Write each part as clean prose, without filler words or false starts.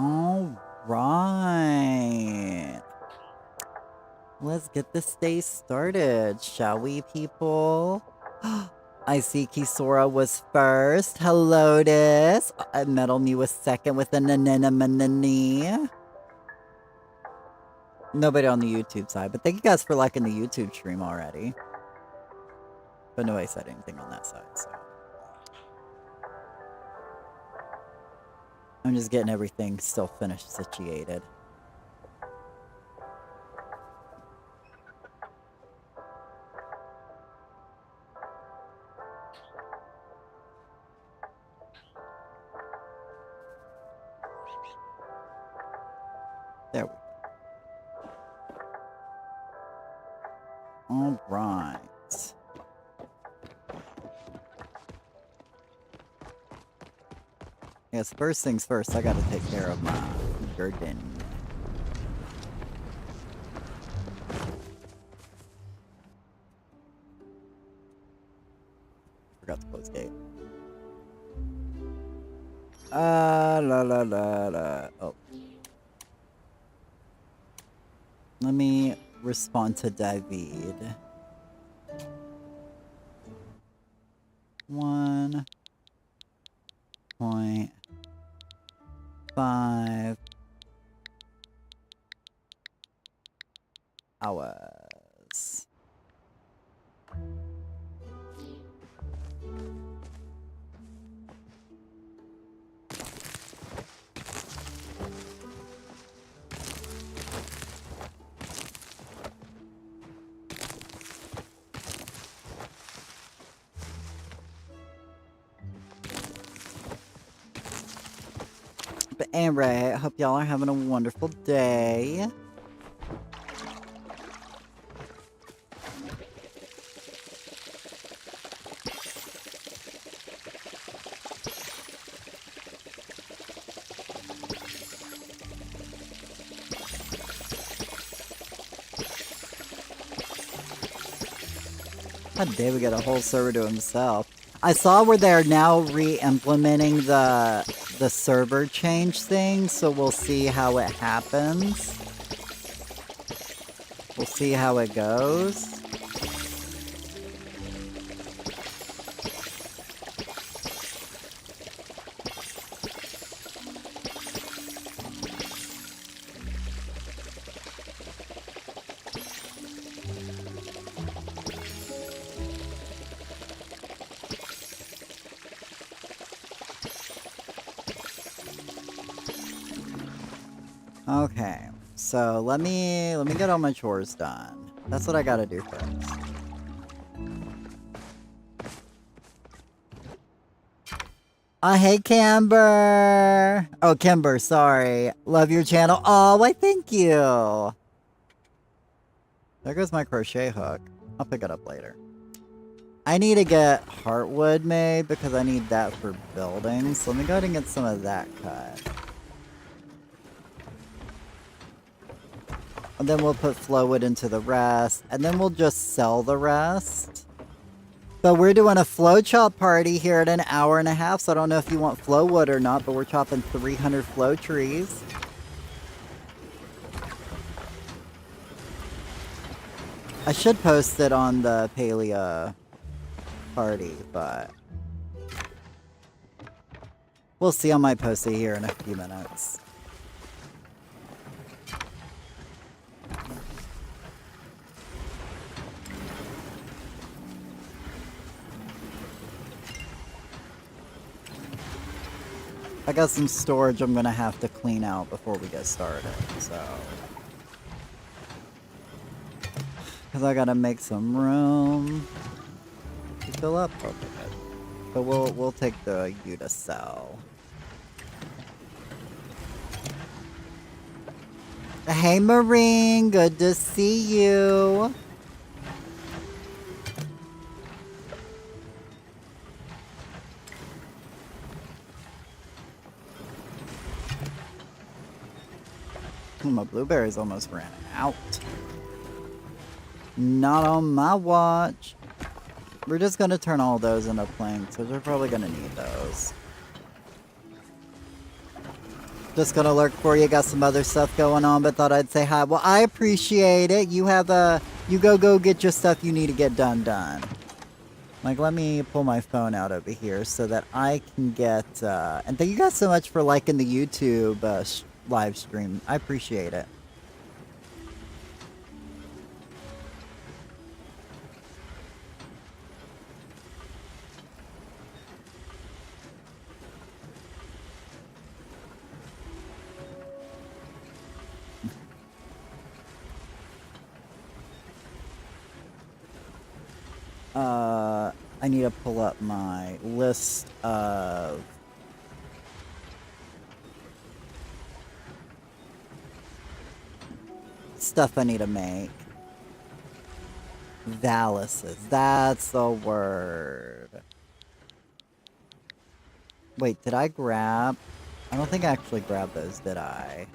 All right. Let's get this day started, shall we, people? I see Kisora was first. Hello, this. Metal Me was second with a nanana. Nobody on the YouTube side, but thank you guys for liking the YouTube stream already. But nobody said anything on that side, so. I'm just getting everything still finished situated. There we go. All right. Yes, first things first, I gotta take care of my garden. Forgot to close gate. Oh. Let me respond to David. 1.5 hours. But anyway, I hope y'all are having a wonderful day. How dare we get a whole server to himself? I saw where they're now re-implementing the server change thing, so we'll see how it happens. We'll see how it goes. Okay, so let me get all my chores done. That's what I gotta do first. Oh, hey, Camber! Oh, Kimber, sorry. Love your channel. Oh, why, thank you! There goes my crochet hook. I'll pick it up later. I need to get heartwood made because I need that for building, so let me go ahead and get some of that cut. And then we'll put flowwood into the rest, and then we'll just sell the rest. But we're doing a flow chop party here at 1.5 hours, so I don't know if you want flowwood or not, but we're chopping 300 flow trees. I should post it on the Palia party, but we'll see. I might post it here in a few minutes. I got some storage I'm gonna have to clean out before we get started, so. Because I gotta make some room to fill up. Okay, good. But we'll take the Udacell. Hey, Marine, good to see you. My blueberries almost ran out. Not on my watch. We're just gonna turn all those into planks, because we're probably gonna need those. Just gonna lurk for you. Got some other stuff going on, but thought I'd say hi. Well, I appreciate it. You have you go get your stuff you need to get done. Like, let me pull my phone out over here so that I can get, and thank you guys so much for liking the YouTube live stream. I appreciate it. I need to pull up my list of stuff I need to make. Valises, that's the word. Wait, did I grab? I don't think I actually grabbed those, did I?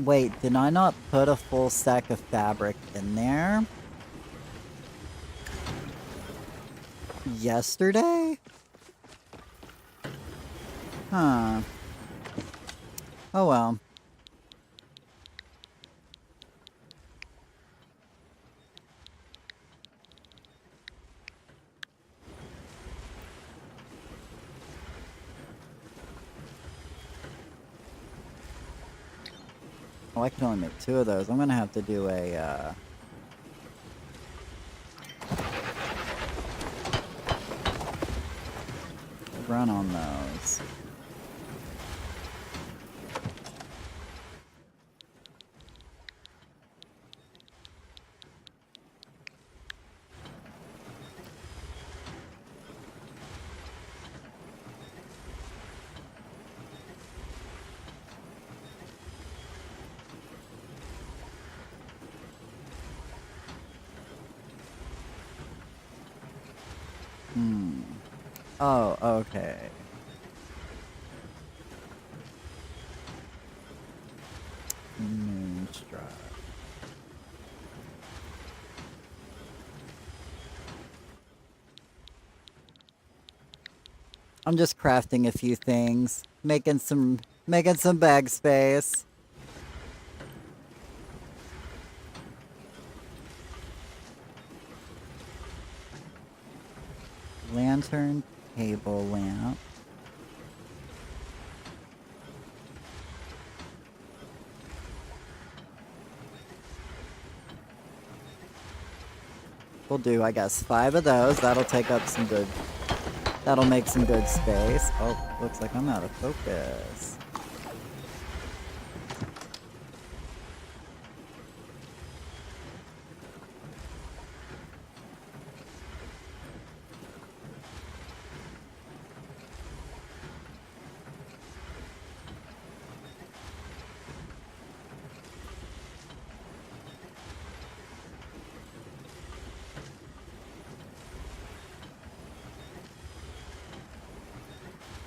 Wait, did I not put a full stack of fabric in there? Yesterday? Huh. Oh well. Oh, I can only make 2 of those. I'm gonna have to do a, run on those. Oh, okay. Moonstruck. I'm just crafting a few things, making some bag space. Lantern, table lamp. We'll do, I guess, 5 of those. That'll take up some good... That'll make some good space. Oh, looks like I'm out of focus.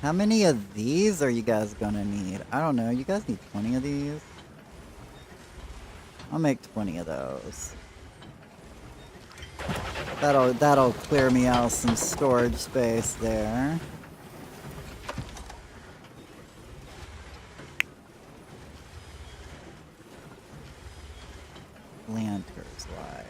How many of these are you guys gonna need? I don't know. You guys need 20 of these? I'll make 20 of those. That'll clear me out some storage space there. Lanterns light.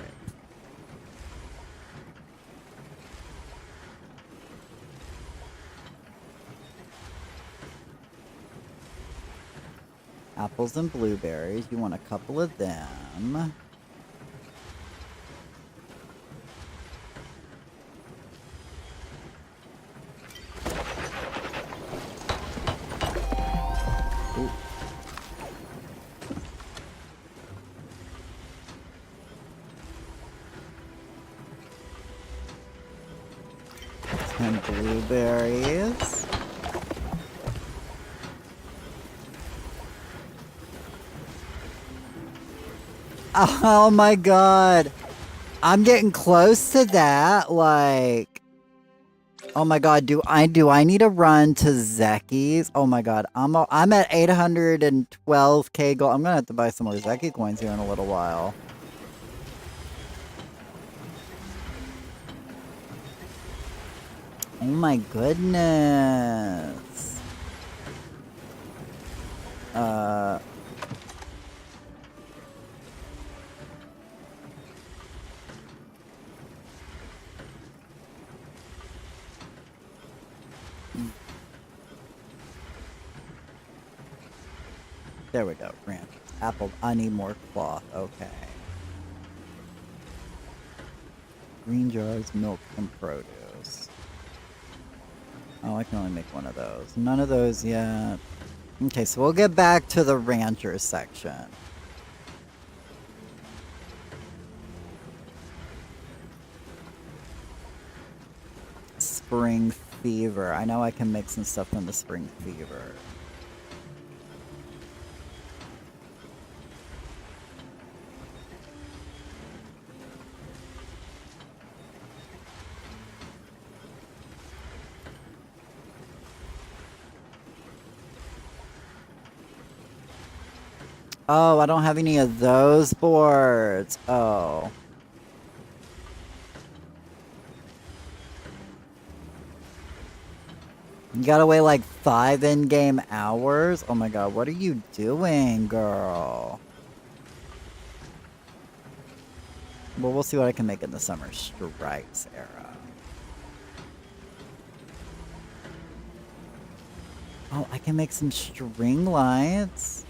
Apples and blueberries. You want a couple of them. Ooh. And blueberries. Oh my god. I'm getting close to that, like... Oh my god, do I need to run to Zeki's? Oh my god, I'm at 812k gold. I'm gonna have to buy some more Zeki coins here in a little while. Oh my goodness. There we go. Ranch. Apple. I need more cloth. Okay. Green jars, milk, and produce. Oh, I can only make one of those. None of those yet. Okay, so we'll get back to the ranchers section. Spring fever. I know I can make some stuff from the spring fever. Oh, I don't have any of those boards. Oh. You gotta wait like 5 in-game hours? Oh my god, what are you doing, girl? Well, we'll see what I can make in the Summer Strikes era. Oh, I can make some string lights.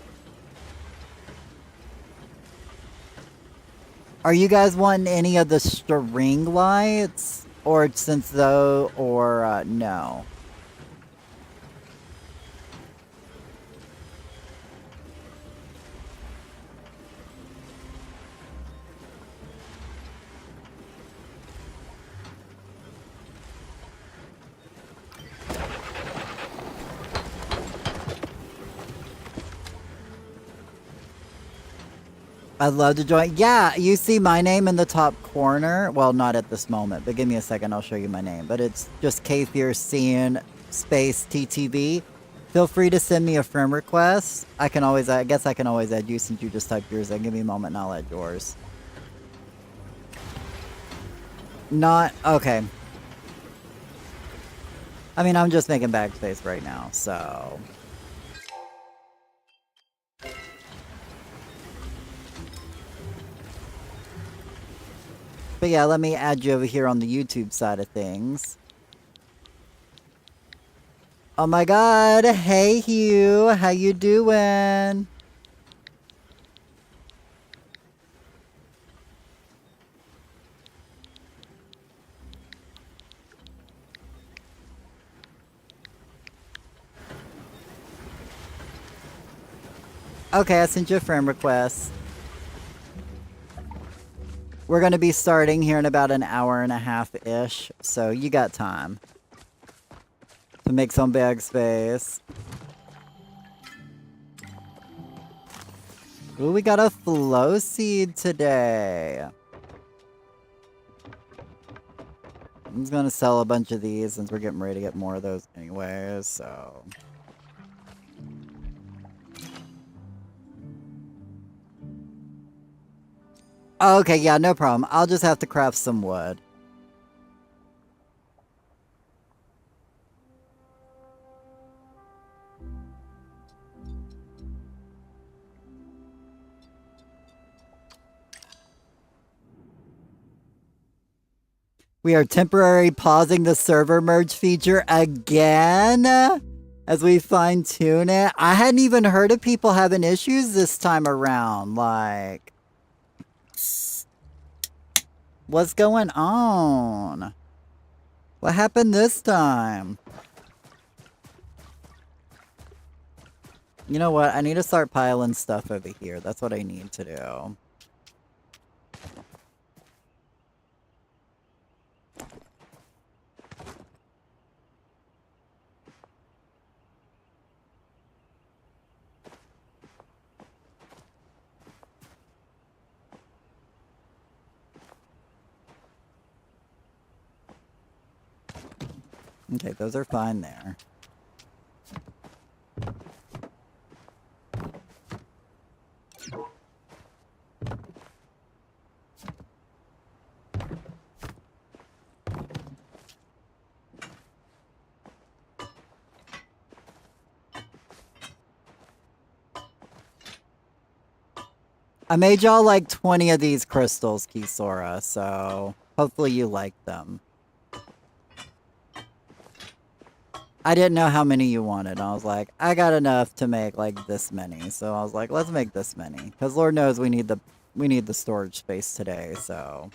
Are you guys wanting any of the string lights? Or since though, or no? I'd love to join. Yeah, you see my name in the top corner. Well, not at this moment, but give me a second. I'll show you my name. But it's just KFierceCN space TTV. Feel free to send me a friend request. I guess I can always add you since you just typed yours in. Give me a moment and I'll add yours. Not, okay. I mean, I'm just making bag space right now, so... But yeah, let me add you over here on the YouTube side of things. Oh my god, hey Hugh, how you doing? Okay, I sent you a friend request. We're going to be starting here in about an hour and a half-ish, so you got time to make some bag space. Ooh, we got a flow seed today. I'm just going to sell a bunch of these since we're getting ready to get more of those anyways, so... Okay, yeah, no problem. I'll just have to craft some wood. We are temporarily pausing the server merge feature again as we fine tune it. I hadn't even heard of people having issues this time around. Like, what's going on? What happened this time? You know what? I need to start piling stuff over here. That's what I need to do. Okay, those are fine there. I made y'all like 20 of these crystals, Kisora, so hopefully you like them. I didn't know how many you wanted. I was like, I got enough to make like this many. So I was like, let's make this many. Because Lord knows we need the storage space today, so.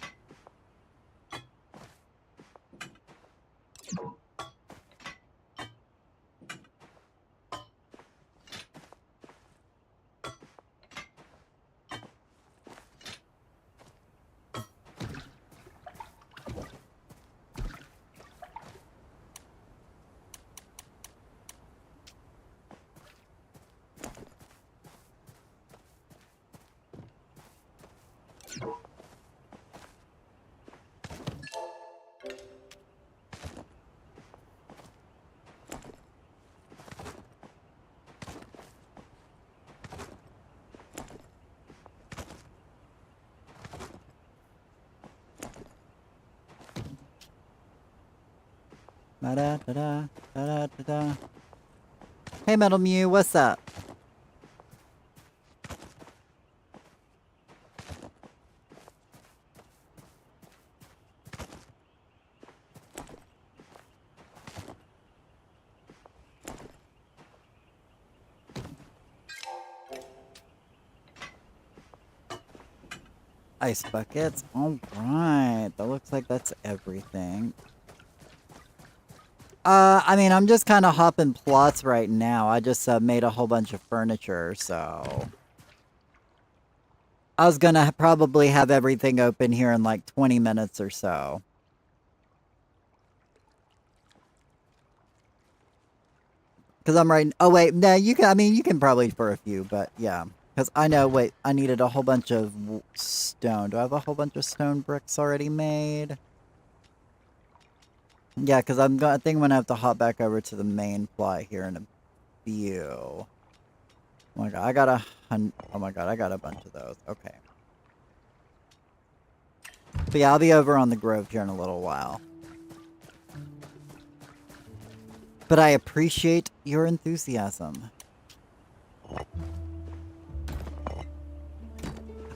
Da-da-da-da, da-da-da-da. Hey, Metal Mew, what's up? Ice buckets. All right. That looks like that's everything. I mean, I'm just kind of hopping plots right now. I just made a whole bunch of furniture, so. I was gonna probably have everything open here in like 20 minutes or so. Because I'm right. Oh, wait. No, you can. I mean, you can probably for a few, but yeah. Because I know, wait, I needed a whole bunch of stone. Do I have a whole bunch of stone bricks already made? Yeah, because I think I'm going to have to hop back over to the main plot here in a few. Oh my god, oh my god, I got a bunch of those. Okay. But yeah, I'll be over on the Grove here in a little while. But I appreciate your enthusiasm.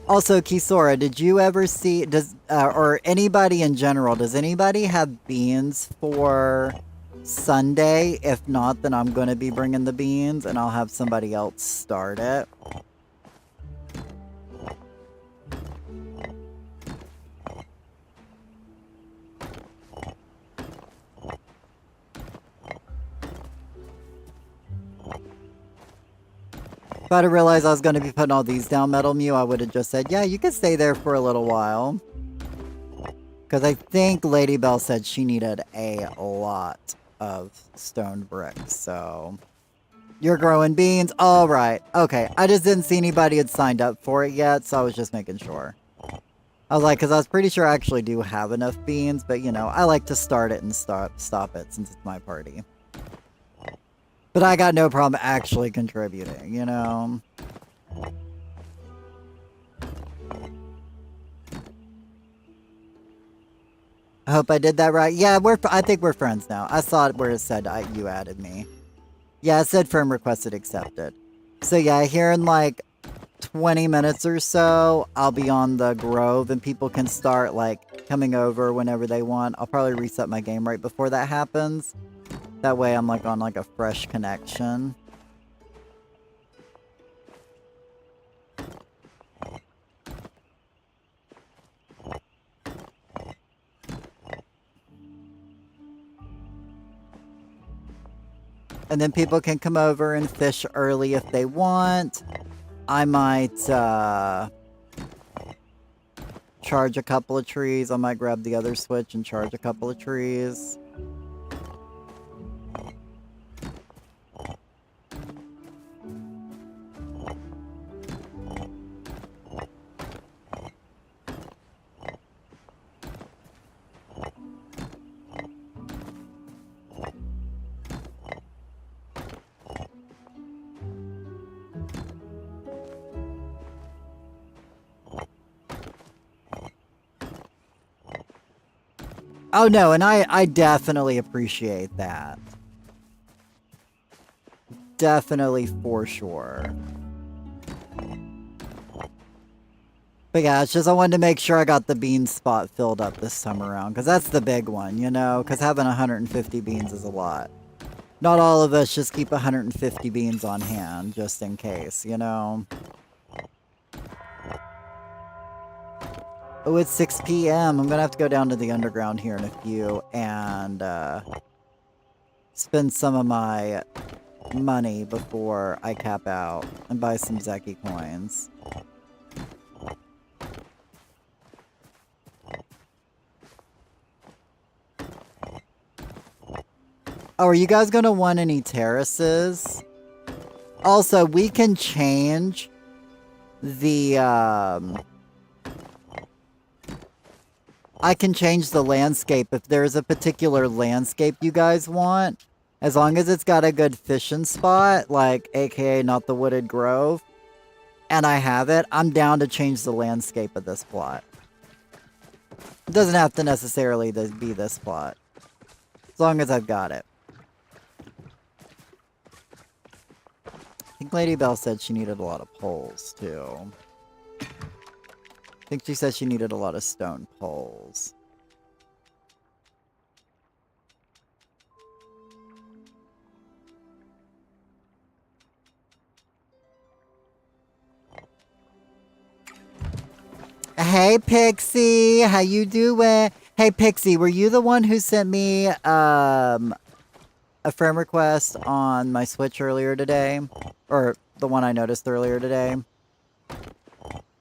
Also, Kisora, did you ever see, or anybody in general, does anybody have beans for Sunday? If not, then I'm going to be bringing the beans and I'll have somebody else start it. If I'd have realized I was going to be putting all these down, Metal Mew, I would have just said, yeah, you can stay there for a little while. Because I think Lady Bell said she needed a lot of stone bricks, so... You're growing beans? Alright, okay. I just didn't see anybody had signed up for it yet, so I was just making sure. I was like, because I was pretty sure I actually do have enough beans, but you know, I like to start it and stop it since it's my party. But I got no problem actually contributing, you know? I hope I did that right. Yeah, I think we're friends now. I saw it where it said you added me. Yeah, it said friend requested accepted. So yeah, here in like 20 minutes or so, I'll be on the Grove and people can start like coming over whenever they want. I'll probably reset my game right before that happens. That way I'm like on like a fresh connection. And then people can come over and fish early if they want. I might charge a couple of trees. I might grab the other switch and charge a couple of trees. Oh no, and I definitely appreciate that. Definitely for sure. But yeah, it's just I wanted to make sure I got the bean spot filled up this time around, because that's the big one, you know? Because having 150 beans is a lot. Not all of us just keep 150 beans on hand, just in case, you know? Oh, it's 6 p.m. I'm gonna have to go down to the underground here in a few and spend some of my money before I cap out and buy some Zeki coins. Oh, are you guys gonna want any terraces? Also, we can change the, I can change the landscape if there's a particular landscape you guys want. As long as it's got a good fishing spot, like aka not the Wooded Grove, and I have it, I'm down to change the landscape of this plot. It doesn't have to necessarily be this plot. As long as I've got it. I think Lady Bell said she needed a lot of poles, too. I think she said she needed a lot of stone poles. Hey, Pixie! How you doing? Hey, Pixie, were you the one who sent me, a friend request on my Switch earlier today? Or the one I noticed earlier today?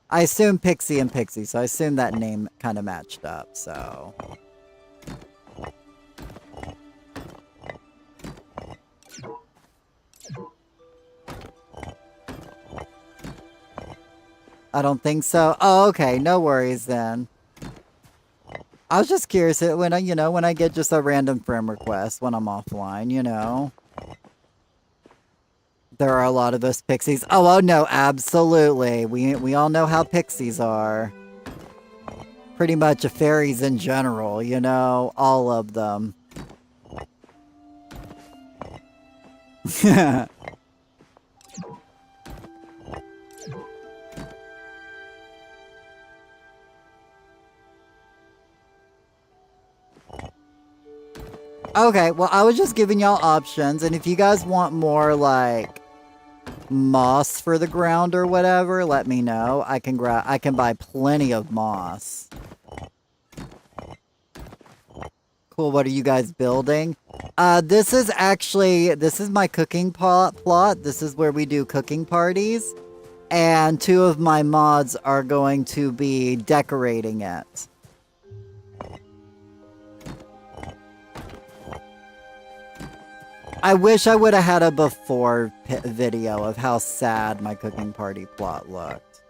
I assume Pixie and Pixie, so I assume that name kind of matched up, so... I don't think so. Oh, okay, no worries then. I was just curious when I, when I get just a random friend request when I'm offline, you know? There are a lot of us pixies. Oh no, absolutely. We all know how pixies are. Pretty much fairies in general, you know? All of them. Okay, well, I was just giving y'all options, and if you guys want more, like, moss for the ground or whatever, let me know. I can buy plenty of moss. Cool, what are you guys building? This is my cooking plot. This is where we do cooking parties. And 2 of my mods are going to be decorating it. I wish I would have had a before video of how sad my cooking party plot looked.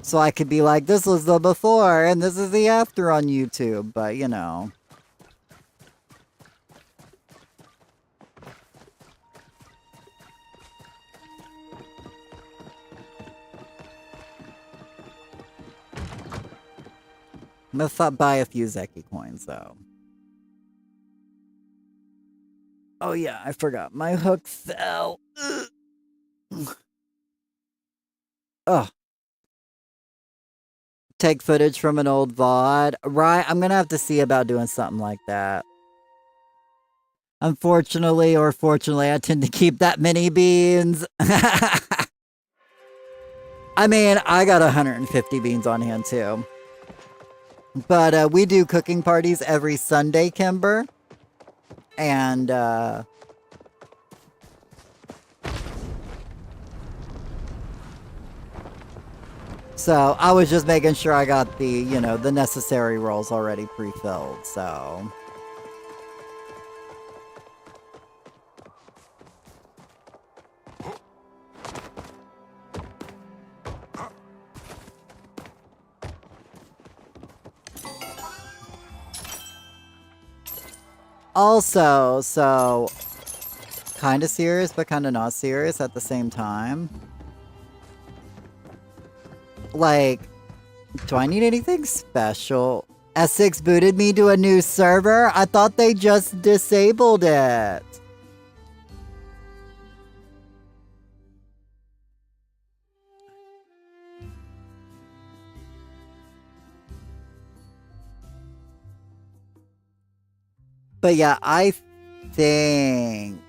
So I could be like, this was the before and this is the after on YouTube, but you know. I'm gonna buy a few Zeki coins though. Oh yeah, I forgot. My hook fell. Ugh. Take footage from an old VOD. Right, I'm gonna have to see about doing something like that. Unfortunately or fortunately, I tend to keep that many beans. I mean, I got 150 beans on hand too. But we do cooking parties every Sunday, Kimber. And so I was just making sure I got the, the necessary rolls already pre-filled, so. Also, so kind of serious, but kind of not serious at the same time. Like, do I need anything special? Essex booted me to a new server? I thought they just disabled it. But yeah, I think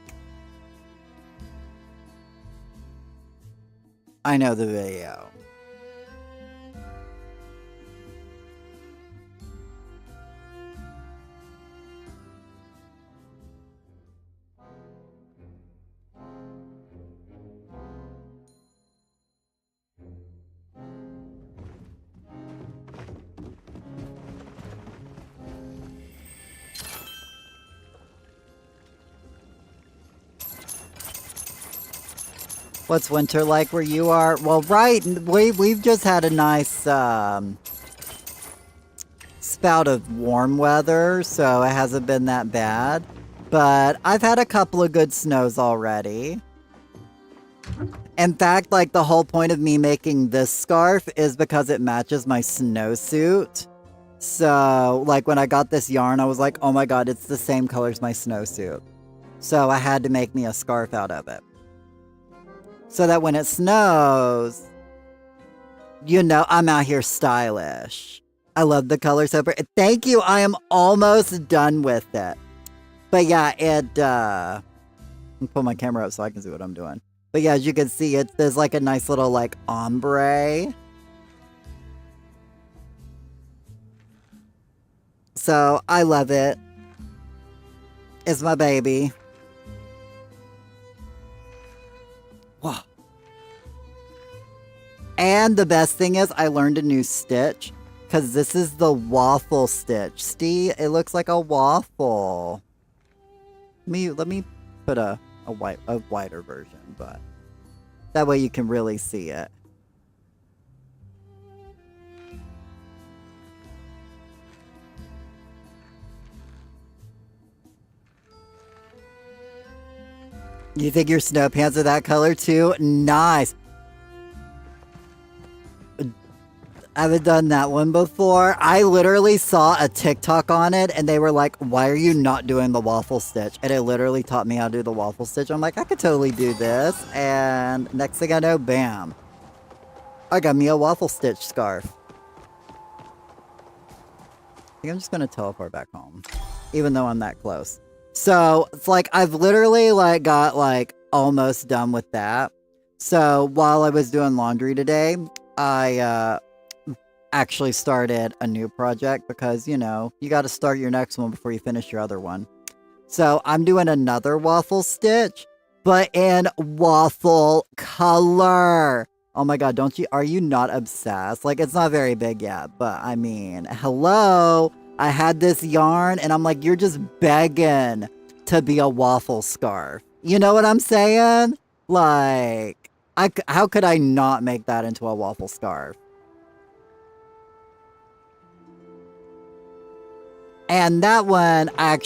I know the video. What's winter like where you are? Well, right, we've just had a nice spout of warm weather, so it hasn't been that bad. But I've had a couple of good snows already. In fact, like the whole point of me making this scarf is because it matches my snowsuit. So, like when I got this yarn, I was like, oh my god, it's the same color as my snowsuit. So I had to make me a scarf out of it. So that when it snows, you know, I'm out here stylish. I love the color so pretty. Thank you. I am almost done with it. But yeah, I'll pull my camera up so I can see what I'm doing. But yeah, as you can see, there's like a nice little like ombre. So I love it. It's my baby. Wow. And the best thing is I learned a new stitch because this is the waffle stitch. See, it looks like a waffle. Let me put a wider version, but that way you can really see it. You think your snow pants are that color too? Nice. I haven't done that one before. I literally saw a TikTok on it and they were like, why are you not doing the waffle stitch? And it literally taught me how to do the waffle stitch. I'm like, I could totally do this. And next thing I know, bam. I got me a waffle stitch scarf. I think I'm just going to teleport back home, even though I'm that close. So it's like I've literally like got like almost done with that. So while I was doing laundry today, I actually started a new project because, you know, you got to start your next one before you finish your other one. So I'm doing another waffle stitch, but in waffle color. Oh my god, are you not obsessed? Like, it's not very big yet, but I mean, hello. I had this yarn and I'm like, you're just begging to be a waffle scarf. You know what I'm saying? Like, how could I not make that into a waffle scarf? And that one, I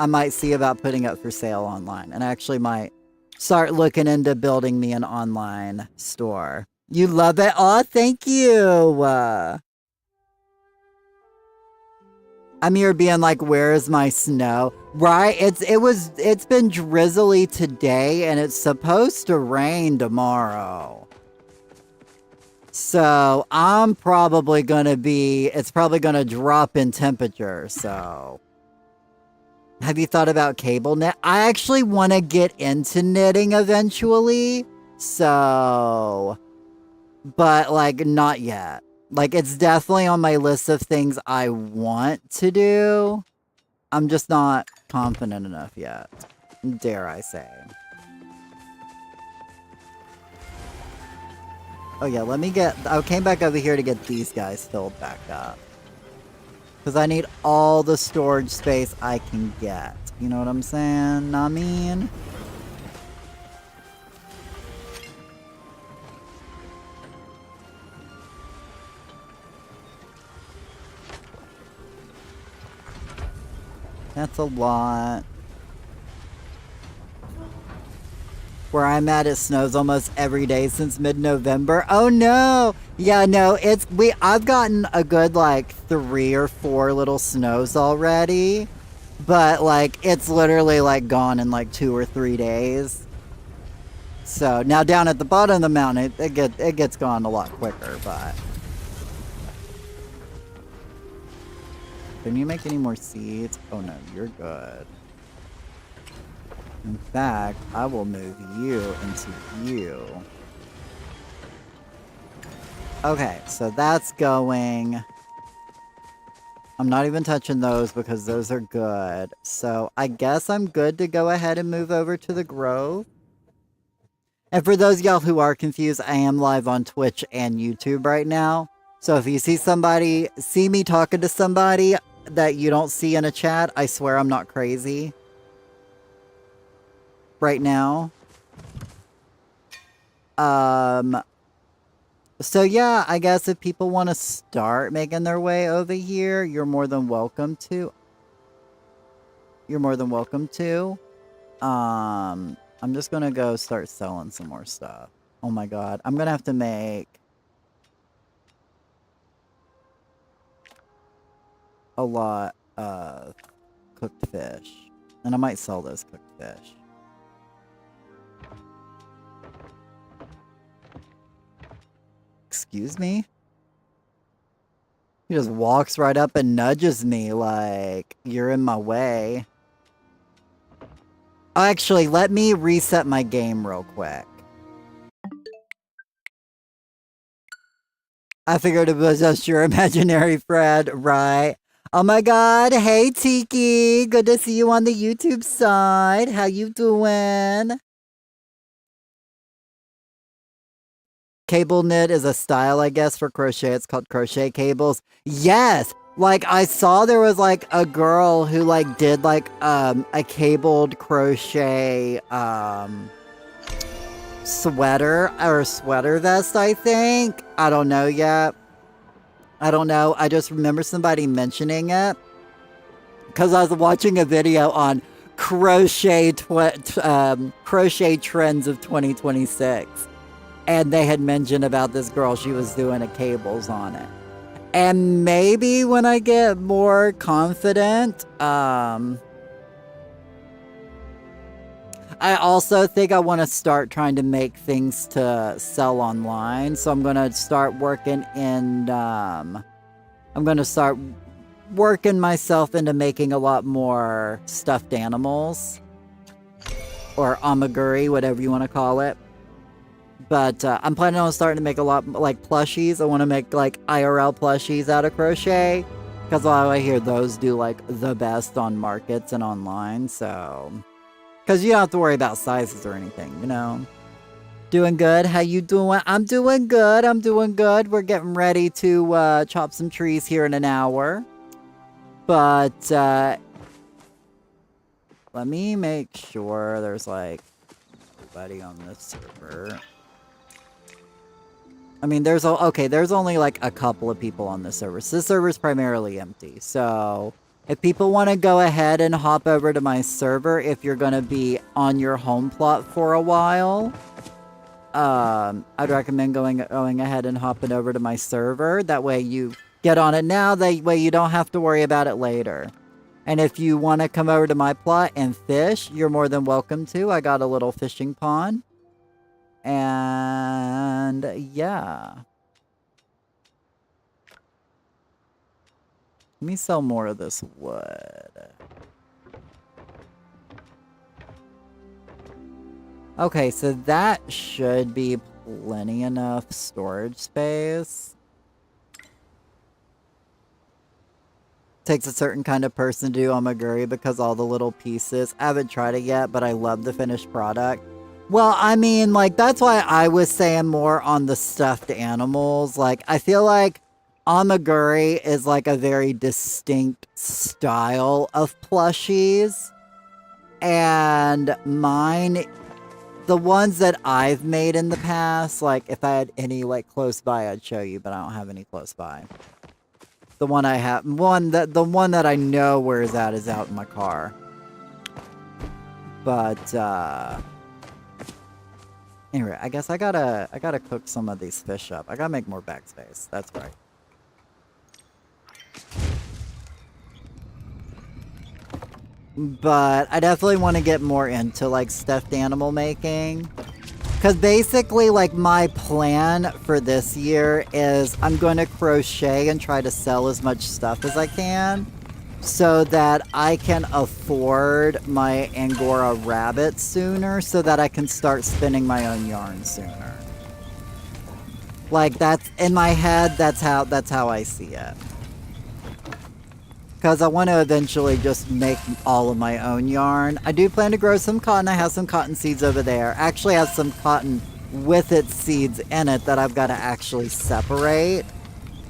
might see about putting up for sale online. And I actually might start looking into building me an online store. You love it? Oh, thank you. I'm here being like, where's my snow? Right? It's been drizzly today and it's supposed to rain tomorrow. So it's probably gonna drop in temperature, so. Have you thought about cable knit? I actually want to get into knitting eventually, so, but like not yet. Like, it's definitely on my list of things I want to do. I'm just not confident enough yet, dare I say. Oh yeah, I came back over here to get these guys filled back up. Because I need all the storage space I can get. You know what I'm saying? I mean... That's a lot. Where I'm at, it snows almost every day since mid-November. Oh no! Yeah, no, I've gotten a good like 3 or 4 little snows already, but like it's literally like gone in like 2 or 3 days. So now down at the bottom of the mountain, it gets gone a lot quicker, but. Can you make any more seeds? Oh no, you're good. In fact, I will move you into you. Okay, so that's going. I'm not even touching those because those are good. So I guess I'm good to go ahead and move over to the grove. And for those y'all who are confused, I am live on Twitch and YouTube right now. So if you see me talking to somebody that you don't see in a chat, I swear I'm not crazy. Right now. So yeah, I guess if people want to start making their way over here, you're more than welcome to. You're more than welcome to. I'm just gonna go start selling some more stuff. Oh my god, I'm gonna have to make a lot of cooked fish. And I might sell those cooked fish. Excuse me? He just walks right up and nudges me like, you're in my way. Actually, let me reset my game real quick. I figured it was just your imaginary friend, right? Oh my god, hey Tiki! Good to see you on the YouTube side. How you doing? Cable knit is a style, I guess, for crochet. It's called crochet cables. Yes! Like, I saw there was, like, a girl who, like, did, like, a cabled crochet, sweater, or sweater vest, I think. I don't know yet. I don't know. I just remember somebody mentioning it. Because I was watching a video on crochet trends of 2026. And they had mentioned about this girl. She was doing a cables on it. And maybe when I get more confident, I also think I want to start trying to make things to sell online. So I'm going to start working in, I'm going to start working myself into making a lot more stuffed animals. Or amaguri, whatever you want to call it. But I'm planning on starting to make a lot, like, plushies. I want to make, like, IRL plushies out of crochet. Because I hear those do, like, the best on markets and online, so... Because you don't have to worry about sizes or anything, you know? Doing good? How you doing? I'm doing good. I'm doing good. We're getting ready to chop some trees here in an hour. But, let me make sure there's, like, nobody on this server. I mean, there's only like a couple of people on this server. So this server's primarily empty. So if people want to go ahead and hop over to my server, if you're going to be on your home plot for a while, I'd recommend going ahead and hopping over to my server. That way you get on it now. That way you don't have to worry about it later. And if you want to come over to my plot and fish, you're more than welcome to. I got a little fishing pond. And yeah. Let me sell more of this wood. Okay, so that should be plenty enough storage space. Takes a certain kind of person to do amaguri because all the little pieces. I haven't tried it yet, but I love the finished product. Well, I mean, like, that's why I was saying more on the stuffed animals. Like, I feel like amaguri is, like, a very distinct style of plushies. And mine, the ones that I've made in the past, like, if I had any, like, close by, I'd show you, but I don't have any close by. The one I have, the one that I know where is at is out in my car. But, Anyway, I guess I gotta cook some of these fish up. I gotta make more backspace. That's right. But I definitely want to get more into like stuffed animal making. Because basically, like, my plan for this year is I'm going to crochet and try to sell as much stuff as I can so that I can afford my Angora rabbit sooner so that I can start spinning my own yarn sooner. Like, that's in my head, that's how I see it. Because I want to eventually just make all of my own yarn. I do plan to grow some cotton. I have some cotton seeds over there. Actually, I have some cotton with its seeds in it that I've got to actually separate.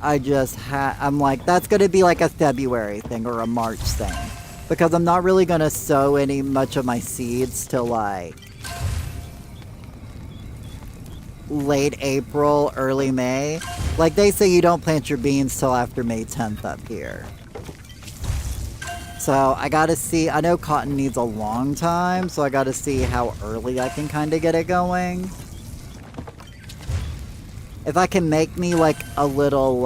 I'm like, that's going to be like a February thing or a March thing. Because I'm not really going to sow much of my seeds till like late April, early May. Like they say you don't plant your beans till after May 10th up here. So I gotta see, I know cotton needs a long time, so I gotta see how early I can kind of get it going. If I can make me like a little,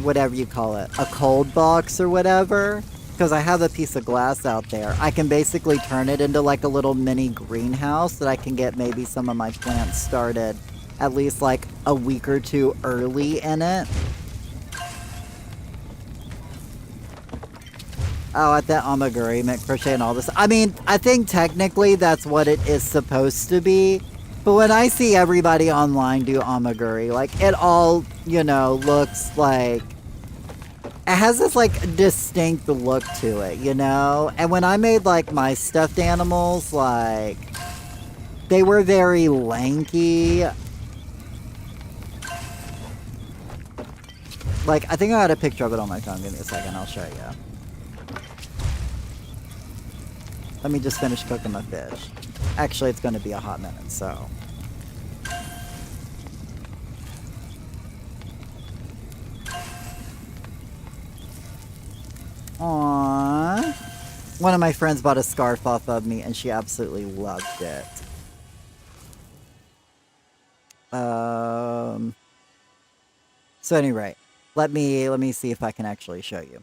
whatever you call it, a cold box or whatever, because I have a piece of glass out there, I can basically turn it into like a little mini greenhouse that I can get maybe some of my plants started at least like a week or two early in it. Oh, at that amaguri, make crochet and all this. I mean, I think technically that's what it is supposed to be. But when I see everybody online do amaguri, like, it all, you know, looks like... It has this, like, distinct look to it, you know? And when I made, like, my stuffed animals, like... They were very lanky. Like, I think I had a picture of it on my phone. Give me a second, I'll show you. Let me just finish cooking my fish. Actually, it's going to be a hot minute, so... Aww. One of my friends bought a scarf off of me, and she absolutely loved it. So anyway, let me see if I can actually show you.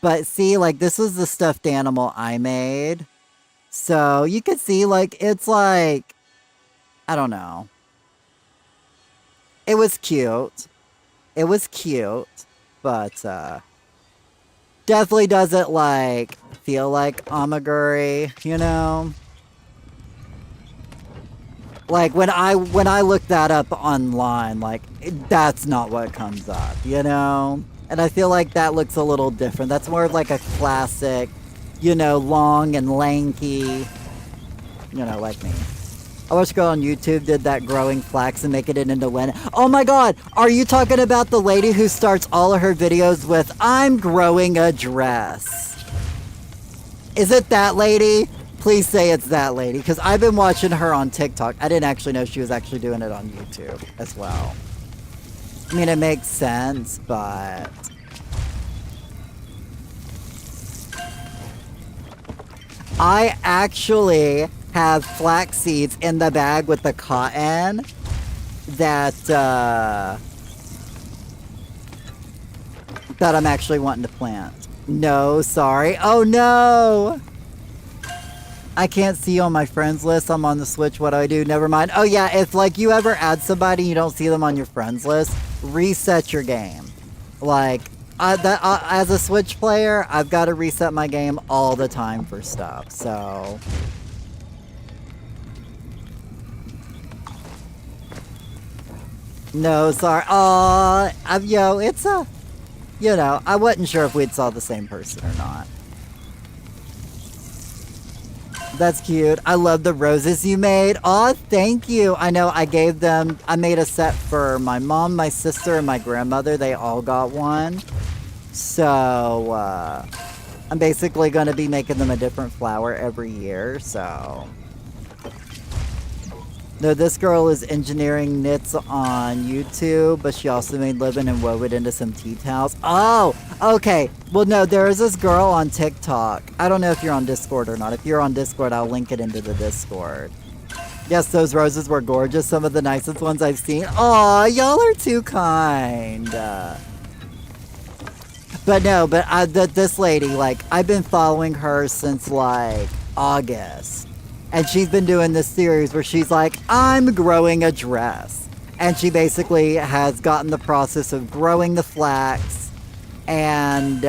But see, like, this was the stuffed animal I made. So, you could see, like, it's like... I don't know. It was cute. It was cute. But, definitely doesn't, like, feel like amaguri, you know? Like, when I looked that up online, like, that's not what comes up, you know? And I feel like that looks a little different. That's more of like a classic, you know, long and lanky, you know, like me. I watched a girl on YouTube did that growing flax and making it into linen. Oh my god, are you talking about the lady who starts all of her videos with, I'm growing a dress? Is it that lady? Please say it's that lady, because I've been watching her on TikTok. I didn't actually know she was actually doing it on YouTube as well. I mean, it makes sense, but... I actually have flax seeds in the bag with the cotton that, that I'm actually wanting to plant. No, sorry. Oh, no! I can't see you on my friends list. I'm on the Switch. What do I do? Never mind. Oh, yeah, if, like, you ever add somebody and you don't see them on your friends list, reset your game. Like, as a Switch player, I've got to reset my game all the time for stuff, so... No, sorry. Yo, it's a... You know, I wasn't sure if we'd saw the same person or not. That's cute. I love the roses you made. Aw, thank you. I know I gave them... I made a set for my mom, my sister, and my grandmother. They all got one. So, I'm basically going to be making them a different flower every year, so... No, this girl is engineering knits on YouTube, but she also made living and wove it into some tea towels. Oh, okay. Well, no, there is this girl on TikTok. I don't know if you're on Discord or not. If you're on Discord, I'll link it into the Discord. Yes, those roses were gorgeous. Some of the nicest ones I've seen. Aw, y'all are too kind. But no, but this lady, like, I've been following her since, like, August. And she's been doing this series where she's like, I'm growing a dress. And she basically has gotten the process of growing the flax. And,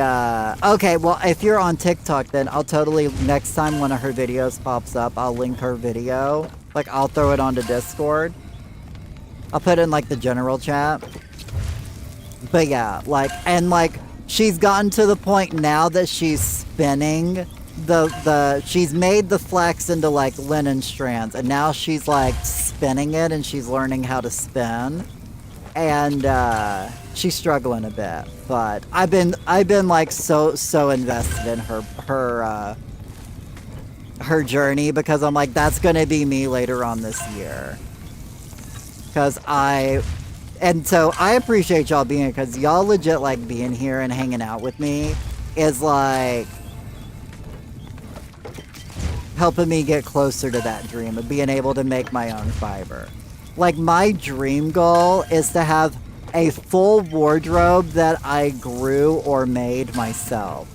okay, well, if you're on TikTok, then I'll totally, next time one of her videos pops up, I'll link her video. Like, I'll throw it onto Discord. I'll put it in, like, the general chat. But yeah, like, and, like, she's gotten to the point now that she's spinning she's made the flax into, like, linen strands, and now she's, like, spinning it, and she's learning how to spin. And, she's struggling a bit, but I've been, like, so invested in her journey, because I'm like, that's gonna be me later on this year. And so I appreciate y'all being here, because y'all legit, like, being here and hanging out with me is, like, helping me get closer to that dream of being able to make my own fiber. Like, my dream goal is to have a full wardrobe that I grew or made myself.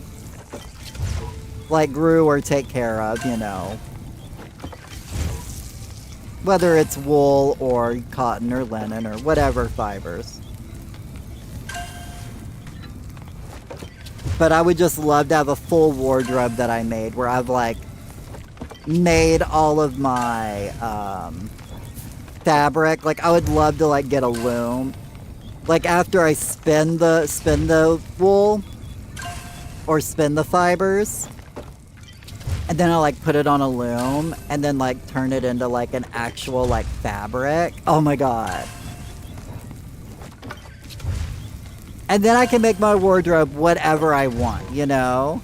Like, grew or take care of, you know. Whether it's wool or cotton or linen or whatever fibers. But I would just love to have a full wardrobe that I made where I've, like, made all of my fabric. Like, I would love to, like, get a loom. Like, after I spin the wool or spin the fibers, and then I, like, put it on a loom, and then, like, turn it into, like, an actual, like, fabric. Oh my god. And then I can make my wardrobe whatever I want, you know?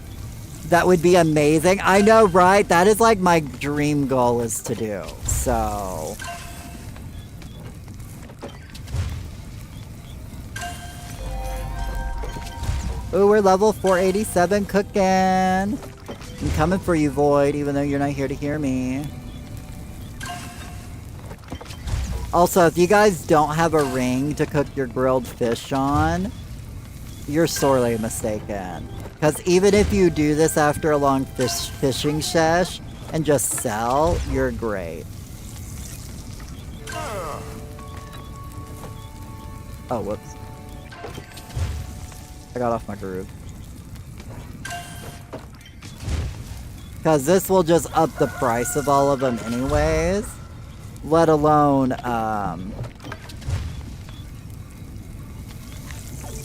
That would be amazing. I know, right? That is, like, my dream goal is to do. So... Ooh, we're level 487 cooking. I'm coming for you, Void, even though you're not here to hear me. Also, if you guys don't have a ring to cook your grilled fish on, you're sorely mistaken. Because even if you do this after a long fishing sesh and just sell, you're great. Oh, whoops. I got off my groove. Because this will just up the price of all of them anyways. Let alone,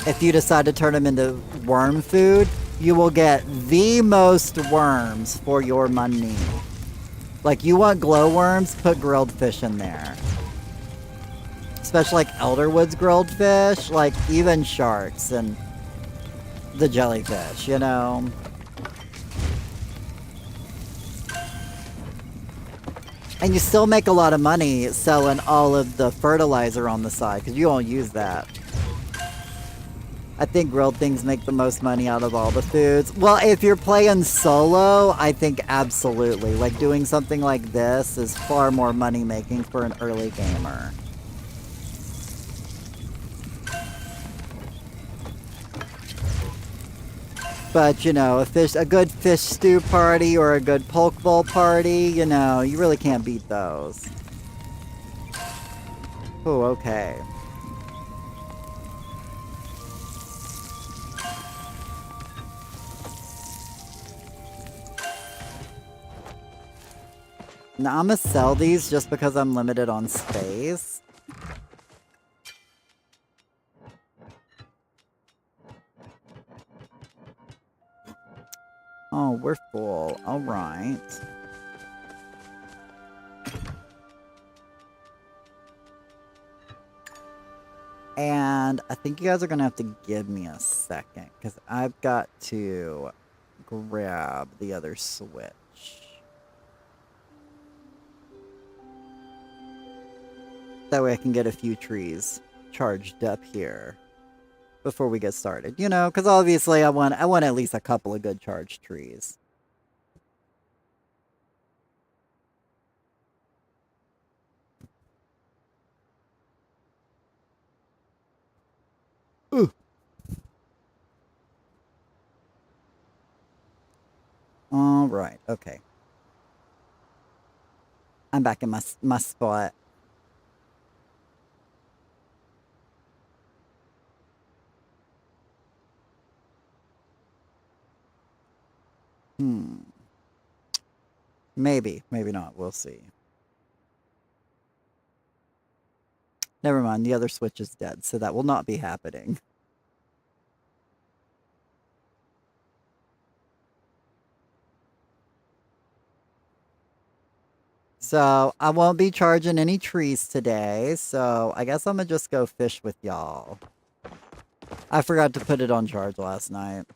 if you decide to turn them into worm food, you will get the most worms for your money. Like, you want glowworms? Put grilled fish in there. Especially like Elderwood's grilled fish, like even sharks and the jellyfish, you know? And you still make a lot of money selling all of the fertilizer on the side, because you don't use that. I think grilled things make the most money out of all the foods. Well, if you're playing solo, I think absolutely. Like, doing something like this is far more money-making for an early gamer. But, you know, a good fish stew party or a good poke bowl party, you know, you really can't beat those. Oh, okay. Now, I'm gonna sell these just because I'm limited on space. Oh, we're full. Alright. And I think you guys are gonna have to give me a second, because I've got to grab the other switch. That way I can get a few trees charged up here before we get started. You know, because obviously I want at least a couple of good charged trees. Ooh. All right. Okay. I'm back in my spot. Hmm. Maybe. Maybe not. We'll see. Never mind. The other switch is dead, so that will not be happening. So I won't be charging any trees today, so I guess I'm gonna just go fish with y'all. I forgot to put it on charge last night.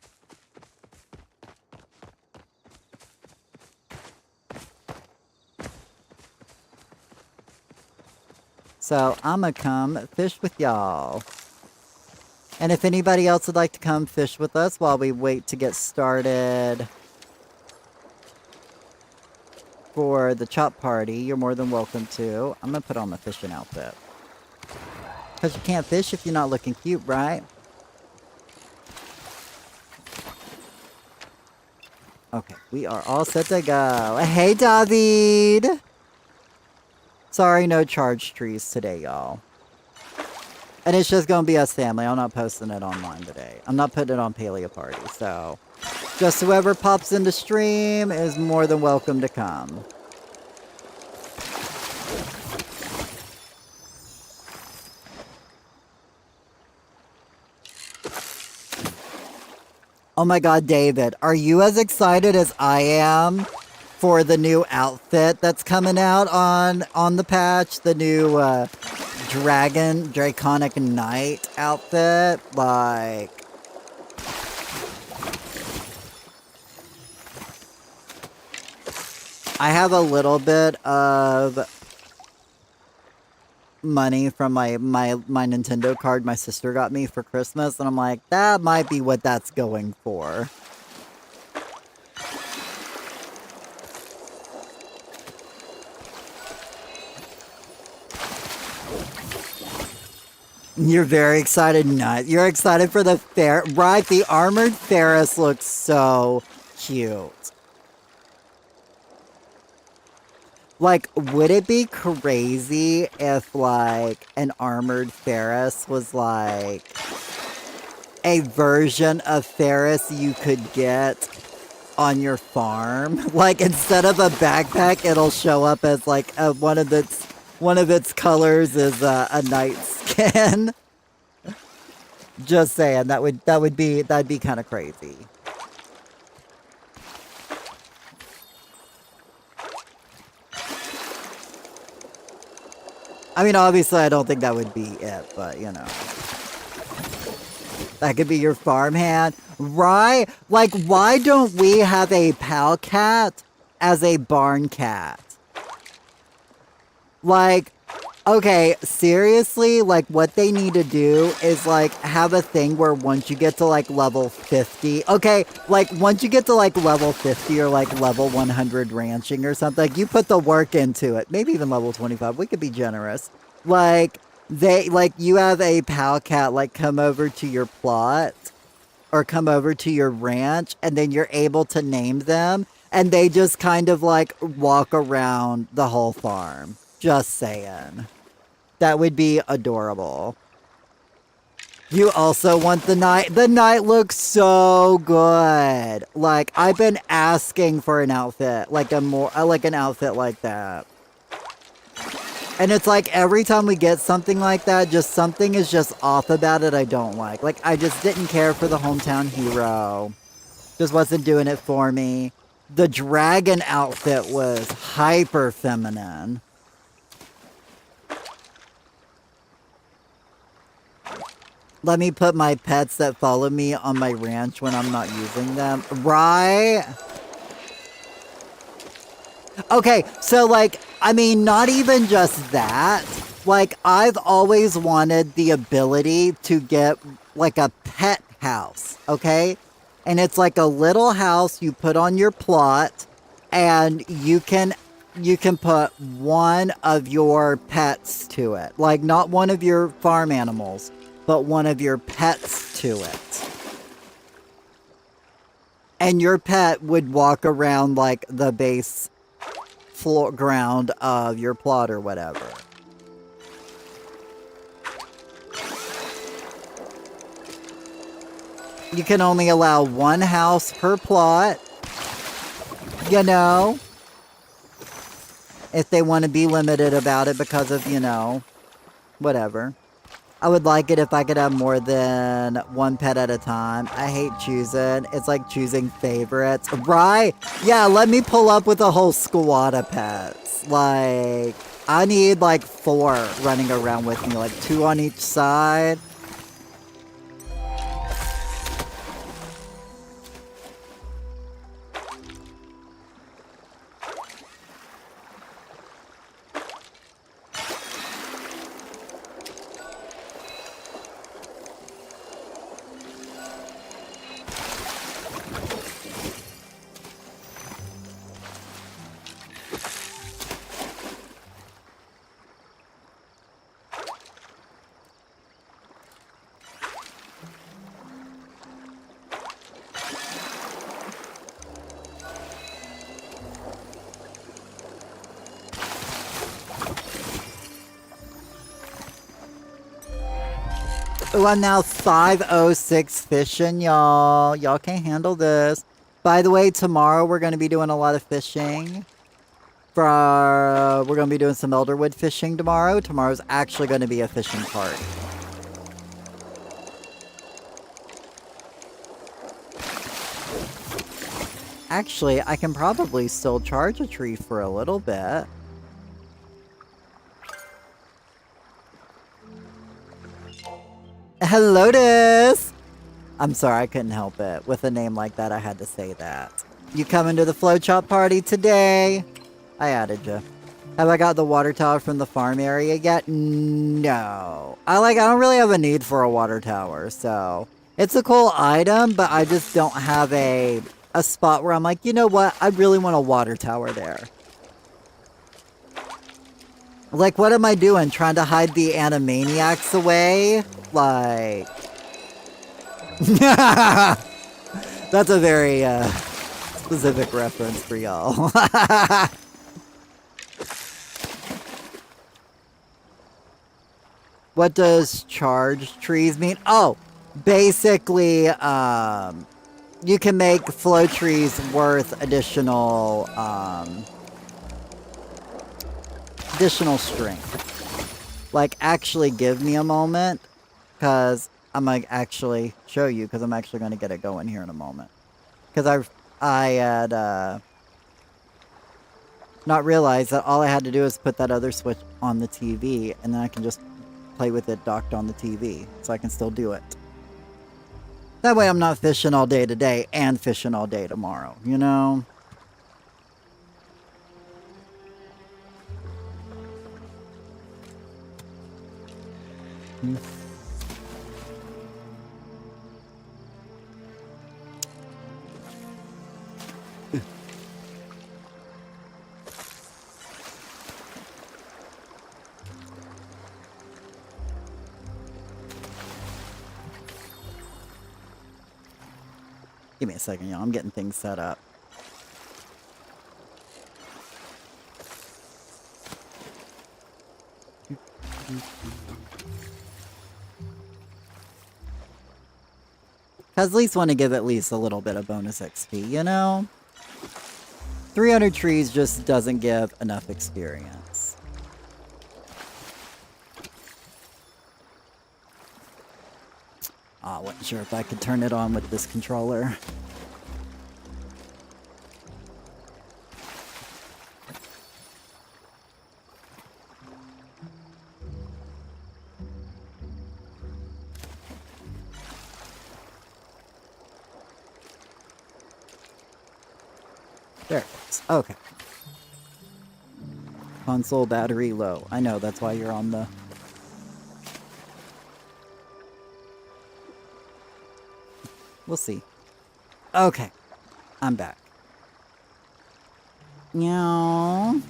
So I'm gonna come fish with y'all. And if anybody else would like to come fish with us while we wait to get started for the chop party, you're more than welcome to. I'm gonna put on the fishing outfit. Because you can't fish if you're not looking cute, right? Okay, we are all set to go. Hey, David! Sorry, no charge trees today, y'all. And it's just gonna be us family. I'm not posting it online today. I'm not putting it on Paleo Party, so... just whoever pops into stream is more than welcome to come. Oh my god, David, are you as excited as I am for the new outfit that's coming out on the patch? The new Draconic Knight outfit? Like... I have a little bit of money from my Nintendo card my sister got me for Christmas, and I'm like, that might be what that's going for. You're very excited, Nut. You're excited for the fair, right? The armored Ferris looks so cute. Like, would it be crazy if, like, an armored Ferris was, like, a version of Ferris you could get on your farm? Like, instead of a backpack, it'll show up as, like, one of its colors is a night skin. Just saying, that'd be kind of crazy. I mean, obviously, I don't think that would be it, but, you know. That could be your farmhand. Right? Like, why don't we have a pal cat as a barn cat? Like, okay, seriously, like, what they need to do is, like, have a thing where once you get to, like, level 50... Okay, like, once you get to, like, level 50 or, like, level 100 ranching or something, like, you put the work into it. Maybe even level 25. We could be generous. Like, you have a pal cat, like, come over to your plot or come over to your ranch, and then you're able to name them, and they just kind of, like, walk around the whole farm. Just saying. That would be adorable. You also want the knight. The knight looks so good. Like, I've been asking for an outfit, like an outfit like that. And it's like every time we get something like that, just something is just off about it I don't like. Like, I just didn't care for the hometown hero. Just wasn't doing it for me. The dragon outfit was hyper feminine. Let me put my pets that follow me on my ranch when I'm not using them. Right? Okay, so, like, I mean, not even just that. Like, I've always wanted the ability to get, like, a pet house, okay? And it's like a little house you put on your plot, and you can put one of your pets to it. Like, not one of your farm animals. but one of your pets to it. And your pet would walk around like the base floor ground of your plot or whatever. You can only allow one house per plot, you know, if they want to be limited about it because of, you know, whatever. I would like it if I could have more than one pet at a time. I hate choosing. It's like choosing favorites. Right? Yeah, let me pull up with a whole squad of pets. Like, I need like 4 running around with me, like 2 on each side. Oh, I'm now 506 fishing, y'all. Y'all can't handle this. By the way, tomorrow we're going to be doing a lot of fishing. We're going to be doing some Elderwood fishing tomorrow. Tomorrow's actually going to be a fishing party. Actually, I can probably still charge a tree for a little bit. Hello, Lotus! I'm sorry, I couldn't help it. With a name like that, I had to say that. You coming to the flow chop party today? I added you. Have I got the water tower from the farm area yet? No. I don't really have a need for a water tower, so... It's a cool item, but I just don't have a spot where I'm like, you know what? I really want a water tower there. Like, what am I doing? Trying to hide the Animaniacs away? Like... That's a very, specific reference for y'all. What does charged trees mean? Oh, basically, you can make flow trees worth additional strength. Like, actually give me a moment, because I'm going to actually show you, because I'm actually going to get it going here in a moment. Because I had not realized that all I had to do is put that other switch on the TV, and then I can just play with it docked on the TV, so I can still do it. That way I'm not fishing all day today and fishing all day tomorrow, you know? Give me a second, y'all. I'm getting things set up. Cause at least want to give at least a little bit of bonus XP, you know? 300 trees just doesn't give enough experience. I wasn't sure if I could turn it on with this controller. There it is. Okay. Console battery low. I know, that's why you're on the... We'll see. Okay. I'm back. Meow.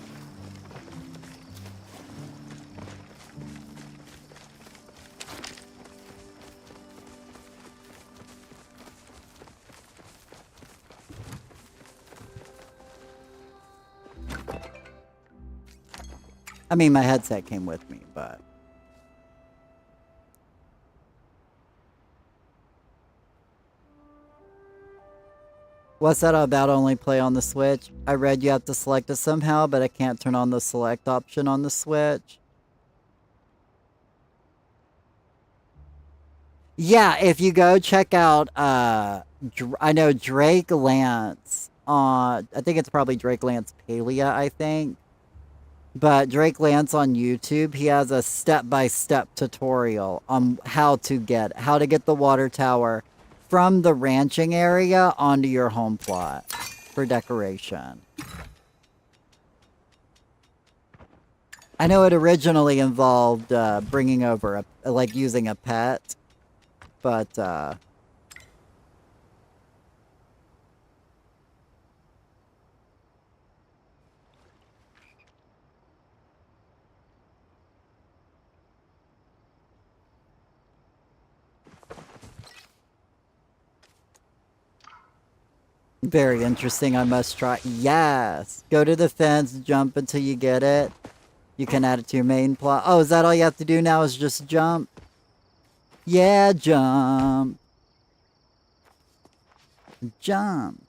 I mean, my headset came with me, but... What's that about only play on the Switch? I read you have to select it somehow, but I can't turn on the select option on the Switch. Yeah, if you go check out, I know Drake Lance on, I think it's probably Drake Lance Palia, I think. But Drake Lance on YouTube, he has a step-by-step tutorial on how to get the water tower from the ranching area onto your home plot for decoration. I know it originally involved bringing over, like using a pet, but very interesting. I must try. Yes. Go to the fence, jump until you get it. You can add it to your main plot. Oh, is that all you have to do now is just jump? Yeah, jump. Jump.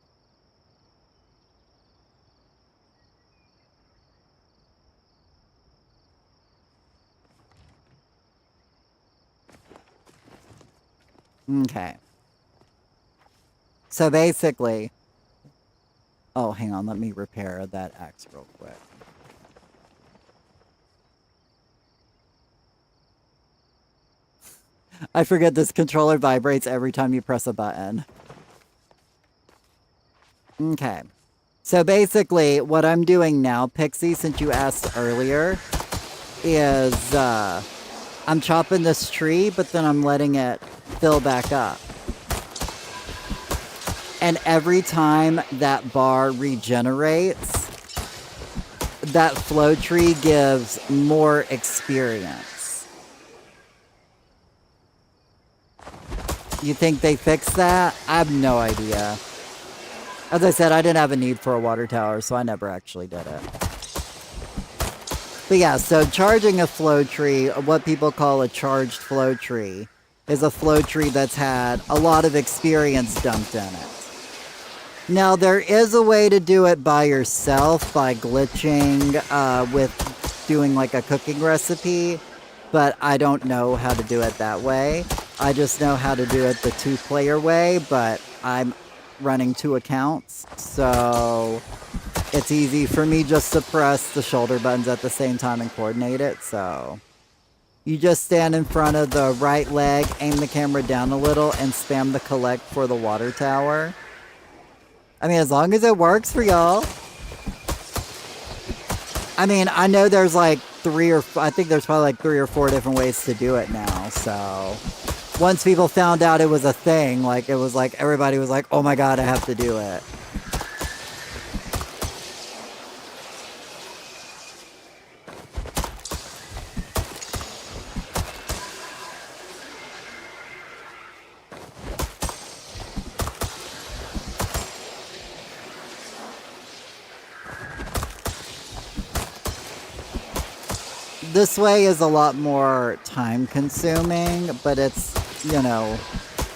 Okay. So basically... Oh, hang on. Let me repair that axe real quick. I forget this controller vibrates every time you press a button. Okay. So basically, what I'm doing now, Pixie, since you asked earlier, is I'm chopping this tree, but then I'm letting it fill back up. And every time that bar regenerates, that flow tree gives more experience. You think they fixed that? I have no idea. As I said, I didn't have a need for a water tower, so I never actually did it. But yeah, so charging a flow tree, what people call a charged flow tree, is a flow tree that's had a lot of experience dumped in it. Now, there is a way to do it by yourself, by glitching with doing like a cooking recipe, but I don't know how to do it that way. I just know how to do it the two-player way, but I'm running 2 accounts, so it's easy for me just to press the shoulder buttons at the same time and coordinate it, so... You just stand in front of the right leg, aim the camera down a little, and spam the collect for the water tower. I mean, as long as it works for y'all. I mean, I know there's like I think there's probably like 3 or 4 different ways to do it now, so... Once people found out it was a thing, like, it was like, everybody was like, oh my god, I have to do it. This way is a lot more time consuming, but it's, you know,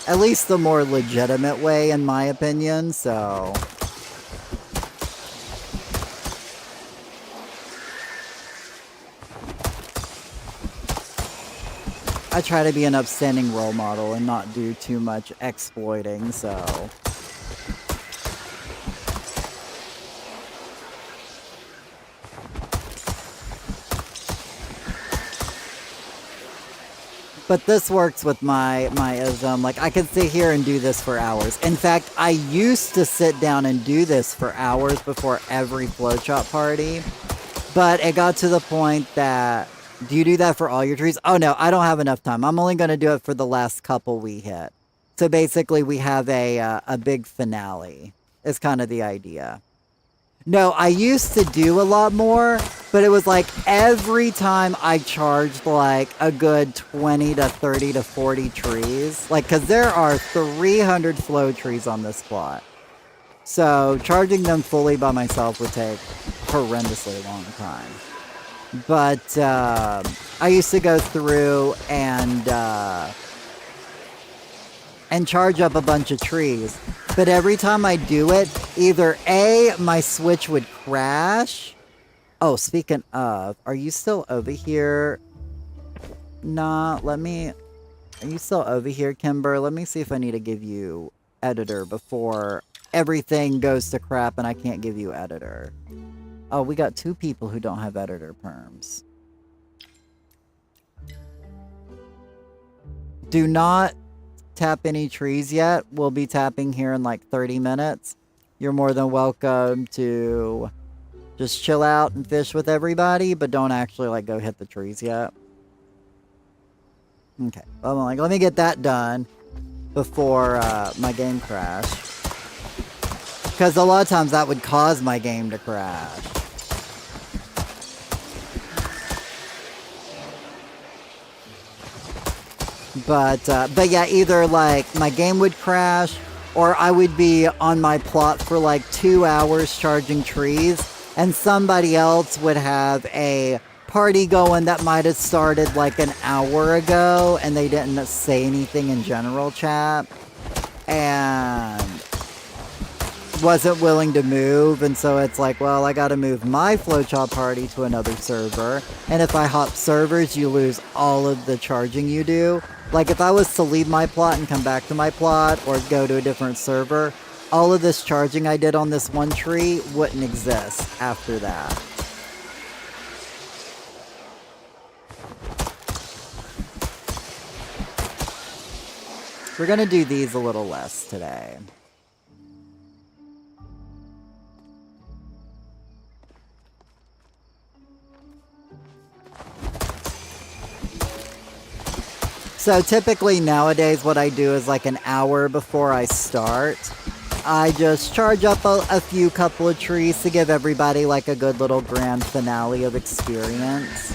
at least the more legitimate way in my opinion, so... I try to be an upstanding role model and not do too much exploiting, so... But this works with my ism. Like, I could sit here and do this for hours. In fact, I used to sit down and do this for hours before every flowchop party. But it got to the point that... Do you do that for all your trees? Oh no, I don't have enough time. I'm only going to do it for the last couple we hit. So basically, we have a big finale. Is kind of the idea. No, I used to do a lot more, but it was like every time I charged like a good 20 to 30 to 40 trees. Like, because there are 300 flow trees on this plot. So charging them fully by myself would take a horrendously long time. But I used to go through and charge up a bunch of trees. But every time I do it, either A, my Switch would crash. Oh, speaking of, are you still over here? Nah, let me... Are you still over here, Kimber? Let me see if I need to give you editor before everything goes to crap and I can't give you editor. Oh, we got 2 people who don't have editor perms. Do not tap any trees yet. We'll be tapping here in like 30 minutes. You're more than welcome to just chill out and fish with everybody, but don't actually like go hit the trees yet. Okay, well, I'm like, let me get that done before my game crash. Because a lot of times that would cause my game to crash. But yeah, either like my game would crash or I would be on my plot for like 2 hours charging trees and somebody else would have a party going that might have started like an hour ago and they didn't say anything in general chat and wasn't willing to move, and so it's like, well, I gotta move my Flowchop party to another server, and if I hop servers, you lose all of the charging you do. Like, if I was to leave my plot and come back to my plot, or go to a different server, all of this charging I did on this one tree wouldn't exist after that. We're gonna do these a little less today. So typically nowadays what I do is like an hour before I start, I just charge up a few couple of trees to give everybody like a good little grand finale of experience.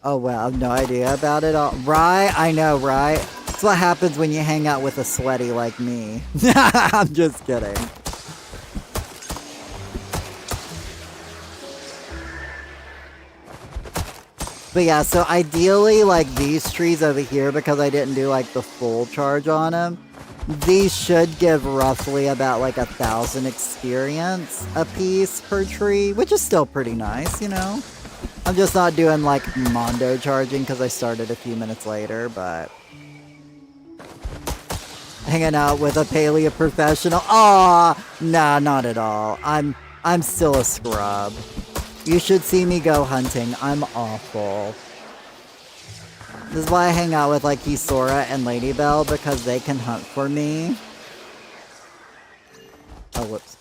Oh well, I have no idea about it all. Right? I know, right? That's what happens when you hang out with a sweaty like me. I'm just kidding. But yeah, so ideally, like these trees over here, because I didn't do like the full charge on them, these should give roughly about like 1,000 experience a piece per tree, which is still pretty nice, you know? I'm just not doing like Mondo charging because I started a few minutes later, but... Hanging out with a paleo professional? Aw, nah, not at all. I'm still a scrub. You should see me go hunting. I'm awful. This is why I hang out with like Hisora and Ladybell, because they can hunt for me. Oh, whoops.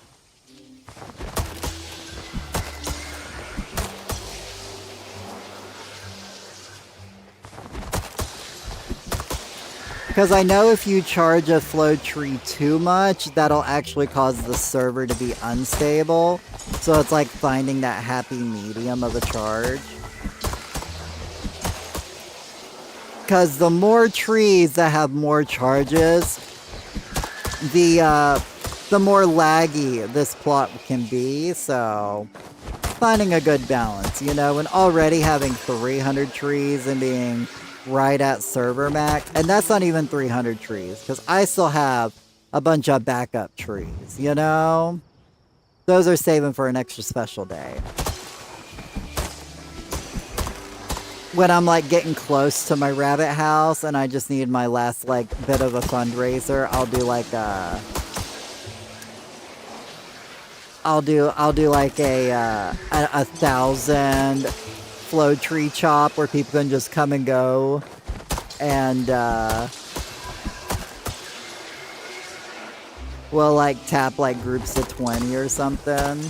Because I know if you charge a flow tree too much, that'll actually cause the server to be unstable. So it's like finding that happy medium of a charge. Because the more trees that have more charges, the more laggy this plot can be. So finding a good balance, you know, and already having 300 trees and being right at server max, and that's not even 300 trees, because I still have a bunch of backup trees, you know? Those are saving for an extra special day. When I'm like getting close to my rabbit house and I just need my last like bit of a fundraiser, I'll do like a... I'll do like a 1,000 flow tree chop where people can just come and go, and we'll like tap like groups of 20 or something.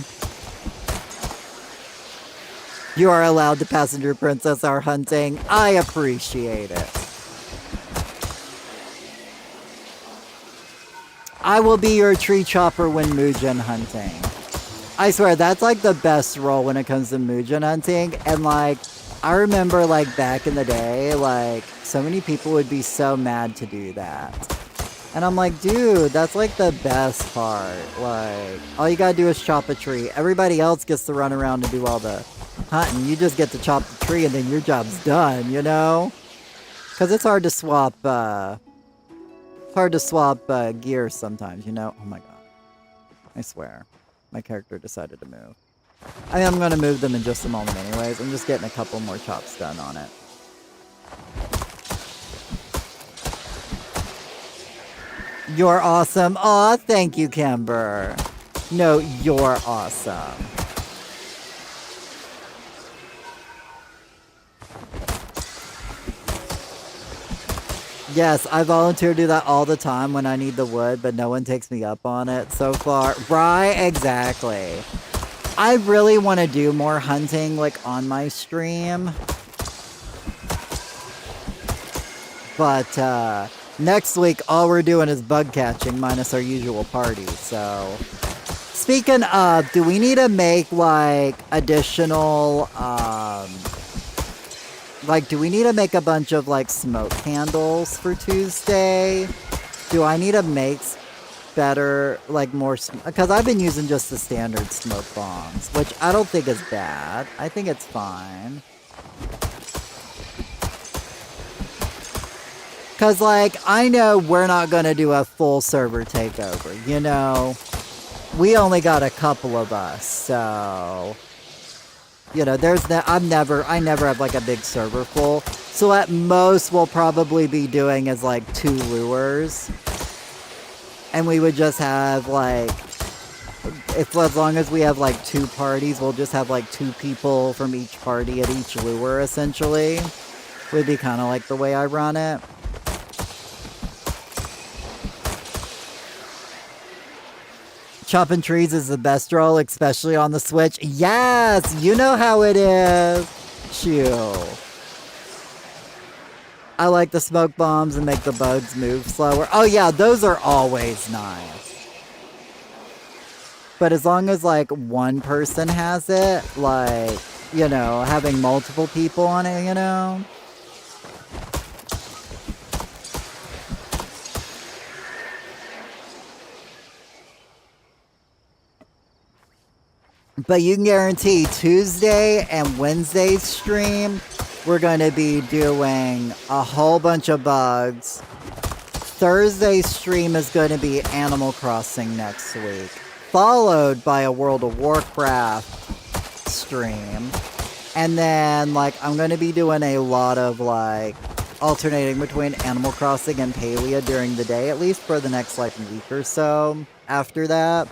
You are allowed to passenger princess our hunting. I appreciate it. I will be your tree chopper when Mugen hunting. I swear, that's like the best role when it comes to Mugen hunting, and like, I remember like back in the day, like, so many people would be so mad to do that. And I'm like, dude, that's like the best part. Like, all you gotta do is chop a tree. Everybody else gets to run around and do all the hunting. You just get to chop the tree and then your job's done, you know? Because it's hard to swap, gear sometimes, you know? Oh my god. I swear. My character decided to move. I mean, I'm gonna move them in just a moment anyways. I'm just getting a couple more chops done on it. You're awesome. Aw, thank you, Kimber. No, you're awesome. Yes, I volunteer to do that all the time when I need the wood, but no one takes me up on it so far. Right, exactly. I really want to do more hunting, like, on my stream. But, next week, all we're doing is bug catching, minus our usual parties, so... Speaking of, do we need to make, like, additional, like, do we need to make a bunch of, like, smoke candles for Tuesday? Do I need to make better, like, more... Because I've been using just the standard smoke bombs, which I don't think is bad. I think it's fine. Because, like, I know we're not going to do a full server takeover, you know? We only got a couple of us, so... You know, I never have, like, a big server full. So at most, we'll probably be doing is, like, 2 lures. And we would just have, like... as long as we have, like, 2 parties, we'll just have, like, 2 people from each party at each lure, essentially. Would be kind of like the way I run it. Chopping trees is the best role, especially on the Switch. Yes! You know how it is! Shoo. I like the smoke bombs and make the bugs move slower. Oh yeah, those are always nice. But as long as, like, one person has it, like, you know, having multiple people on it, you know? But you can guarantee Tuesday and Wednesday's stream, we're going to be doing a whole bunch of bugs. Thursday's stream is going to be Animal Crossing next week, followed by a World of Warcraft stream. And then, like, I'm going to be doing a lot of, like, alternating between Animal Crossing and Palia during the day, at least for the next, like, week or so after that.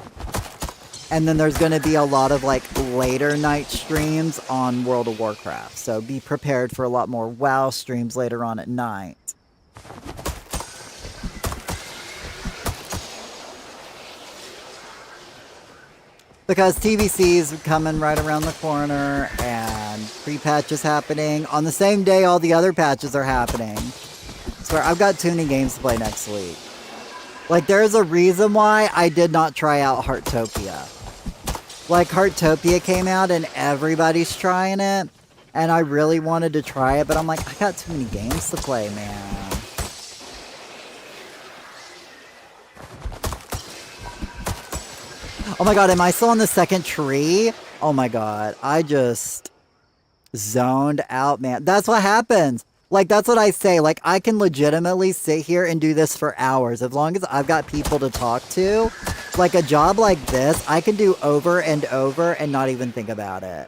And then there's going to be a lot of, like, later night streams on World of Warcraft. So be prepared for a lot more WoW streams later on at night. Because TVC is coming right around the corner, and pre-patch is happening. On the same day all the other patches are happening. I swear, I've got too many games to play next week. Like, there's a reason why I did not try out Heartopia. Like, Heartopia came out and everybody's trying it, and I really wanted to try it, but I'm like, I got too many games to play, man. Oh my god, am I still on the second tree? Oh my god, I just zoned out, man. That's what happens. Like, that's what I say. Like, I can legitimately sit here and do this for hours. As long as I've got people to talk to. Like, a job like this, I can do over and over and not even think about it.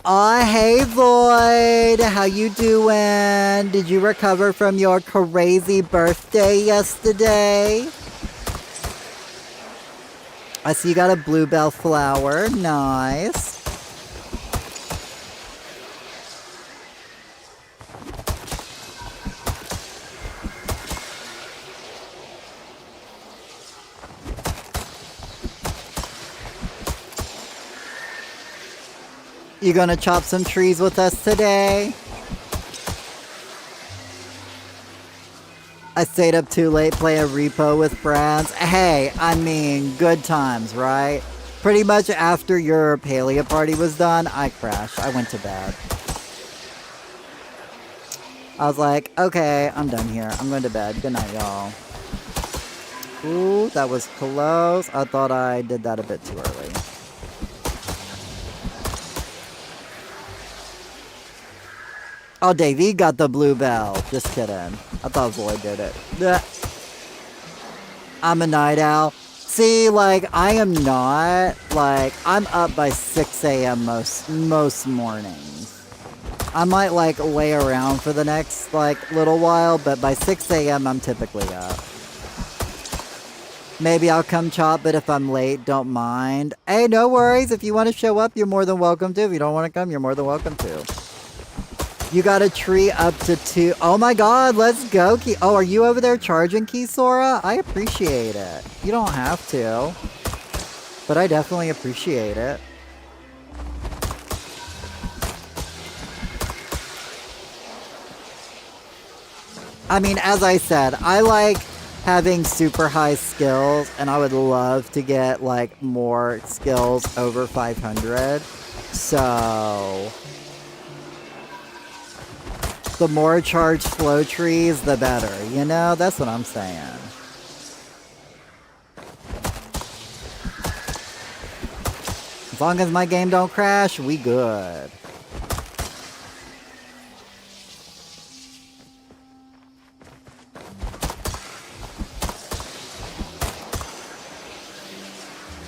Aw, hey, Void. How you doing? Did you recover from your crazy birthday yesterday? I see you got a bluebell flower. Nice. You gonna chop some trees with us today? I stayed up too late, play a repo with friends. Hey, I mean, good times, right? Pretty much after your Palia party was done, I crashed. I went to bed. I was like, okay, I'm done here. I'm going to bed. Good night, y'all. Ooh, that was close. I thought I did that a bit too early. Oh, Davey got the blue bell. Just kidding. I thought Void did it. Blech. I'm a night owl. See, like, I am not. Like, I'm up by 6 a.m. most mornings. I might, like, lay around for the next, like, little while, but by 6 a.m. I'm typically up. Maybe I'll come chop, but if I'm late, don't mind. Hey, no worries. If you want to show up, you're more than welcome to. If you don't want to come, you're more than welcome to. You got a tree up to 2. Oh my god, let's go, Key. Oh, are you over there charging, Keysora? I appreciate it. You don't have to. But I definitely appreciate it. I mean, as I said, I like having super high skills, and I would love to get, like, more skills over 500. So the more charged flow trees, the better. You know? That's what I'm saying. As long as my game don't crash, we good.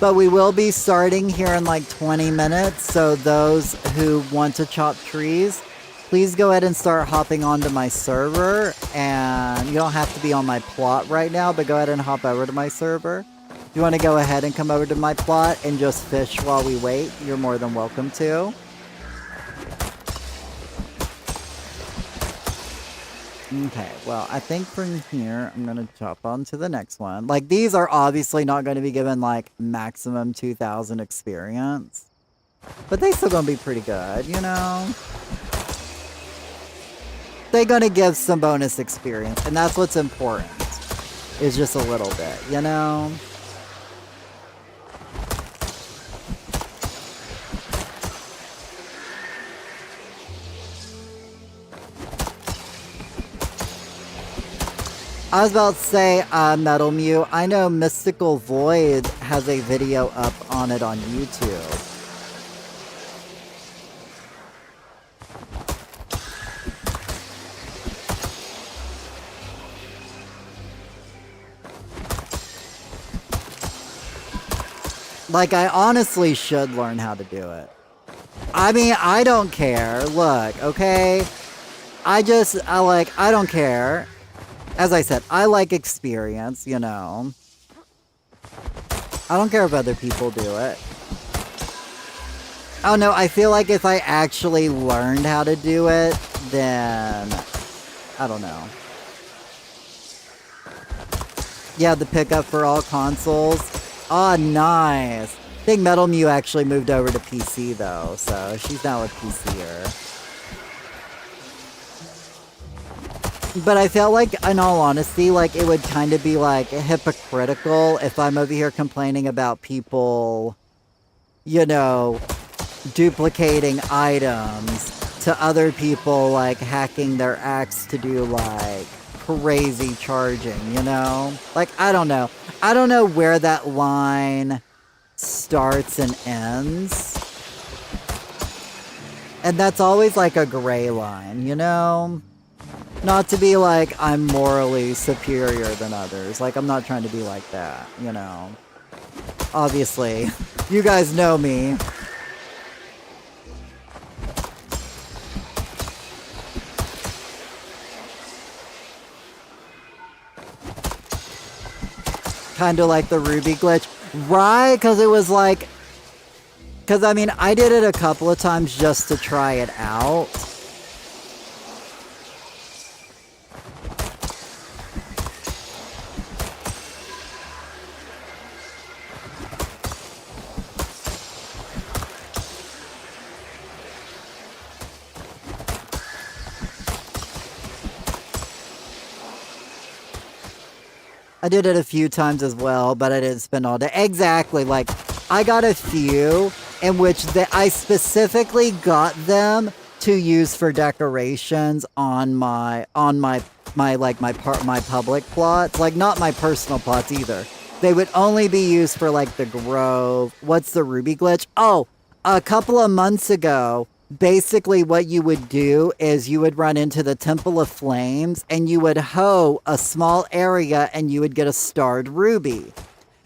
But we will be starting here in like 20 minutes, so those who want to chop trees, please go ahead and start hopping onto my server, and you don't have to be on my plot right now, but go ahead and hop over to my server. If you want to go ahead and come over to my plot and just fish while we wait, you're more than welcome to. Okay, well, I think from here, I'm going to chop on to the next one. Like, these are obviously not going to be given, like, maximum 2,000 experience. But they still going to be pretty good, you know? They're going to give some bonus experience, and that's what's important. Is just a little bit, you know? I was about to say, Metal Mew, I know Mystical Void has a video up on it on YouTube. Like, I honestly should learn how to do it. I mean, I don't care. Look, okay? I don't care. As I said, I like experience, you know. I don't care if other people do it. Oh no, I feel like if I actually learned how to do it, then I don't know. Yeah, the pickup for all consoles. Oh, nice. I think Metal Mew actually moved over to PC though, so she's now a PCer. But I felt like, in all honesty, like, it would kind of be, like, hypocritical if I'm over here complaining about people, you know, duplicating items to other people, like, hacking their axe to do, like, crazy charging, you know? Like, I don't know. I don't know where that line starts and ends. And that's always, like, a gray line, you know? Not to be like, I'm morally superior than others. Like, I'm not trying to be like that, you know. Obviously, you guys know me. Kind of like the Ruby glitch. Right? Because it was like... Because, I mean, I did it a couple of times just to try it out. I did it a few times as well, but I didn't spend all day. Exactly, like, I got a few in which I specifically got them to use for decorations on my my public plots, like not my personal plots either. They would only be used for like the Grove. What's the Ruby glitch? Oh, a couple of months ago, basically what you would do is you would run into the Temple of Flames and you would hoe a small area and you would get a starred ruby.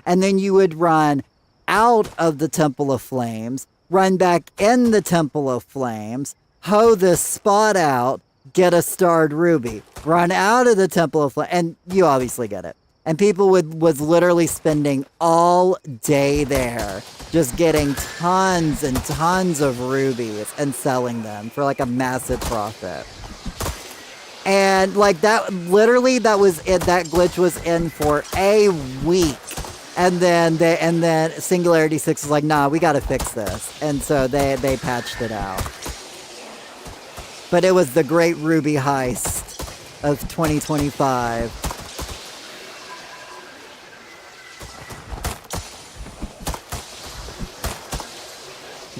And then you would run out of the Temple of Flames, run back in the Temple of Flames, hoe this spot out, get a starred ruby, run out of the Temple of Flames, and you obviously get it. And people was literally spending all day there, just getting tons and tons of rubies and selling them for like a massive profit. And like that, literally that was it. That glitch was in for a week. And then Singularity 6 was like, nah, we gotta fix this. And so they patched it out. But it was the great Ruby heist of 2025.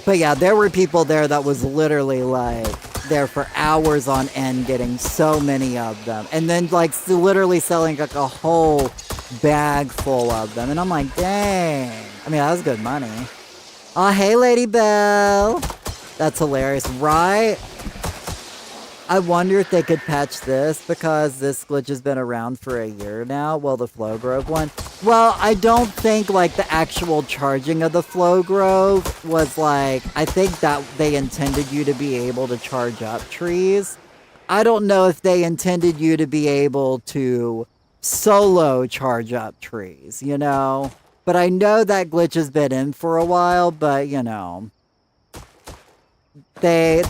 But yeah, there were people there that was literally like there for hours on end getting so many of them. And then like literally selling like a whole bag full of them. And I'm like, dang. I mean, that was good money. Oh, hey, Lady Belle. That's hilarious, right? I wonder if they could patch this because this glitch has been around for a year now. Well, the Flow Grove one. Well, I don't think like the actual charging of the Flow Grove was like, I think that they intended you to be able to charge up trees. I don't know if they intended you to be able to solo charge up trees, you know? But I know that glitch has been in for a while, but you know. They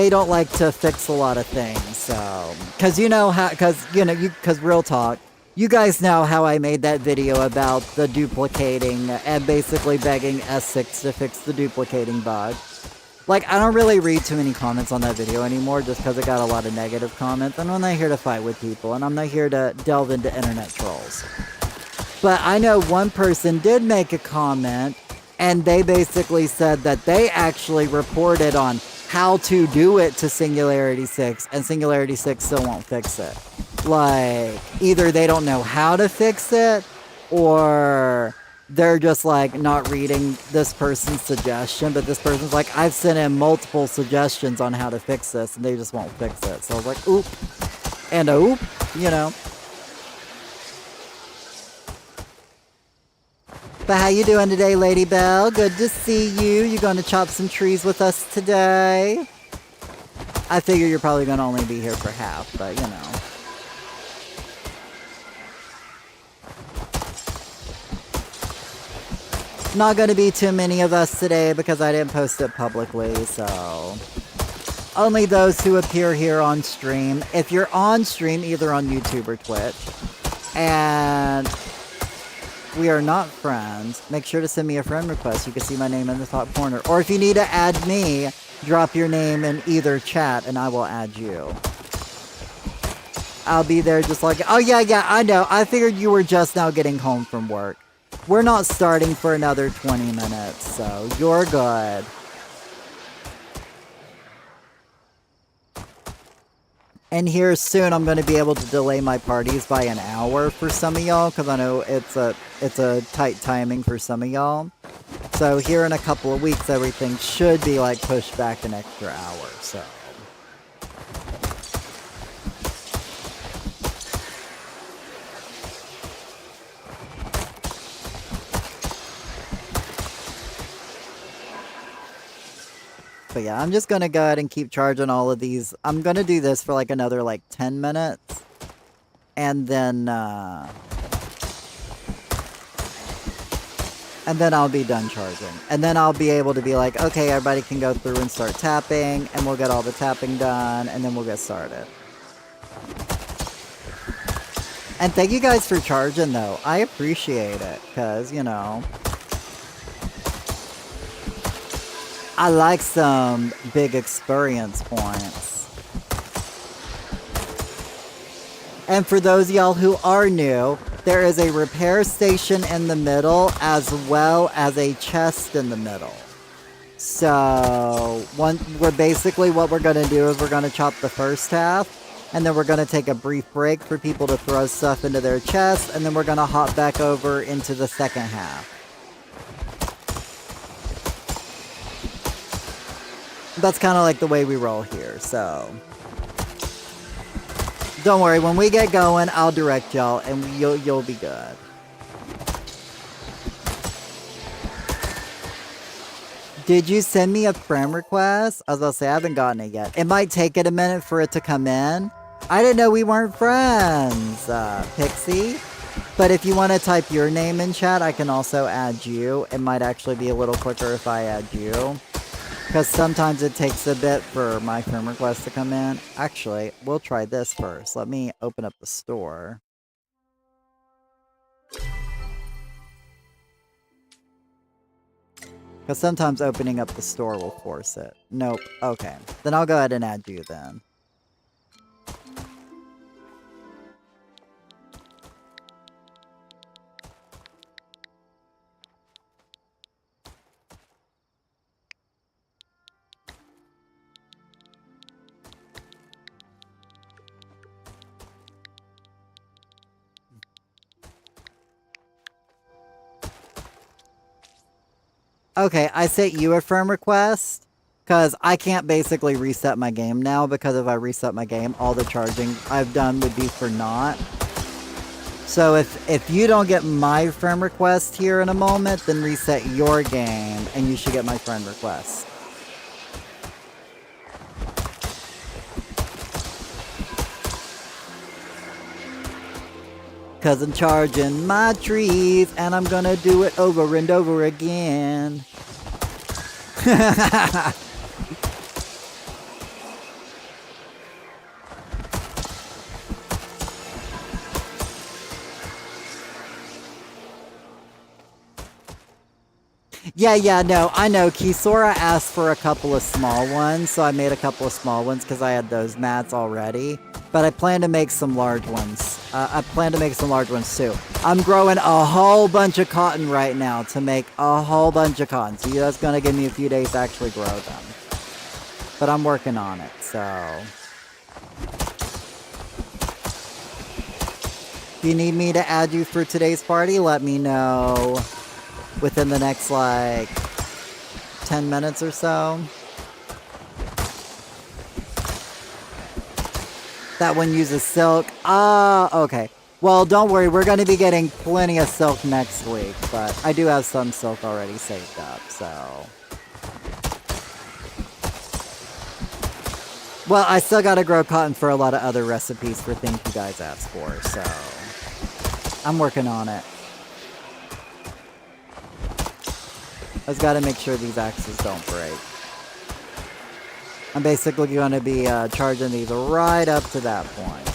don't like to fix a lot of things, so because real talk, you guys know how I made that video about the duplicating and basically begging S6 to fix the duplicating bug. Like, I don't really read too many comments on that video anymore just because it got a lot of negative comments, and I'm not here to fight with people, and I'm not here to delve into internet trolls. But I know one person did make a comment, and they basically said that they actually reported on how to do it to Singularity 6, and Singularity 6 still won't fix it. Like, either they don't know how to fix it, or they're just, like, not reading this person's suggestion, but this person's like, I've sent in multiple suggestions on how to fix this, and they just won't fix it. So I was like, oop, and a oop, you know. But how you doing today, Lady Belle? Good to see you. You going to chop some trees with us today? I figure you're probably going to only be here for half, but you know. Not going to be too many of us today because I didn't post it publicly, so only those who appear here on stream. If you're on stream, either on YouTube or Twitch, and we are not friends, make sure to send me a friend request. You can see my name in the top corner. Or if you need to add me, drop your name in either chat and I will add you. I'll be there just like, oh yeah, I know. I figured you were just now getting home from work. We're not starting for another 20 minutes, so you're good. And here soon I'm going to be able to delay my parties by an hour for some of y'all, because I know it's a tight timing for some of y'all. So here in a couple of weeks everything should be like pushed back an extra hour, so. But yeah, I'm just gonna go ahead and keep charging all of these. I'm gonna do this for like another like 10 minutes. And then I'll be done charging. And then I'll be able to be like, okay, everybody can go through and start tapping, and we'll get all the tapping done, and then we'll get started. And thank you guys for charging though. I appreciate it, because, you know, I like some big experience points. And for those of y'all who are new, there is a repair station in the middle as well as a chest in the middle. So, we're basically what we're going to do is we're going to chop the first half. And then we're going to take a brief break for people to throw stuff into their chest. And then we're going to hop back over into the second half. That's kind of like the way we roll here, so... Don't worry, when we get going, I'll direct y'all, and you'll be good. Did you send me a friend request? I was about to say, I haven't gotten it yet. It might take it a minute for it to come in. I didn't know we weren't friends, Pixie. But if you want to type your name in chat, I can also add you. It might actually be a little quicker if I add you. Because sometimes it takes a bit for my friend request to come in. Actually, we'll try this first. Let me open up the store. Because sometimes opening up the store will force it. Nope. Okay. Then I'll go ahead and add you then. Okay, I sent you a friend request because I can't basically reset my game now because if I reset my game, all the charging I've done would be for naught. So if you don't get my friend request here in a moment, then reset your game and you should get my friend request. Cause I'm charging my trees and I'm gonna do it over and over again. Yeah, no, I know. Kisora asked for a couple of small ones, so I made a couple of small ones because I had those mats already. But I plan to make some large ones. I plan to make some large ones too. I'm growing a whole bunch of cotton right now to make a whole bunch of cotton. So that's going to give me a few days to actually grow them. But I'm working on it, so... If you need me to add you for today's party, let me know within the next, like, 10 minutes or so. That one uses silk. Okay. Well, don't worry. We're going to be getting plenty of silk next week. But I do have some silk already saved up, so... Well, I still got to grow cotton for a lot of other recipes for things you guys asked for, so... I'm working on it. I just gotta make sure these axes don't break. I'm basically going to be charging these right up to that point.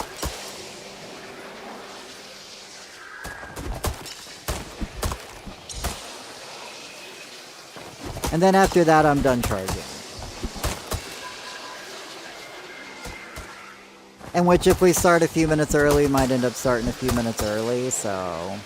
And then after that, I'm done charging. And which, if we start a few minutes early, might end up starting a few minutes early, so...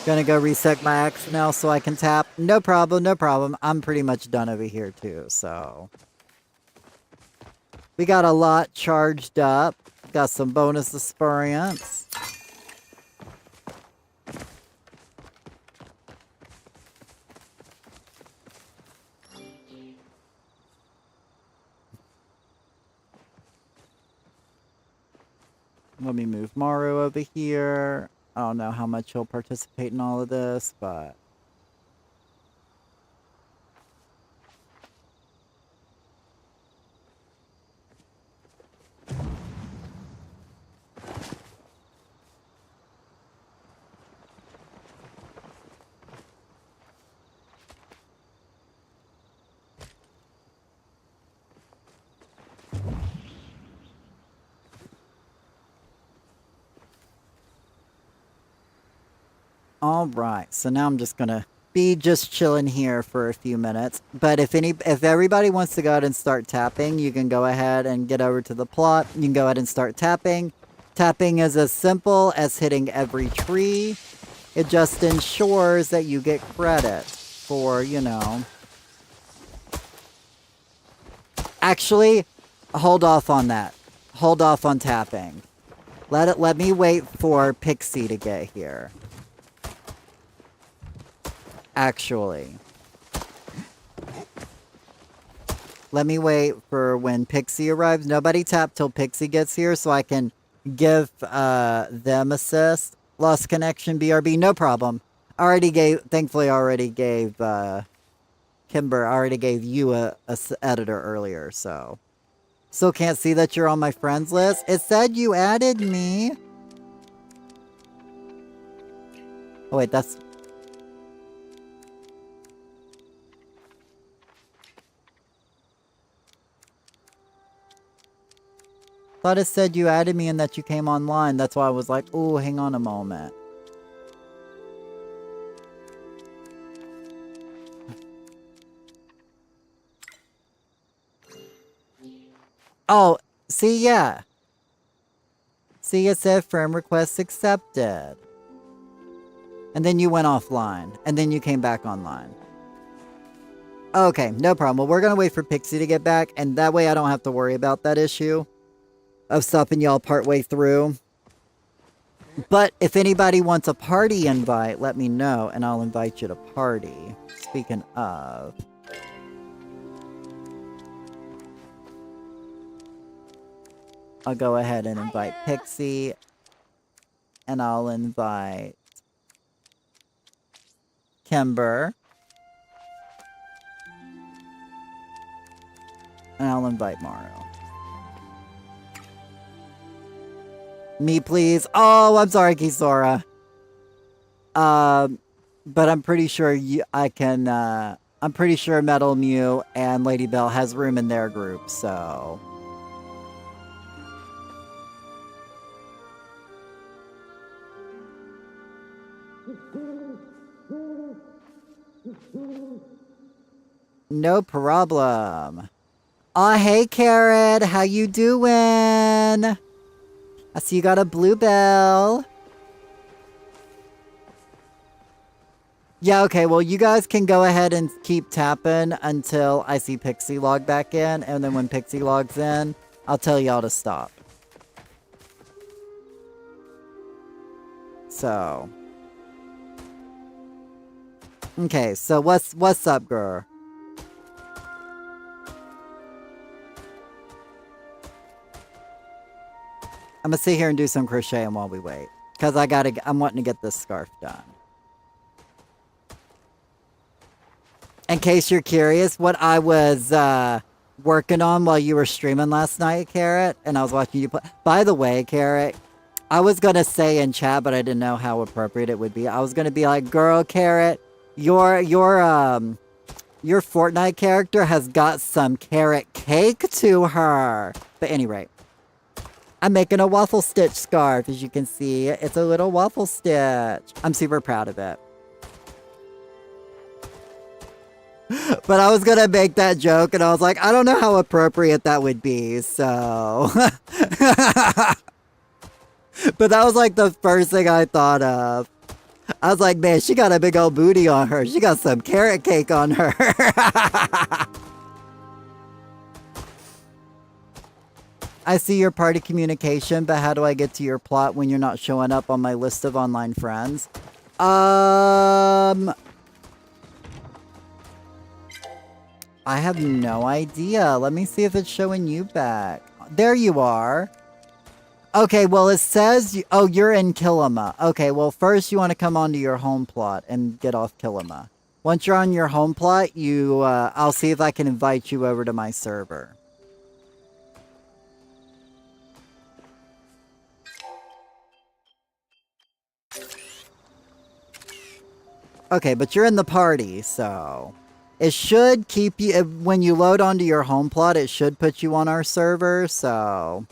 Gonna go reset my axe now so I can tap. No problem, no problem. I'm pretty much done over here too, so... We got a lot charged up. Got some bonus experience. Let me move Maru over here. I don't know how much he'll participate in all of this, but... All right, so now I'm just gonna be just chilling here for a few minutes. But if everybody wants to go ahead and start tapping, you can go ahead and get over to the plot. You can go ahead and start tapping. Tapping is as simple as hitting every tree. It just ensures that you get credit for, you know. Actually, hold off on that. Hold off on tapping. Let me wait for Pixie to get here. Actually. Let me wait for when Pixie arrives. Nobody tap till Pixie gets here so I can give them assist. Lost connection, BRB, no problem. Thankfully already gave Kimber, I already gave you a editor earlier, so. Still can't see that you're on my friends list. It said you added me. Oh wait, that's... Thought it said you added me and that you came online. That's why I was like, oh, hang on a moment. Oh, see, yeah. See, it said friend request accepted. And then you went offline. And then you came back online. Okay, no problem. Well, we're going to wait for Pixie to get back. And that way I don't have to worry about that issue of stopping y'all partway through. But if anybody wants a party invite, let me know. And I'll invite you to party. Speaking of... I'll go ahead and invite Pixie. And I'll invite Kimber. And I'll invite Mario. Me, please. Oh, I'm sorry, Kisora. But I'm pretty sure I can, I'm pretty sure Metal Mew and Lady Bell has room in their group, so... No problem. Aw, hey, Carrot. How you doing? I see you got a bluebell. Yeah, okay. Well, you guys can go ahead and keep tapping until I see Pixie log back in. And then when Pixie logs in, I'll tell y'all to stop. So. Okay, so what's up, girl? I'm gonna sit here and do some crocheting while we wait. Because I'm wanting to get this scarf done. In case you're curious, what I was working on while you were streaming last night, Carrot, and I was watching you play. By the way, Carrot, I was gonna say in chat, but I didn't know how appropriate it would be. I was gonna be like, girl, Carrot, your Fortnite character has got some carrot cake to her. But anyway, I'm making a waffle stitch scarf, as you can see. It's a little waffle stitch. I'm super proud of it. But I was gonna make that joke, and I was like, I don't know how appropriate that would be, so... But that was like the first thing I thought of. I was like, man, she got a big old booty on her. She got some carrot cake on her. I see your party communication, but how do I get to your plot when you're not showing up on my list of online friends? I have no idea. Let me see if it's showing you back. There you are. Okay, well, it says... Oh, you're in Kilima. Okay, well, first you want to come onto your home plot and get off Kilima. Once you're on your home plot, I'll see if I can invite you over to my server. Okay, but you're in the party, so... It should keep you... When you load onto your home plot, it should put you on our server, so...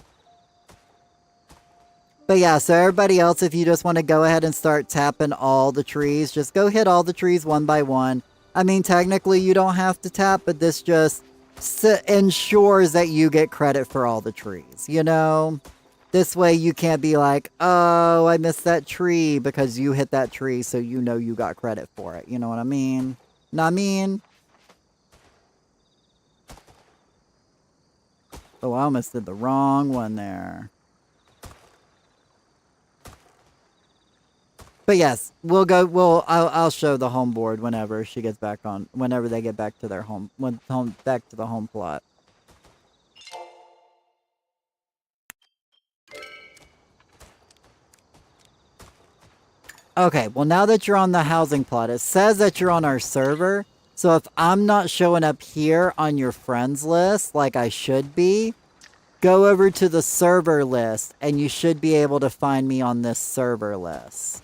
But yeah, so everybody else, if you just want to go ahead and start tapping all the trees, just go hit all the trees one by one. I mean, technically you don't have to tap, but this just ensures that you get credit for all the trees, you know? This way you can't be like, oh, I missed that tree because you hit that tree, so you know you got credit for it. You know what I mean? Know what I mean? Oh, I almost did the wrong one there. But yes, I'll show the home board whenever she gets back on, whenever they get back to their back to the home plot. Okay, well now that you're on the housing plot, it says that you're on our server. So if I'm not showing up here on your friends list like I should be, go over to the server list and you should be able to find me on this server list.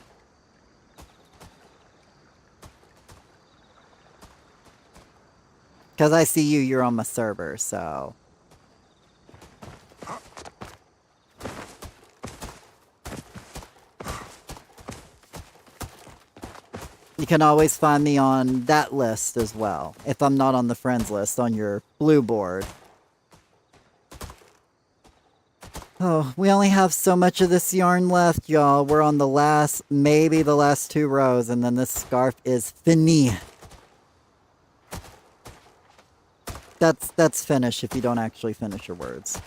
Because I see you're on my server, so... You can always find me on that list as well, if I'm not on the friends list on your blue board. Oh, we only have so much of this yarn left, y'all. We're on the last, maybe the last 2 rows, and then this scarf is fini. That's finish if you don't actually finish your words.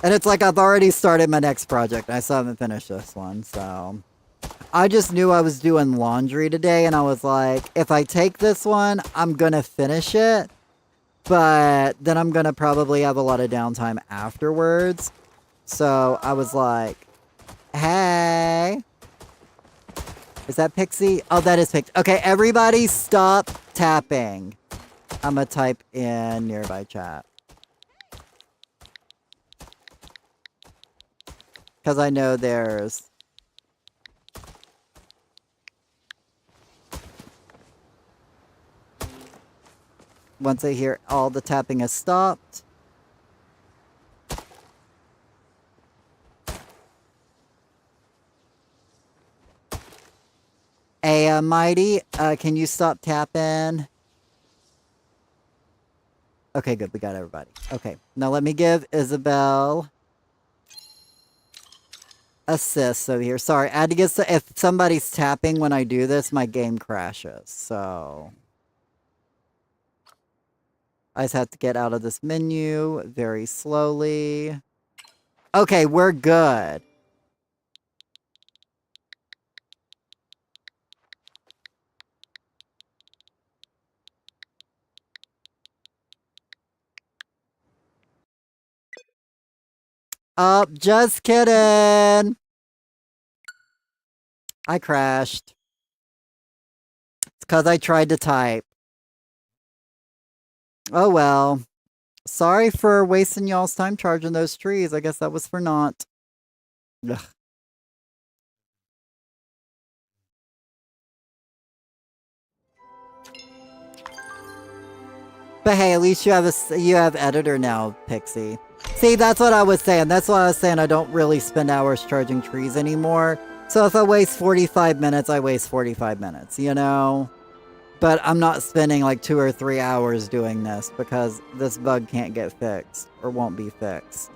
And it's like I've already started my next project. I still haven't finished this one, so... I just knew I was doing laundry today, and I was like, if I take this one, I'm gonna finish it. But then I'm gonna probably have a lot of downtime afterwards. So I was like, hey. Is that Pixie? Oh, that is Pixie. Okay, everybody stop tapping. I'm gonna type in nearby chat. Because I know there's... Once I hear all the tapping has stopped. Hey, Mighty, can you stop tapping? Okay, good. We got everybody. Okay, now let me give Isabel... assist over here. Sorry, I had to get... If somebody's tapping when I do this, my game crashes, so... I just have to get out of this menu very slowly. Okay, we're good. Oh, just kidding. I crashed. It's because I tried to type. Oh well. Sorry for wasting y'all's time charging those trees. I guess that was for naught. Ugh. But hey, at least you have editor now, Pixie. See, that's what I was saying. That's why I was saying I don't really spend hours charging trees anymore. So if I waste 45 minutes, I waste 45 minutes, you know? But I'm not spending like 2 or 3 hours doing this because this bug can't get fixed or won't be fixed.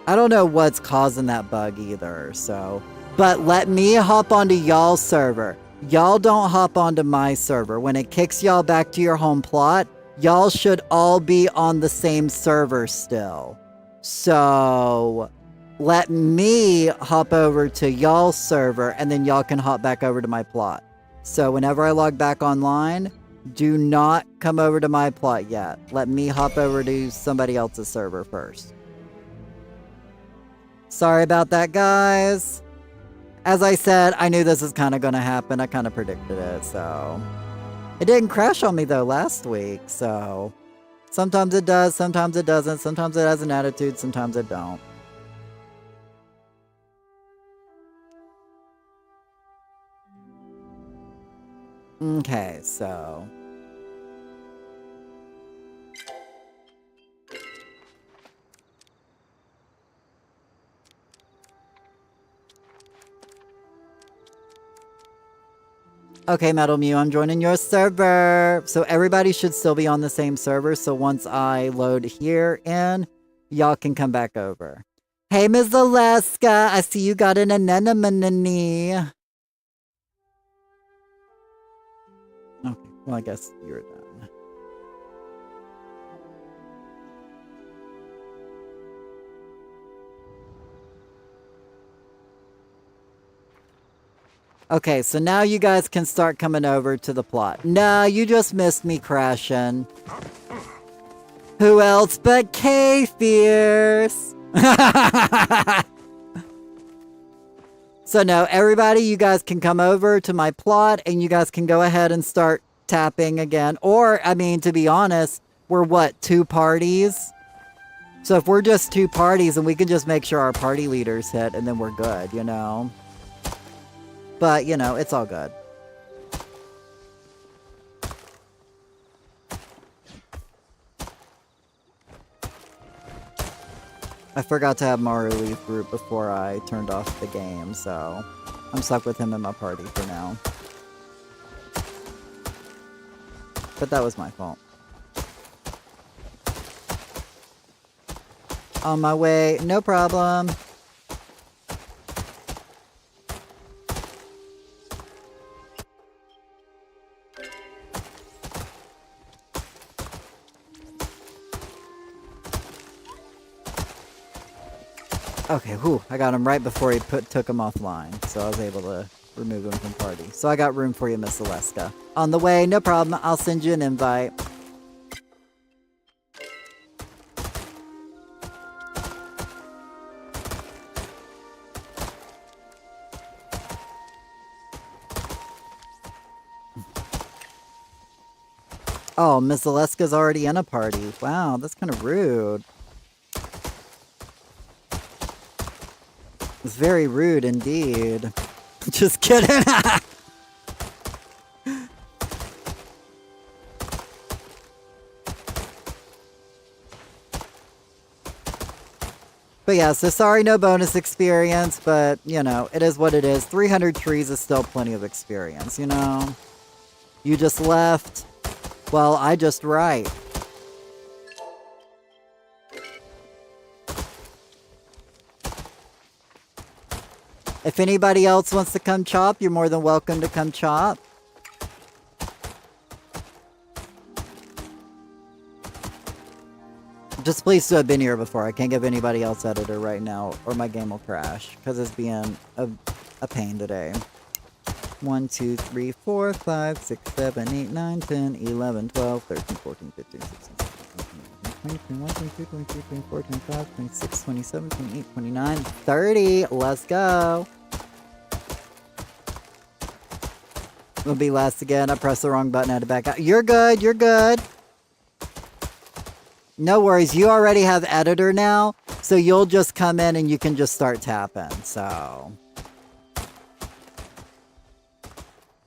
I don't know what's causing that bug either, so... But let me hop onto y'all's server. Y'all don't hop onto my server. When it kicks y'all back to your home plot, y'all should all be on the same server still. So... let me hop over to y'all's server, and then y'all can hop back over to my plot. So whenever I log back online, do not come over to my plot yet. Let me hop over to somebody else's server first. Sorry about that, guys. As I said, I knew this was kind of going to happen. I kind of predicted it, so... It didn't crash on me, though, last week, so... Sometimes it does, sometimes it doesn't. Sometimes it has an attitude, sometimes it don't. Okay, so... Okay, Metal Mew, I'm joining your server. So everybody should still be on the same server. So once I load here in, y'all can come back over. Hey, Ms. Alaska, I see you got an anemone. Okay, well, I guess you're done. Okay, so now you guys can start coming over to the plot. No, you just missed me crashing. Who else but K-Fierce? So no, everybody, you guys can come over to my plot and you guys can go ahead and start tapping again. Or, I mean, to be honest, we're what, 2 parties? So if we're just 2 parties, and we can just make sure our party leaders hit and then we're good, you know? But, you know, it's all good. I forgot to have Mario leave group before I turned off the game, so I'm stuck with him in my party for now. But that was my fault. On my way, no problem. Okay, whew, I got him right before he took him offline, so I was able to remove him from party. So I got room for you, Miss Alaska. On the way, no problem, I'll send you an invite. Oh, Miss Alaska's already in a party. Wow, that's kind of rude. It's very rude indeed. Just kidding. But yeah, so sorry no bonus experience, but, you know, it is what it is. 300 trees is still plenty of experience, you know? You just left. Well, I just right. If anybody else wants to come chop, you're more than welcome to come chop. Just please to have been here before. I can't give anybody else editor right now, or my game will crash, because it's being a pain today. 1, 2, 3, 4, 5, 6, 7, 8, 9, 10, 11, 12, 13, 14, 15, 16, 17, 18, 20, 21, 22, 23, 24, 25, 26, 27, 28, 29, 30. Let's go. We'll be last again. I pressed the wrong button. I had to back out. You're good. You're good. No worries. You already have editor now, so you'll just come in and you can just start tapping. So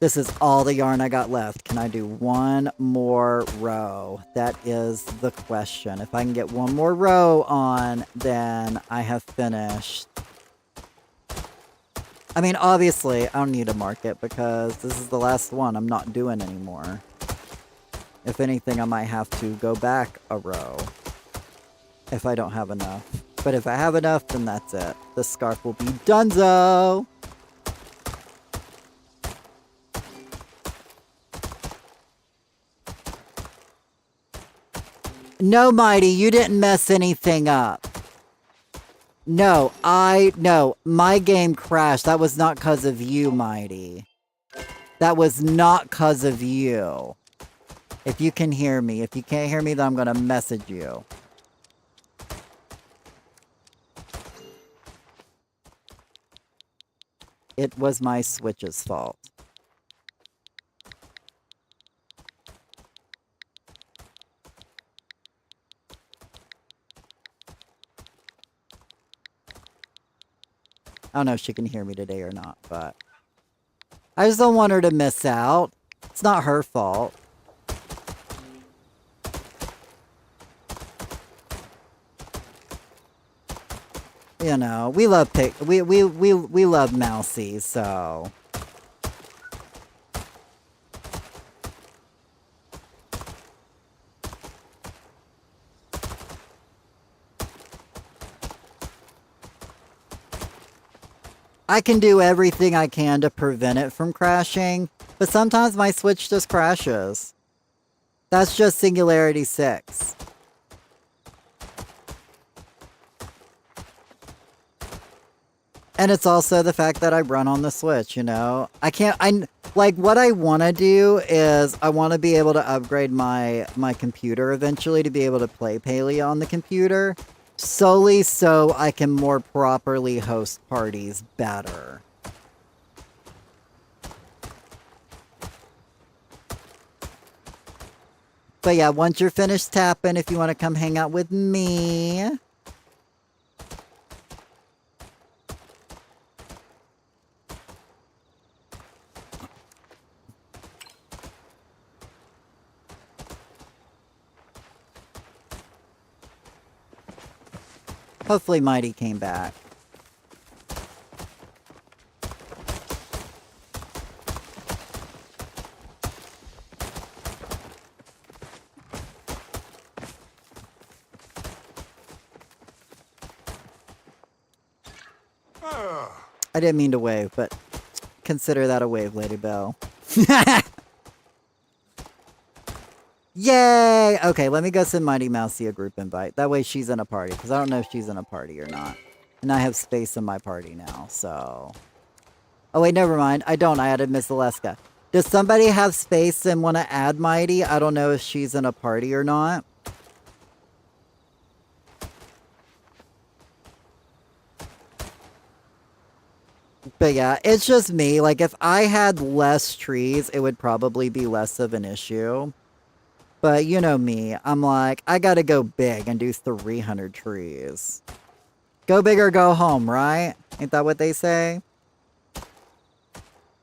this is all the yarn I got left. Can I do one more row? That is the question. If I can get one more row on, then I have finished. I mean, obviously, I don't need to mark it because this is the last one I'm not doing anymore. If anything, I might have to go back a row if I don't have enough. But if I have enough, then that's it. The scarf will be donezo! No, Mighty, you didn't mess anything up. No, my game crashed. That was not because of you, Mighty. That was not because of you. If you can hear me. If you can't hear me, then I'm going to message you. It was my Switch's fault. I don't know if she can hear me today or not, but I just don't want her to miss out. It's not her fault. You know, we love we love Mousy, so. I can do everything I can to prevent it from crashing, but sometimes my Switch just crashes. That's just Singularity 6. And it's also the fact that I run on the Switch, you know? Like, what I want to do is I want to be able to upgrade my computer eventually to be able to play Palia on the computer. Solely so I can more properly host parties better. But yeah, once you're finished tapping, if you want to come hang out with me. Hopefully Mighty came back. I didn't mean to wave, but consider that a wave, Lady Bell. Yay! Okay, let me go send Mighty Mousy a group invite. That way she's in a party, because I don't know if she's in a party or not. And I have space in my party now, so... Oh wait, never mind. I don't. I added Miss Aleska. Does somebody have space and want to add Mighty? I don't know if she's in a party or not. But yeah, it's just me. Like, if I had less trees, it would probably be less of an issue. But you know me, I'm like, I gotta go big and do 300 trees. Go big or go home, right? Ain't that what they say?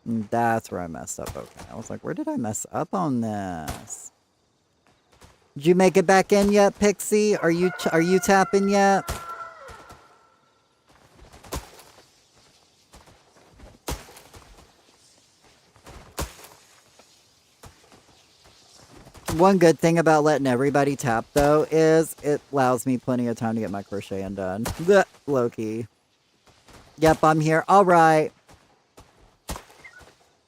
That's where I messed up. Okay, I was like, where did I mess up on this? Did you make it back in yet, Pixie? Are you tapping yet? One good thing about letting everybody tap, though, is it allows me plenty of time to get my crocheting done. Blech, Loki. Yep, I'm here. All right.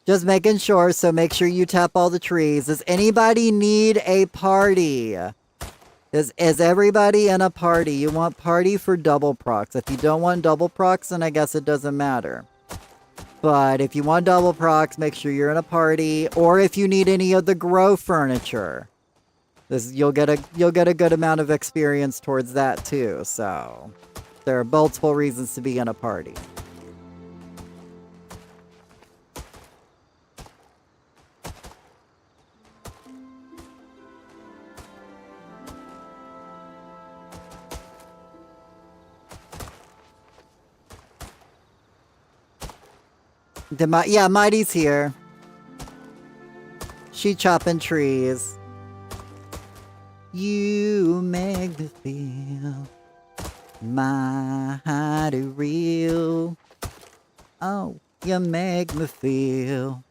Just making sure, so make sure you tap all the trees. Does anybody need a party? Is everybody in a party? You want party for double procs. If you don't want double procs, then I guess it doesn't matter. But if you want double procs, make sure you're in a party. Or if you need any of the grow furniture, you'll get a good amount of experience towards that too. So there are multiple reasons to be in a party. Yeah, Mighty's here. She chopping trees. You make me feel mighty real. Oh, you make me feel.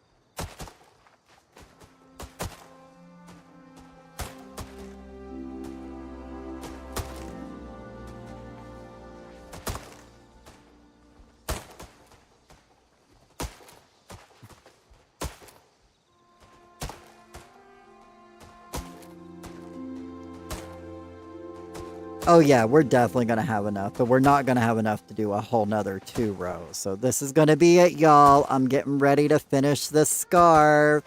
Oh yeah, we're definitely going to have enough, but we're not going to have enough to do a whole nother 2 rows. So this is going to be it, y'all. I'm getting ready to finish this scarf.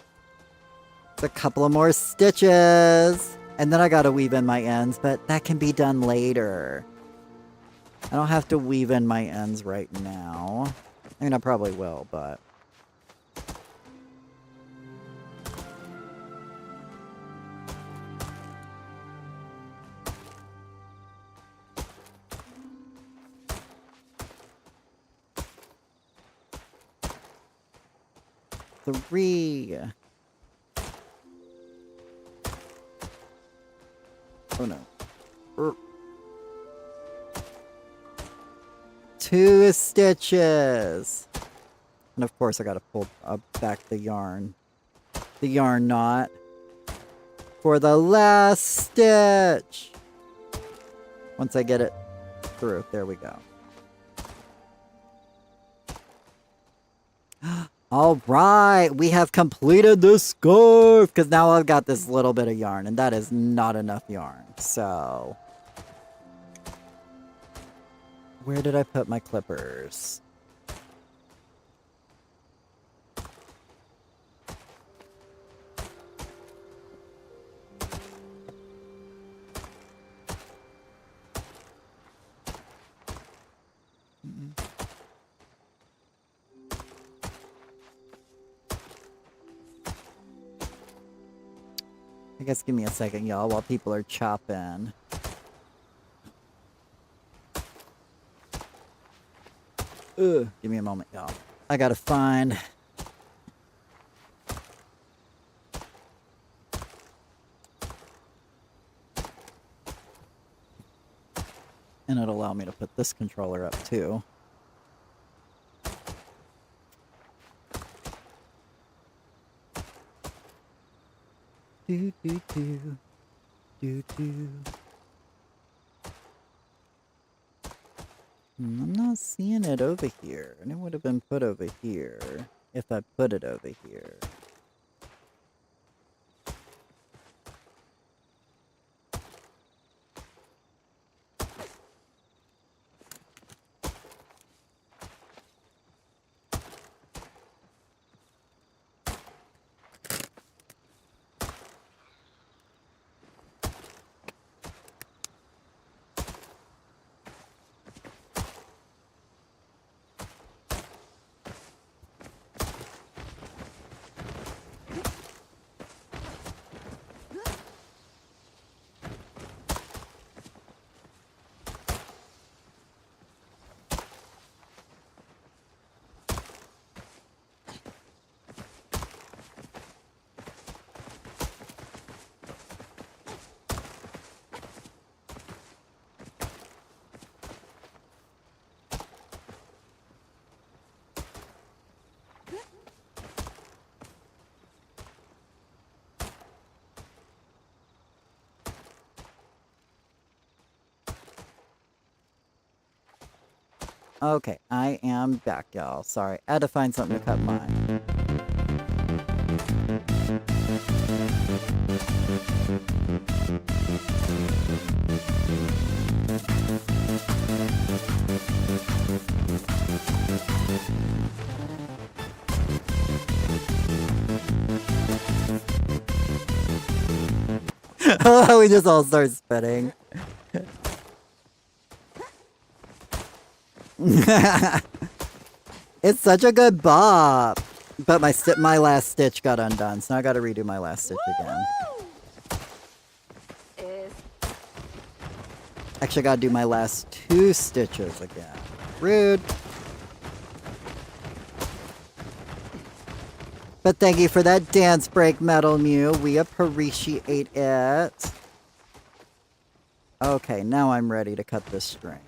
It's a couple of more stitches. And then I got to weave in my ends, but that can be done later. I don't have to weave in my ends right now. I mean, I probably will, but... Three. Oh no. 2 stitches. And of course I gotta pull back the yarn knot for the last stitch. Once I get it through, there we go. All right, we have completed the scarf because now I've got this little bit of yarn and that is not enough yarn. So where did I put my clippers? I guess give me a second, y'all, while people are chopping. Ugh, give me a moment, y'all. I gotta find... And it'll allow me to put this controller up, too. Do, do, do. Do, do. I'm not seeing it over here. And it would have been put over here if I put it over here. Okay, I am back, y'all. Sorry, I had to find something to cut mine. We just all start spinning. It's such a good bop. But my last stitch got undone, so now I gotta redo my last stitch again. Actually, I gotta do my last 2 stitches again. Rude. But thank you for that dance break, Metal Mew. We appreciate it. Okay, now I'm ready to cut this string.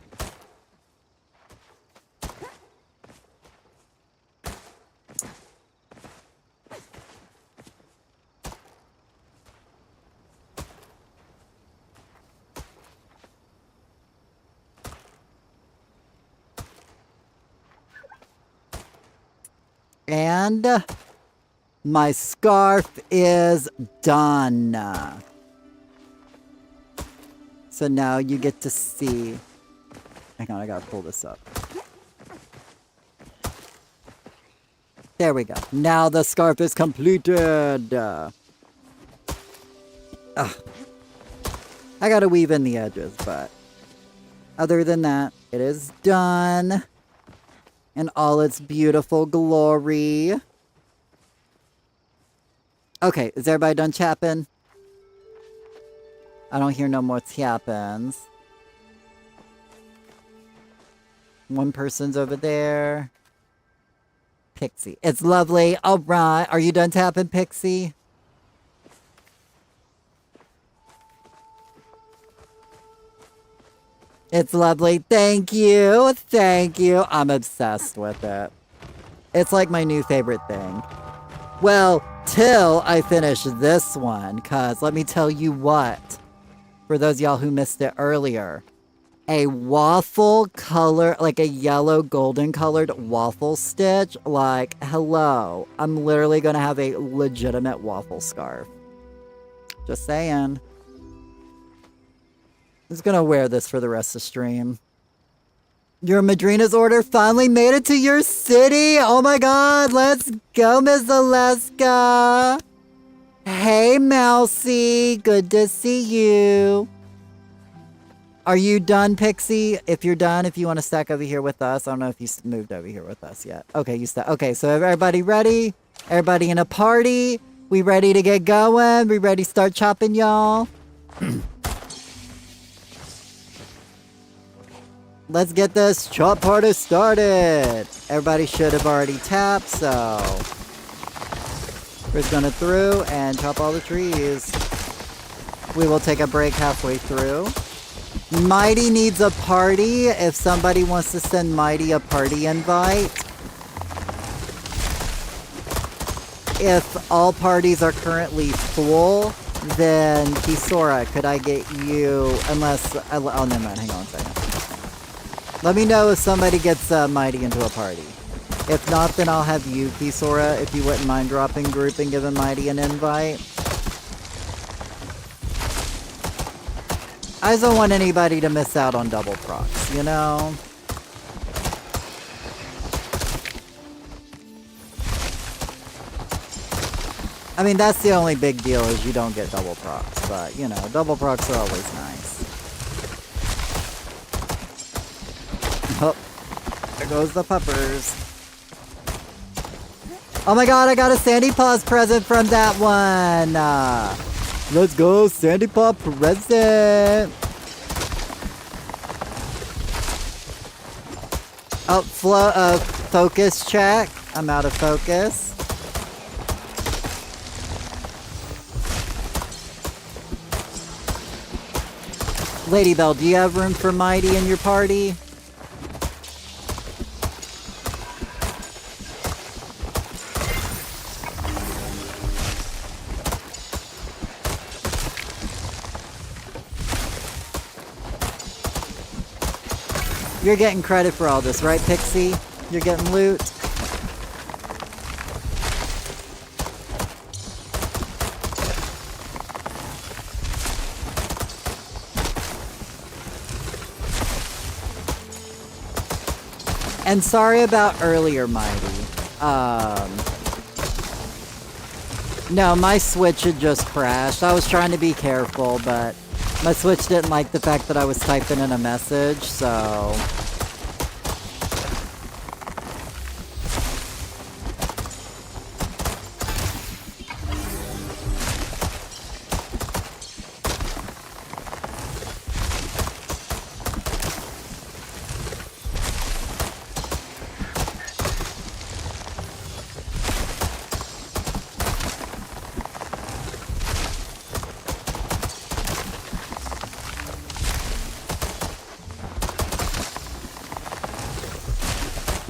And my scarf is done. So now you get to see. Hang on, I gotta pull this up. There we go. Now the scarf is completed. I gotta weave in the edges, but other than that, it is done. In all its beautiful glory. Okay, is everybody done chapping? I don't hear no more tappins. One person's over there. Pixie. It's lovely. All right. Are you done tapping, Pixie? It's lovely. Thank you. Thank you. I'm obsessed with it. It's like my new favorite thing. Well, till I finish this one, because let me tell you what. For those of y'all who missed it earlier. A waffle color, like a yellow golden colored waffle stitch. Like, hello. I'm literally going to have a legitimate waffle scarf. Just saying. I'm just going to wear this for the rest of the stream. Your Madrina's order finally made it to your city. Oh my god, let's go, Miss Alaska. Hey, Mousy. Good to see you. Are you done, Pixie? If you're done, if you want to stack over here with us. I don't know if you moved over here with us yet. Okay, you stack. Okay, so everybody ready? Everybody in a party? We ready to get going? We ready to start chopping, y'all? Let's get this chop party started. Everybody should have already tapped, so we're just gonna through and chop all the trees. We will take a break halfway through. Mighty needs a party. If somebody wants to send Mighty a party invite. If all parties are currently full, then Kisora, could I get you, unless, oh, never mind, hang on a second. Let me know if somebody gets Mighty into a party. If not, then I'll have you, Kisora, if you wouldn't mind dropping group and giving Mighty an invite. I just don't want anybody to miss out on double procs, you know? I mean, that's the only big deal is you don't get double procs, but, you know, double procs are always nice. Oh, there goes the puppers. Oh my god, I got a Sandy Paws present from that one! Let's go, Sandy Paw present! Oh, focus check. I'm out of focus. Lady Bell, do you have room for Mighty in your party? You're getting credit for all this, right, Pixie? You're getting loot? And sorry about earlier, Mighty. No, my Switch had just crashed. I was trying to be careful, but my Switch didn't like the fact that I was typing in a message, so...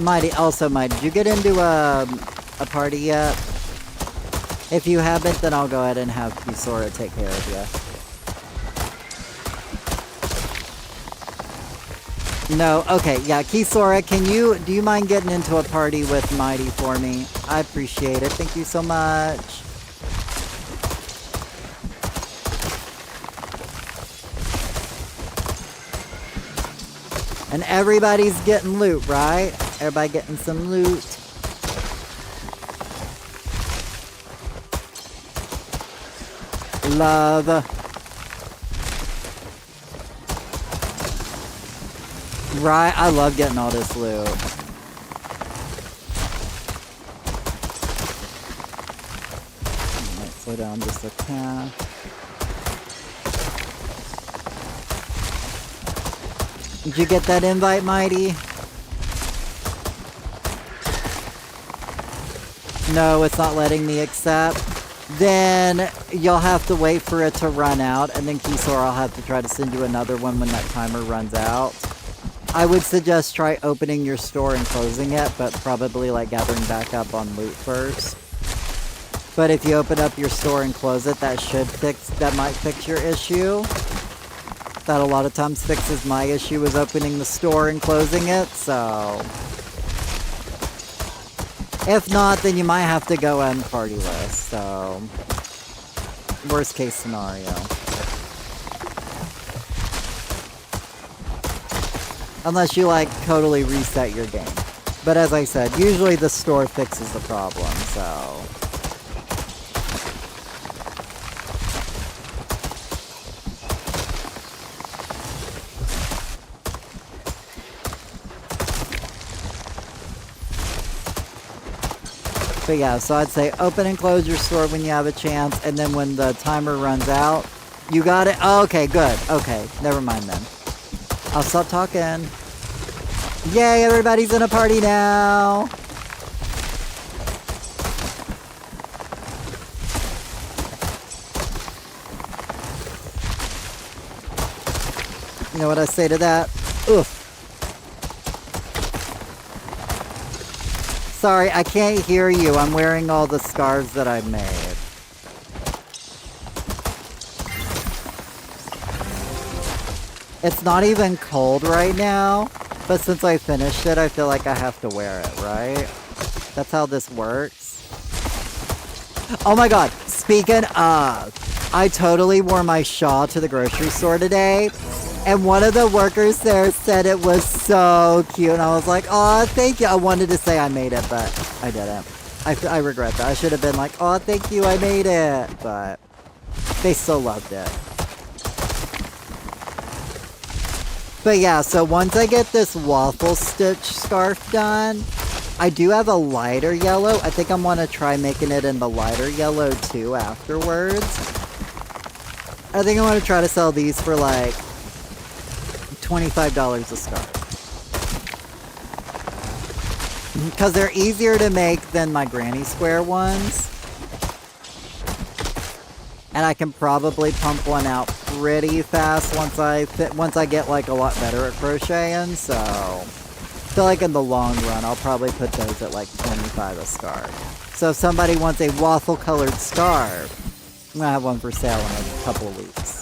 Mighty, did you get into a party yet? If you haven't, then I'll go ahead and have Kisora take care of you. No, okay, yeah, Kisora, do you mind getting into a party with Mighty for me? I appreciate it, thank you so much. And everybody's getting loot, right? Everybody getting some loot. Love. Right, I love getting all this loot. Let's slow down just a tad. Did you get that invite, Mighty? No, it's not letting me accept. then you'll have to wait for it to run out, and then Kisora will have to try to send you another one when that timer runs out. I would suggest try opening your store and closing it, but probably like gathering back up on loot first. But if you open up your store and close it, that might fix your issue. That a lot of times fixes my issue with opening the store and closing it, so... If not, then you might have to go end party list, so... Worst case scenario. Unless you, like, totally reset your game. But as I said, usually the store fixes the problem, so... But yeah, so I'd say open and close your store when you have a chance, and then when the timer runs out, you got it? Oh, okay, good. Okay, never mind then. I'll stop talking. Yay, everybody's in a party now! You know what I say to that? Oof. Sorry, I can't hear you. I'm wearing all the scarves that I made. It's not even cold right now, but since I finished it, I feel like I have to wear it, right? That's how this works. Oh my god, speaking of, I totally wore my shawl to the grocery store today. And one of the workers there said it was so cute. And I was like, oh, thank you. I wanted to say I made it, but I didn't. I regret that. I should have been like, oh, thank you, I made it. But they still loved it. But yeah, so once I get this waffle stitch scarf done, I do have a lighter yellow. I think I'm going to try making it in the lighter yellow too afterwards. I think I want to try to sell these for like $25 a scarf. Because they're easier to make than my granny square ones. And I can probably pump one out pretty fast once I get like a lot better at crocheting, so I feel like in the long run I'll probably put those at like $25 a scarf. So if somebody wants a waffle colored scarf, I'm gonna have one for sale in a couple of weeks.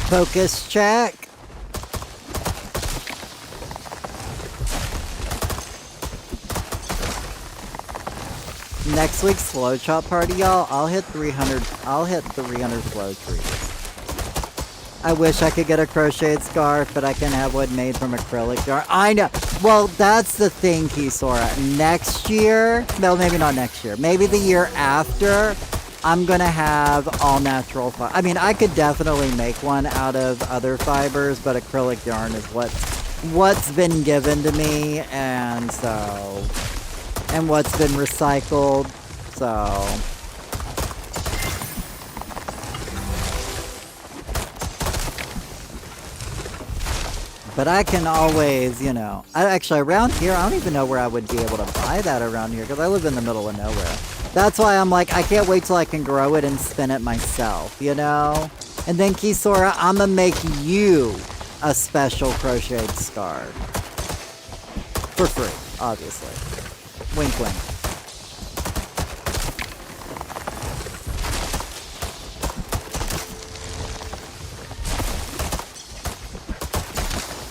Focus check. Next week's slow chop party, y'all, I'll hit 300 flow trees. I wish I could get a crocheted scarf, but I can have one made from acrylic yarn. I know. Well, that's the thing, Kisora. Next year, no, maybe not next year. Maybe the year after, I'm gonna have all natural I mean, I could definitely make one out of other fibers, but acrylic yarn is what's been given to me, and what's been recycled, so. But I can always, you know, actually around here, I don't even know where I would be able to buy that around here, because I live in the middle of nowhere. That's why I'm like, I can't wait till I can grow it and spin it myself, you know? And then Kisora, I'm gonna make you a special crocheted scarf. For free, obviously. Wink wink.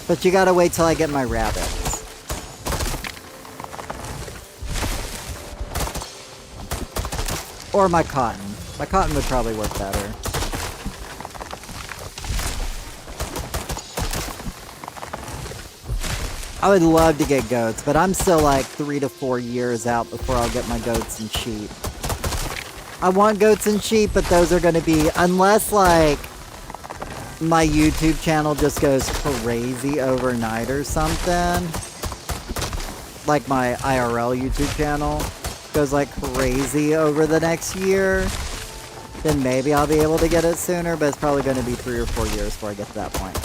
But you gotta wait till I get my rabbits. Or my cotton. My cotton would probably work better. I would love to get goats, but I'm still like 3 to 4 years out before I'll get my goats and sheep. I want goats and sheep, but those are going to be, unless like my YouTube channel just goes crazy overnight or something. Like my IRL YouTube channel goes like crazy over the next year. Then maybe I'll be able to get it sooner, but it's probably going to be 3 or 4 years before I get to that point.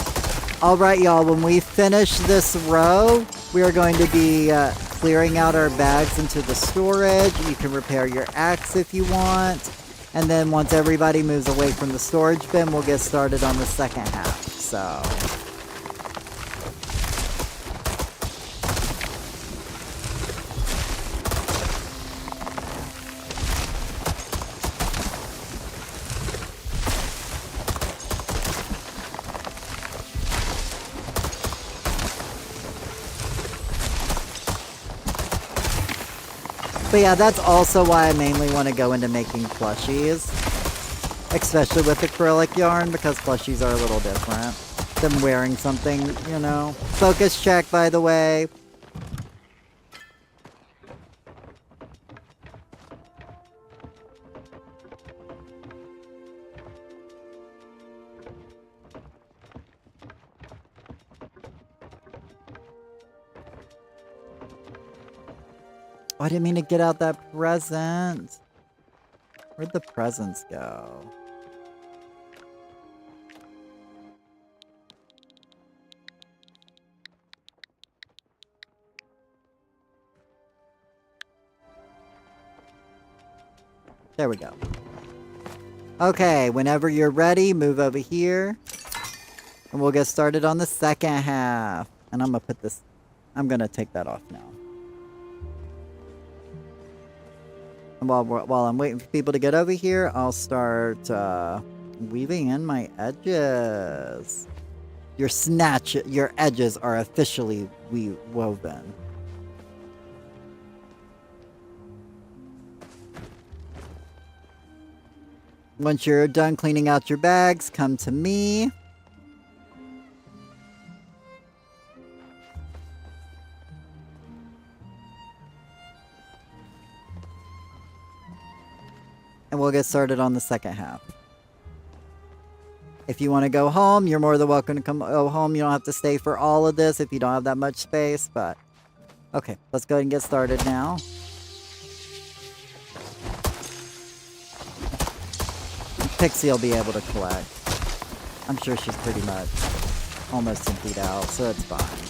Alright y'all, when we finish this row, we are going to be clearing out our bags into the storage. You can repair your axe if you want. And then once everybody moves away from the storage bin, we'll get started on the second half. So... But yeah, that's also why I mainly want to go into making plushies. Especially with acrylic yarn, because plushies are a little different than wearing something, you know. Focus check, by the way. Oh, I didn't mean to get out that present. Where'd the presents go? There we go. Okay, whenever you're ready, move over here. And we'll get started on the second half. And I'm gonna put this... I'm gonna take that off now. And while I'm waiting for people to get over here, I'll start weaving in my edges. Your edges are officially woven. Once you're done cleaning out your bags, come to me. And we'll get started on the second half. If you want to go home, you're more than welcome to go home. You don't have to stay for all of this if you don't have that much space, but... Okay, let's go ahead and get started now. Pixie will be able to collect. I'm sure she's pretty much almost emptied out, so it's fine.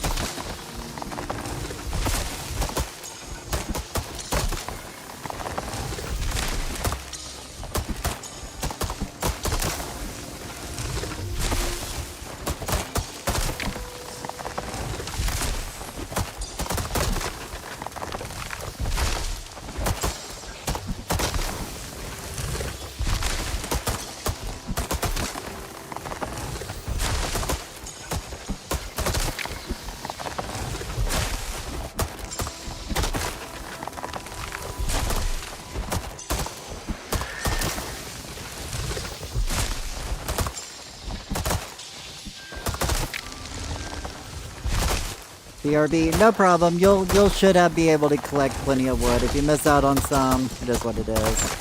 BRB, no problem. You'll should be able to collect plenty of wood. If you miss out on some, it is what it is.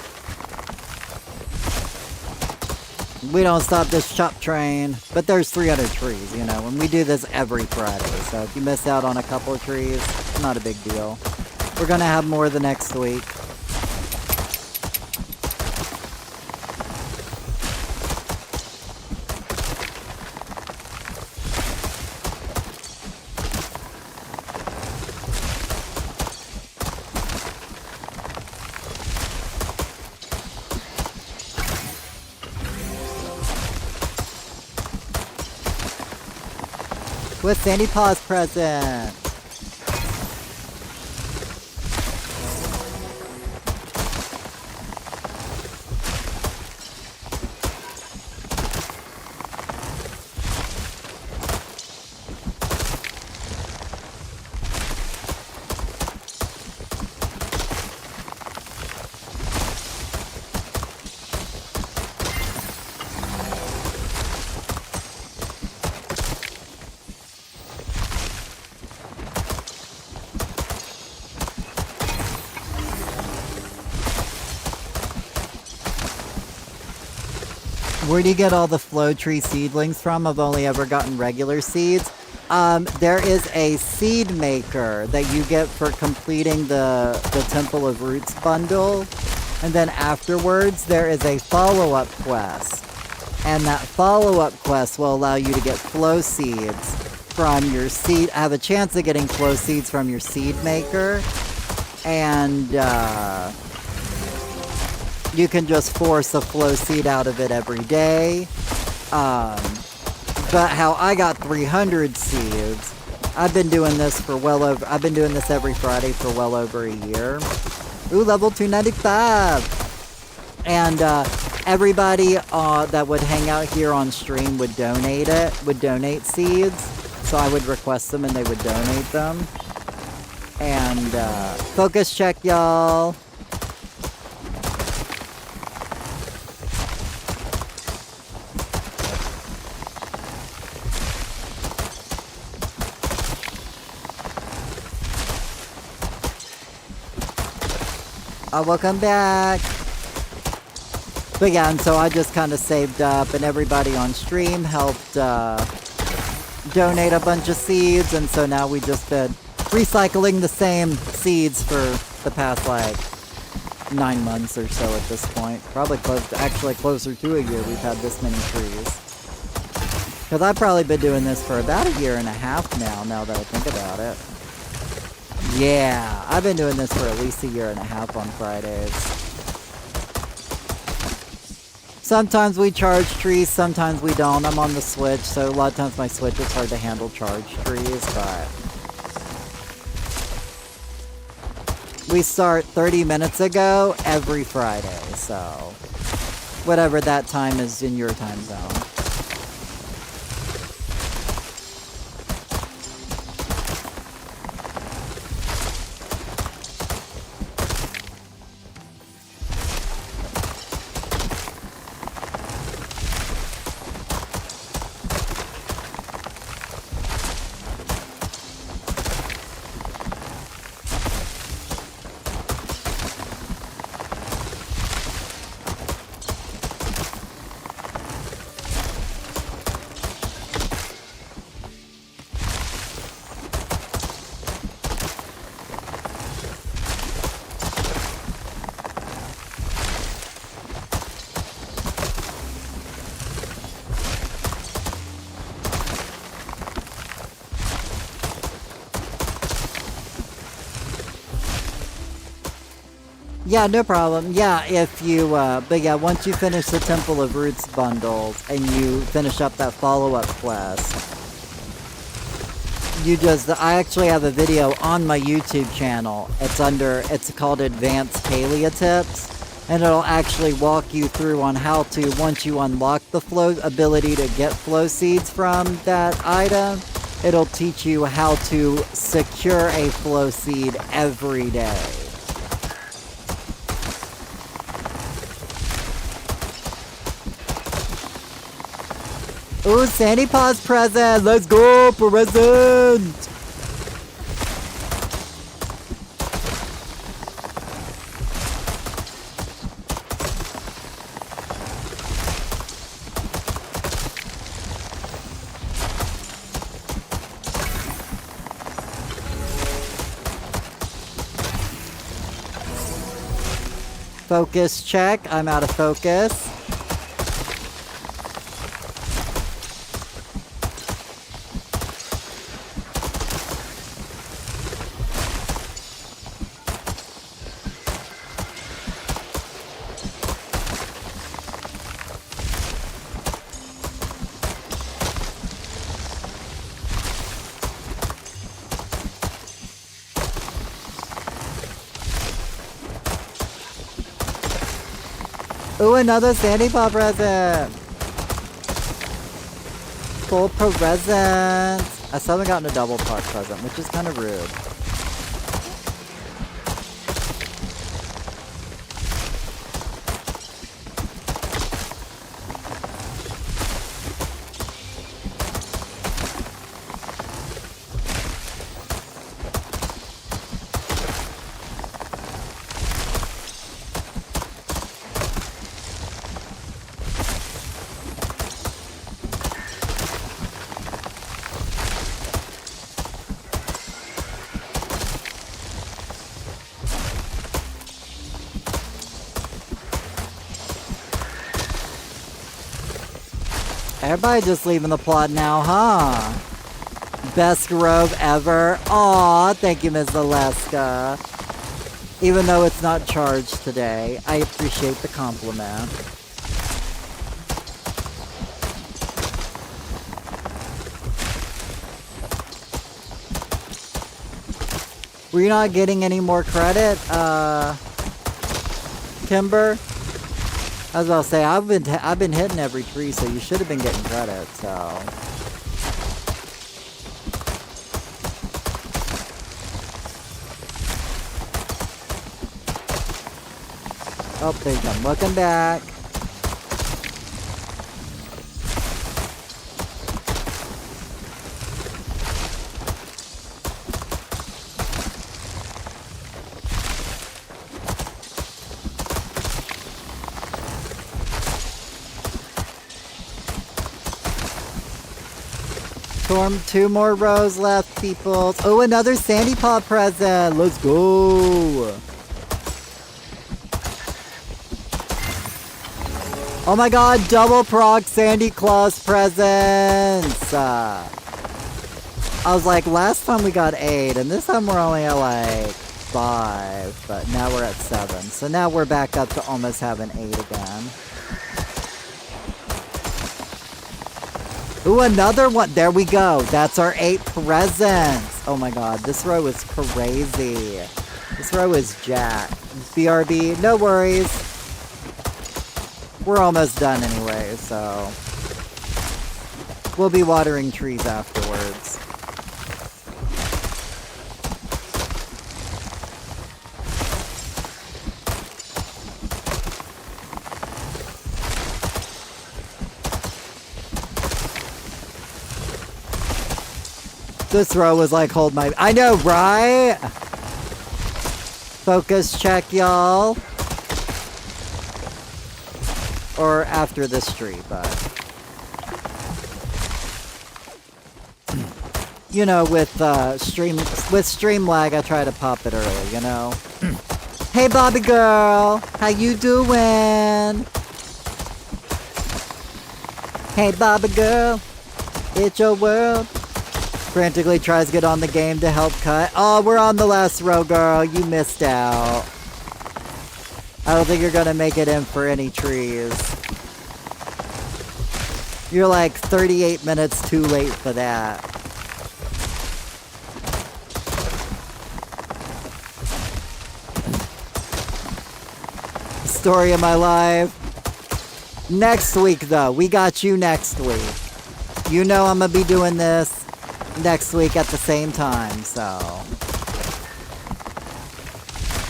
We don't stop this chop train, but there's 300 trees, you know, and we do this every Friday. So if you miss out on a couple of trees, not a big deal. We're gonna have more the next week. With Sandy Paws present. Where do you get all the Flow Tree seedlings from? I've only ever gotten regular seeds. There is a seed maker that you get for completing the Temple of Roots bundle. And then afterwards, there is a follow-up quest. And that follow-up quest will allow you to get flow seeds from your seed. Have a chance of getting flow seeds from your seed maker. And you can just force a flow seed out of it every day. But how I got 300 seeds, I've been doing this every Friday for well over a year. Ooh, level 295! And everybody that would hang out here on stream would donate seeds. So I would request them and they would donate them. And focus check, y'all. Welcome back. But yeah, and so I just kind of saved up, and everybody on stream helped donate a bunch of seeds, and so now we just been recycling the same seeds for the past, like, 9 months or so at this point. Probably closer to a year we've had this many trees. Because I've probably been doing this for about a year and a half now that I think about it. Yeah, I've been doing this for at least a year and a half on Fridays. Sometimes we charge trees, sometimes we don't. I'm on the Switch, so a lot of times my Switch is hard to handle charge trees, but we start 30 minutes ago every Friday, so whatever that time is in your time zone. Yeah, no problem. Yeah, if you, but yeah, once you finish the Temple of Roots bundles and you finish up that follow-up quest, I actually have a video on my YouTube channel. It's called Advanced Palia Tips, and it'll actually walk you through on how to, once you unlock the flow ability to get flow seeds from that item, it'll teach you how to secure a flow seed every day. Ooh, Sandy Paws present! Let's go, present! Focus check. I'm out of focus. Ooh, another Sandy Paw present! Full present! I still haven't gotten a double part present, which is kind of rude. Everybody just leaving the plot now, huh? Best grove ever. Aw, thank you, Ms. Alaska. Even though it's not charged today, I appreciate the compliment. Were you not getting any more credit, Kimber? I was about to say, I've been hitting every tree, so you should have been getting credit, so. Oh, there you go. Looking back. Storm, 2 more rows left, people. Oh, another Sandy Paw present. Let's go. Oh my god, double proc Sandy Claus presents! I was like, last time we got 8, and this time we're only at like 5, but now we're at 7. So now we're back up to almost having 8 again. Ooh, another one! There we go! That's our 8 presents! Oh my god, this row is crazy. This row is jacked. BRB, no worries. We're almost done anyway, so we'll be watering trees afterwards. This row was like, hold my... I know, right? Focus check, y'all. Or after this tree, but... You know, with stream lag, I try to pop it early, you know? Hey, Bobby girl! How you doing? Hey, Bobby girl! It's your world! Frantically tries to get on the game to help cut. Oh, we're on the last row, girl. You missed out. I don't think you're gonna make it in for any trees. You're like 38 minutes too late for that. Story of my life. Next week, though. We got you next week. You know I'm gonna be doing this next week at the same time, so...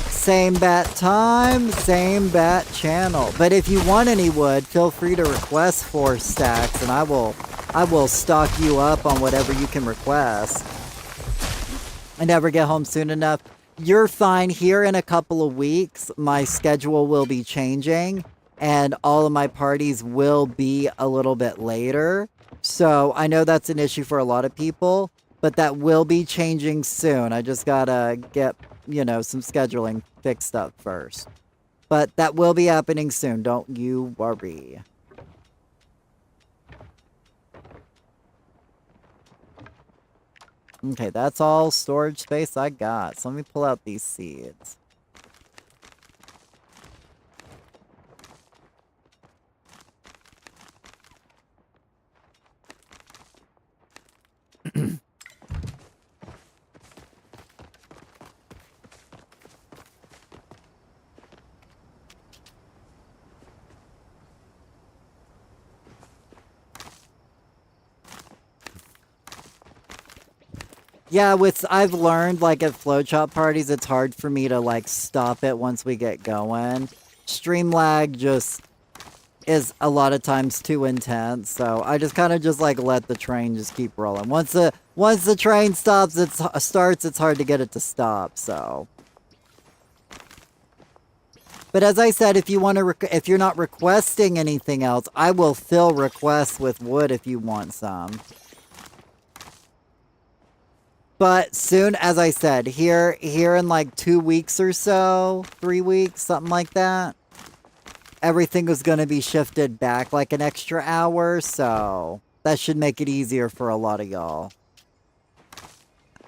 Same bat time, same bat channel. But if you want any wood, feel free to request 4 stacks, and I will stock you up on whatever you can request. I never get home soon enough. You're fine. Here in a couple of weeks, my schedule will be changing, and all of my parties will be a little bit later. So I know that's an issue for a lot of people, but that will be changing soon. I just gotta get, you know, some scheduling fixed up first. But that will be happening soon. Don't you worry. Okay, that's all storage space I got. So let me pull out these seeds. Yeah, I've learned, like, at Flowchop parties, it's hard for me to, like, stop it once we get going. Stream lag just is a lot of times too intense, so I just kind of just, like, let the train just keep rolling. Once the train stops, it's hard to get it to stop, so... But as I said, if you want to, if you're not requesting anything else, I will fill requests with wood if you want some. But soon, as I said, here in like 2 weeks or so, 3 weeks, something like that. everything was going to be shifted back like an extra hour, so that should make it easier for a lot of y'all.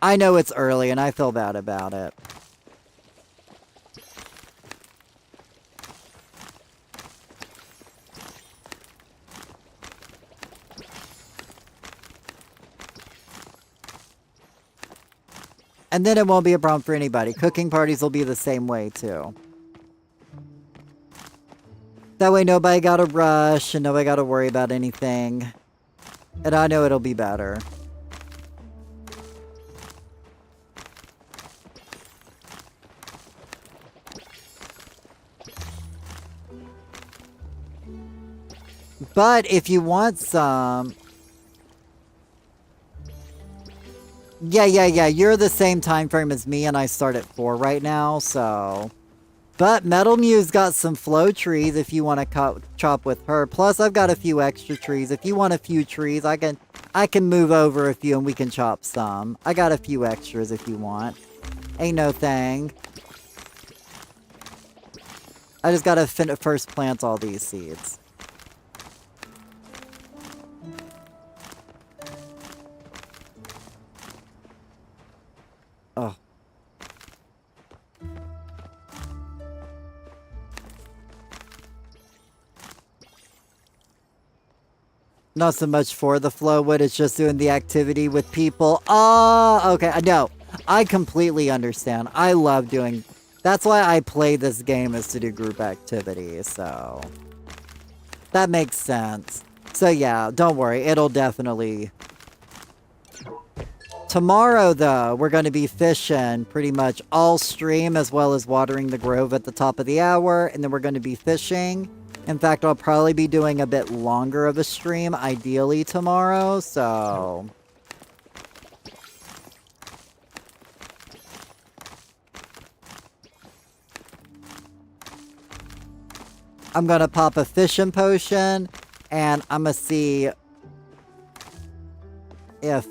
I know it's early and I feel bad about it. And then it won't be a problem for anybody. Cooking parties will be the same way too. That way nobody gotta rush and nobody gotta worry about anything. And I know it'll be better. But if you want some... Yeah, you're the same time frame as me and I start at 4 right now, so... But Metal Muse got some flow trees if you want to chop with her. Plus, I've got a few extra trees. If you want a few trees, I can move over a few and we can chop some. I got a few extras if you want. Ain't no thing. I just gotta first plant all these seeds. Oh. Not so much for the Flowwood, it's just doing the activity with people. Oh, okay, no. I completely understand. I love doing... That's why I play this game, is to do group activities, so... That makes sense. So yeah, don't worry, it'll definitely... Tomorrow, though, we're going to be fishing pretty much all stream, as well as watering the grove at the top of the hour, and then we're going to be fishing. In fact, I'll probably be doing a bit longer of a stream, ideally tomorrow, so... I'm gonna pop a fishing potion, and I'm gonna see if,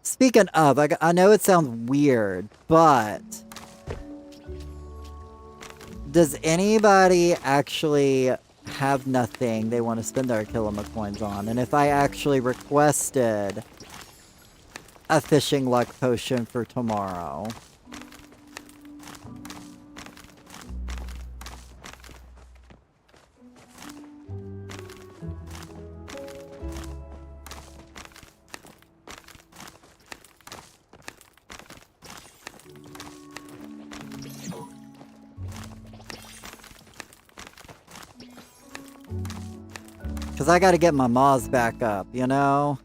Speaking of, I know it sounds weird, but... Does anybody actually have nothing they want to spend their Akilima coins on? And if I actually requested a fishing luck potion for tomorrow... Because I gotta get my maws back up, you know?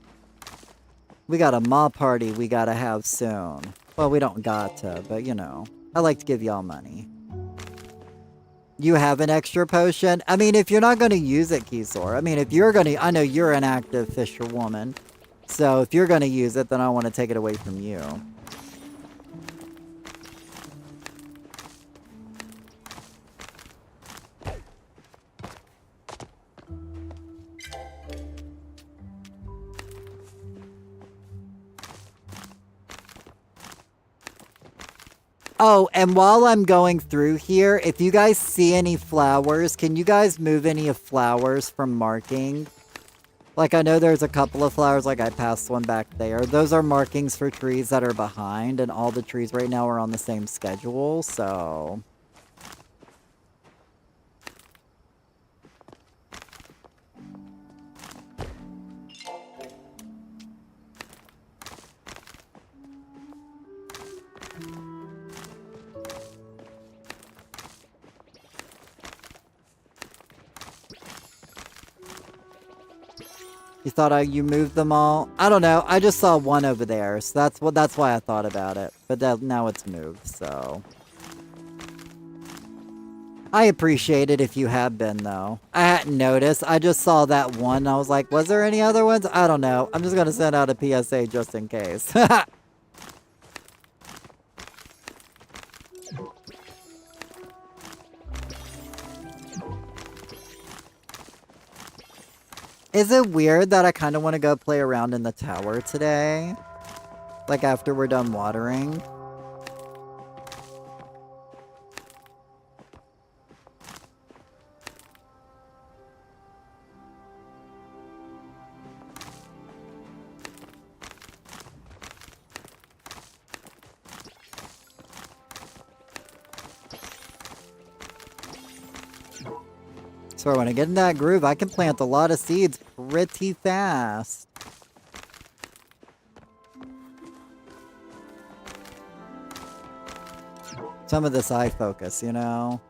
We got a maw party we gotta have soon. Well, we don't got to, but you know. I like to give y'all money. You have an extra potion? I mean, if you're not gonna use it, Kisor. I mean, if you're gonna... I know you're an active fisherwoman. So if you're gonna use it, then I want to take it away from you. Oh, and while I'm going through here, if you guys see any flowers, can you guys move any of flowers from marking? Like, I know there's a couple of flowers, like I passed one back there. Those are markings for trees that are behind, and all the trees right now are on the same schedule, so... You thought you moved them all? I don't know. I just saw one over there, so that's why I thought about it. But now it's moved, so... I appreciate it if you have been, though. I hadn't noticed. I just saw that one, and I was like, was there any other ones? I don't know. I'm just gonna send out a PSA just in case. Is it weird that I kind of want to go play around in the tower today? Like after we're done watering? So when I get in that groove, I can plant a lot of seeds pretty fast. Some of this eye focus, you know?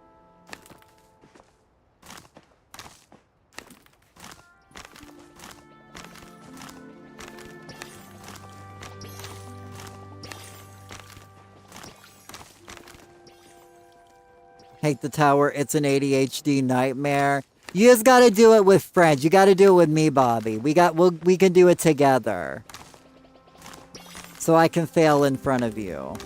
Hate the tower. It's an ADHD nightmare. You just gotta do it with friends. You gotta do it with me, Bobby. We can do it together. So I can fail in front of you.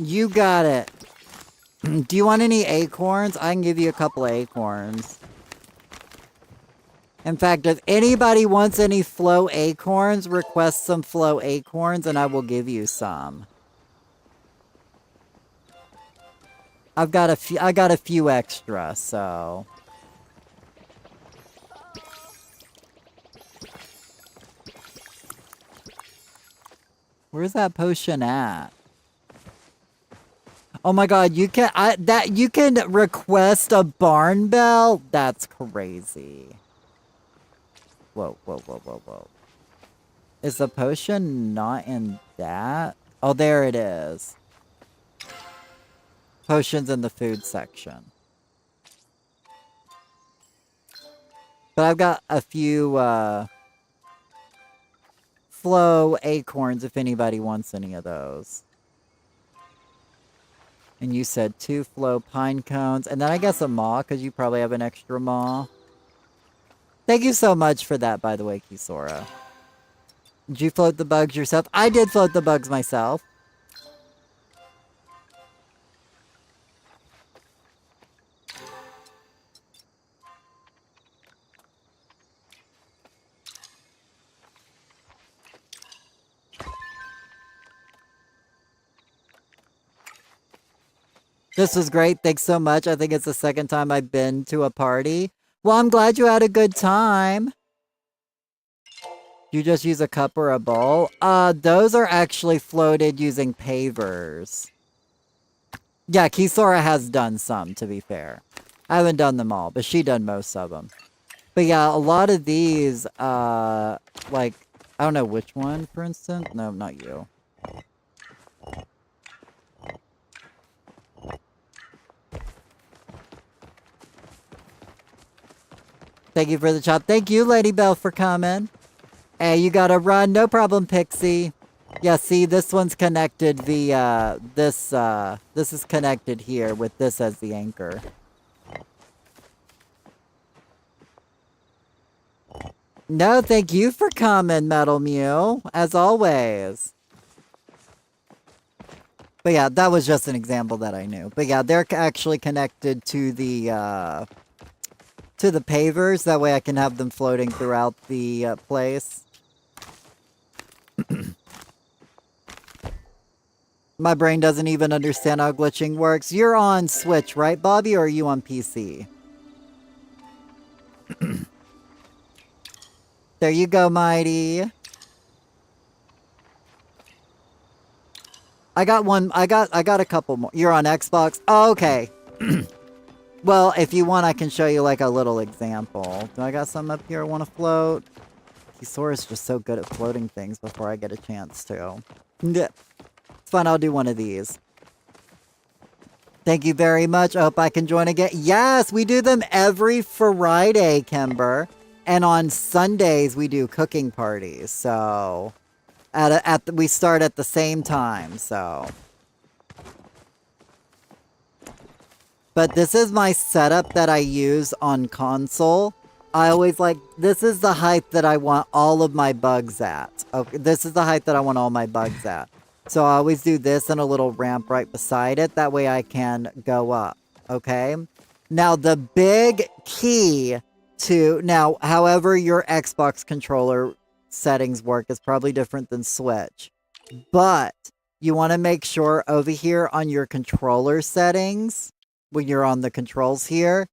You got it. Do you want any acorns? I can give you a couple of acorns. In fact, if anybody wants any flow acorns, request some flow acorns and I will give you some. I got a few extra, so. Where's that potion at? Oh my god, you can request a barn bell? That's crazy. Whoa, whoa, whoa, whoa, whoa. Is the potion not in that? Oh, there it is. Potions in the food section. But I've got a few, flow acorns if anybody wants any of those. And you said 2 flow pine cones. And then I guess a maw, because you probably have an extra maw. Thank you so much for that, by the way, Kisora. Did you float the bugs yourself? I did float the bugs myself. This was great. Thanks so much. I think it's the second time I've been to a party. Well, I'm glad you had a good time. You just use a cup or a bowl? Those are actually floated using pavers. Yeah, Kisora has done some, to be fair. I haven't done them all, but she done most of them. But yeah, a lot of these, like, I don't know which one, for instance. No, not you. Thank you for the chop. Thank you, Lady Bell, for coming. Hey, you gotta run. No problem, Pixie. Yeah, see, this one's connected via this is connected here with this as the anchor. No, thank you for coming, Metal Mew, as always. But yeah, that was just an example that I knew. But yeah, they're actually connected to the pavers. That way I can have them floating throughout the place. My brain doesn't even understand how glitching works. You're on Switch, right, Bobby, or are you on PC? There you go, Mighty. I got one. I got a couple more. You're on Xbox? Oh, okay. Well, if you want, I can show you like a little example. Do I got some up here I want to float? Kisora's just so good at floating things before I get a chance to. Yeah. It's fine, I'll do one of these. Thank you very much. I hope I can join again. Yes, we do them every Friday, Kimber. And on Sundays, we do cooking parties. So, we start at the same time, so. But this is my setup that I use on console. I always like, this is the height that I want all of my bugs at. Okay, this is the height that I want all my bugs at. So I always do this and a little ramp right beside it. That way I can go up. Okay? Now the big key to... Now, however your Xbox controller settings work is probably different than Switch. But you want to make sure over here on your controller settings, when you're on the controls here,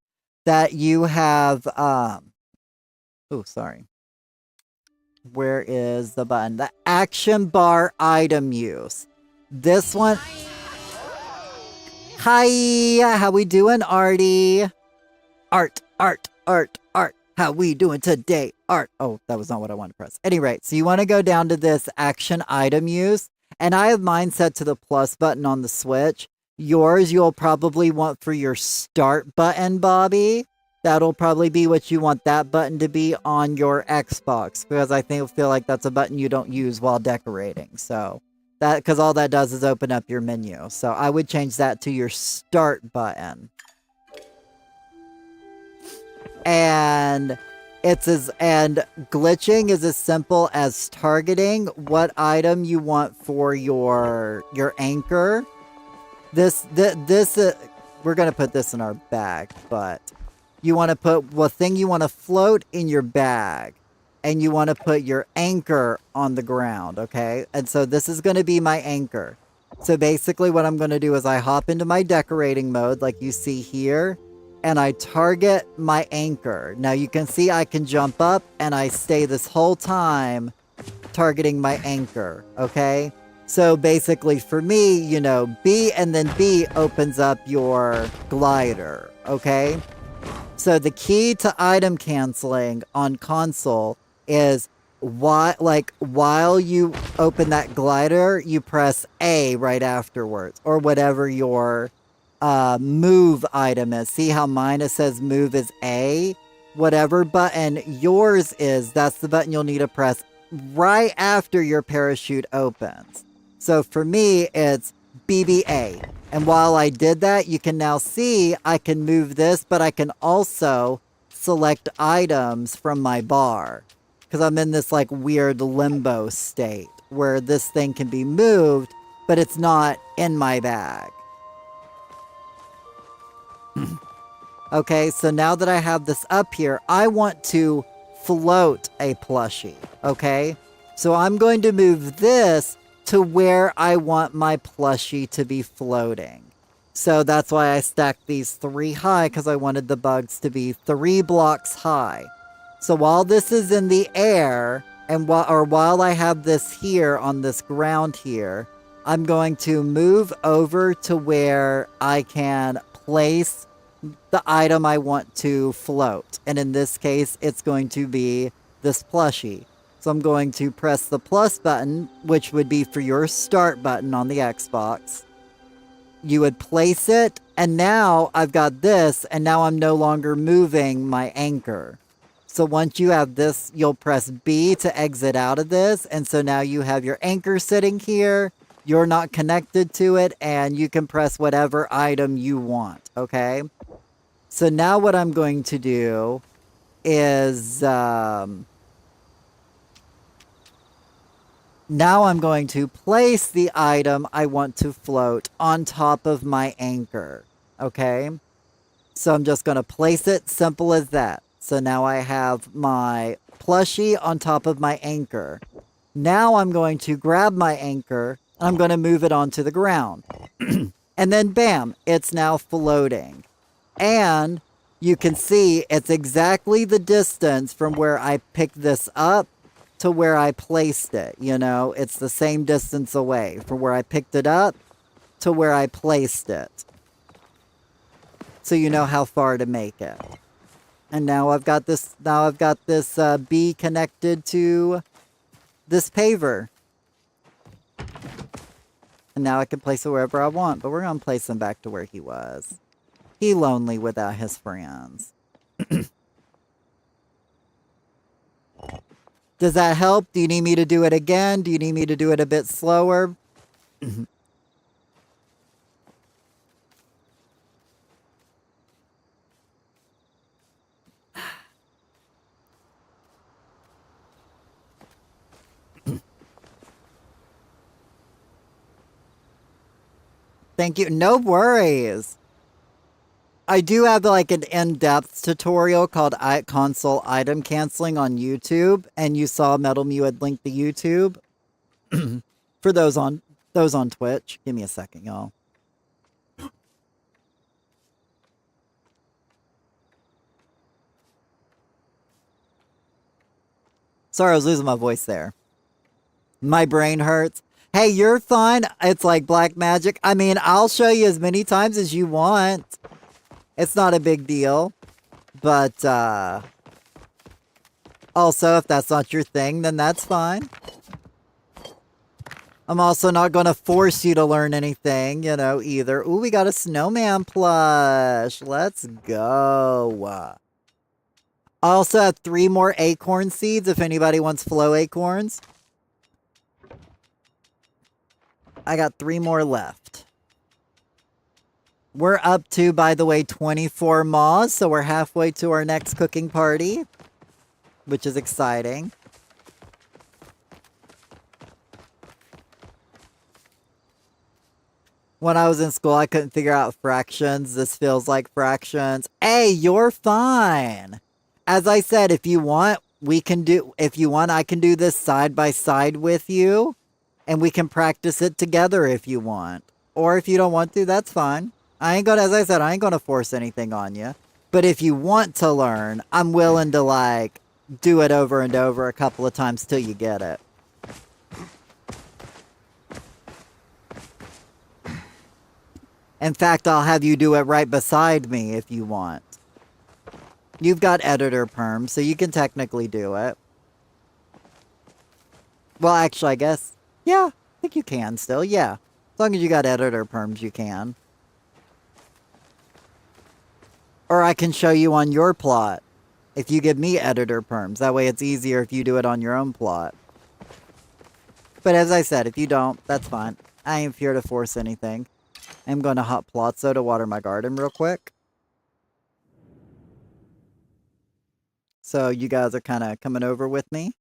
that you have... oh, sorry. Where is the button? The action bar item use. This one. Hi, how we doing, Artie? Art. How we doing today? Art. Oh, that was not what I wanted to press. Anyway, so you want to go down to this action item use. And I have mine set to the plus button on the Switch. Yours, you'll probably want for your start button, Bobby. That'll probably be what you want that button to be on your Xbox, because I feel like that's a button you don't use while decorating. So that, because all that does is open up your menu. So I would change that to your start button. And glitching is as simple as targeting what item you want for your anchor. We're gonna put this in our bag, but you want to put the thing you want to float in your bag, and you want to put your anchor on the ground, okay? And so this is going to be my anchor. So basically what I'm going to do is I hop into my decorating mode like you see here, and I target my anchor. Now you can see I can jump up, and I stay this whole time targeting my anchor, okay? So basically for me, you know, B and then B opens up your glider, okay? So the key to item canceling on console is while you open that glider, you press A right afterwards, or whatever your move item is. See how mine it says move is A? Whatever button yours is, that's the button you'll need to press right after your parachute opens. So for me, it's BBA. And while I did that, you can now see I can move this, but I can also select items from my bar. Because I'm in this like weird limbo state where this thing can be moved, but it's not in my bag. Okay, so now that I have this up here, I want to float a plushie, okay? So I'm going to move this to where I want my plushie to be floating. So that's why I stacked these 3 high, because I wanted the bugs to be 3 blocks high. So while this is in the air, and while I have this here on this ground here, I'm going to move over to where I can place the item I want to float. And in this case, it's going to be this plushie. So I'm going to press the plus button, which would be for your start button on the Xbox. You would place it, and now I've got this, and now I'm no longer moving my anchor. So once you have this, you'll press B to exit out of this. And so now you have your anchor sitting here. You're not connected to it, and you can press whatever item you want, okay? So now what I'm going to do is... now I'm going to place the item I want to float on top of my anchor, okay? So I'm just going to place it, simple as that. So now I have my plushie on top of my anchor. Now I'm going to grab my anchor, and I'm going to move it onto the ground. And then bam, it's now floating. And you can see it's exactly the distance from where I picked this up to where I placed it, you know? It's the same distance away from where I picked it up to where I placed it. So you know how far to make it. And now I've got this bee connected to this paver. And now I can place it wherever I want, but we're going to place him back to where he was. He lonely without his friends. Does that help? Do you need me to do it again? Do you need me to do it a bit slower? Thank you. No worries. I do have like an in-depth tutorial called console item canceling on YouTube, and you saw Metal Mew had linked the YouTube. For those on Twitch. Give me a second, y'all. Sorry, I was losing my voice there. My brain hurts. Hey, you're fine. It's like black magic. I mean, I'll show you as many times as you want. It's not a big deal. But, also, if that's not your thing, then that's fine. I'm also not going to force you to learn anything, you know, either. Ooh, we got a snowman plush. Let's go. I also have 3 more acorn seeds if anybody wants flow acorns. I got 3 more left. We're up to, by the way, 24 maws, so we're halfway to our next cooking party, which is exciting. When I was in school, I couldn't figure out fractions. This feels like fractions. Hey, you're fine. As I said, if you want, I can do this side by side with you. And we can practice it together if you want. Or if you don't want to, that's fine. As I said, I ain't gonna force anything on you. But if you want to learn, I'm willing to, like, do it over and over a couple of times till you get it. In fact, I'll have you do it right beside me if you want. You've got editor perm, so you can technically do it. Well, actually, I guess... yeah, I think you can still, yeah. As long as you got editor perms, you can. Or I can show you on your plot. If you give me editor perms. That way it's easier if you do it on your own plot. But as I said, if you don't, that's fine. I ain't here to force anything. I'm going to hot plot so to water my garden real quick. So you guys are kind of coming over with me.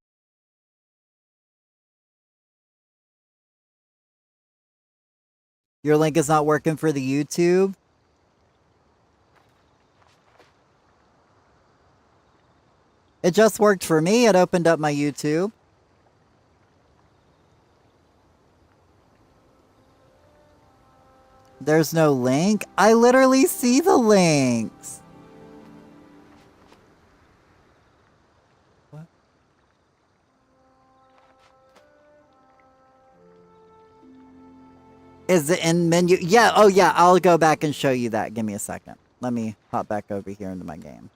Your link is not working for the YouTube. It just worked for me. It opened up my YouTube. There's no link. I literally see the links. What? Is it in menu? Yeah, oh yeah, I'll go back and show you that. Give me a second. Let me hop back over here into my game.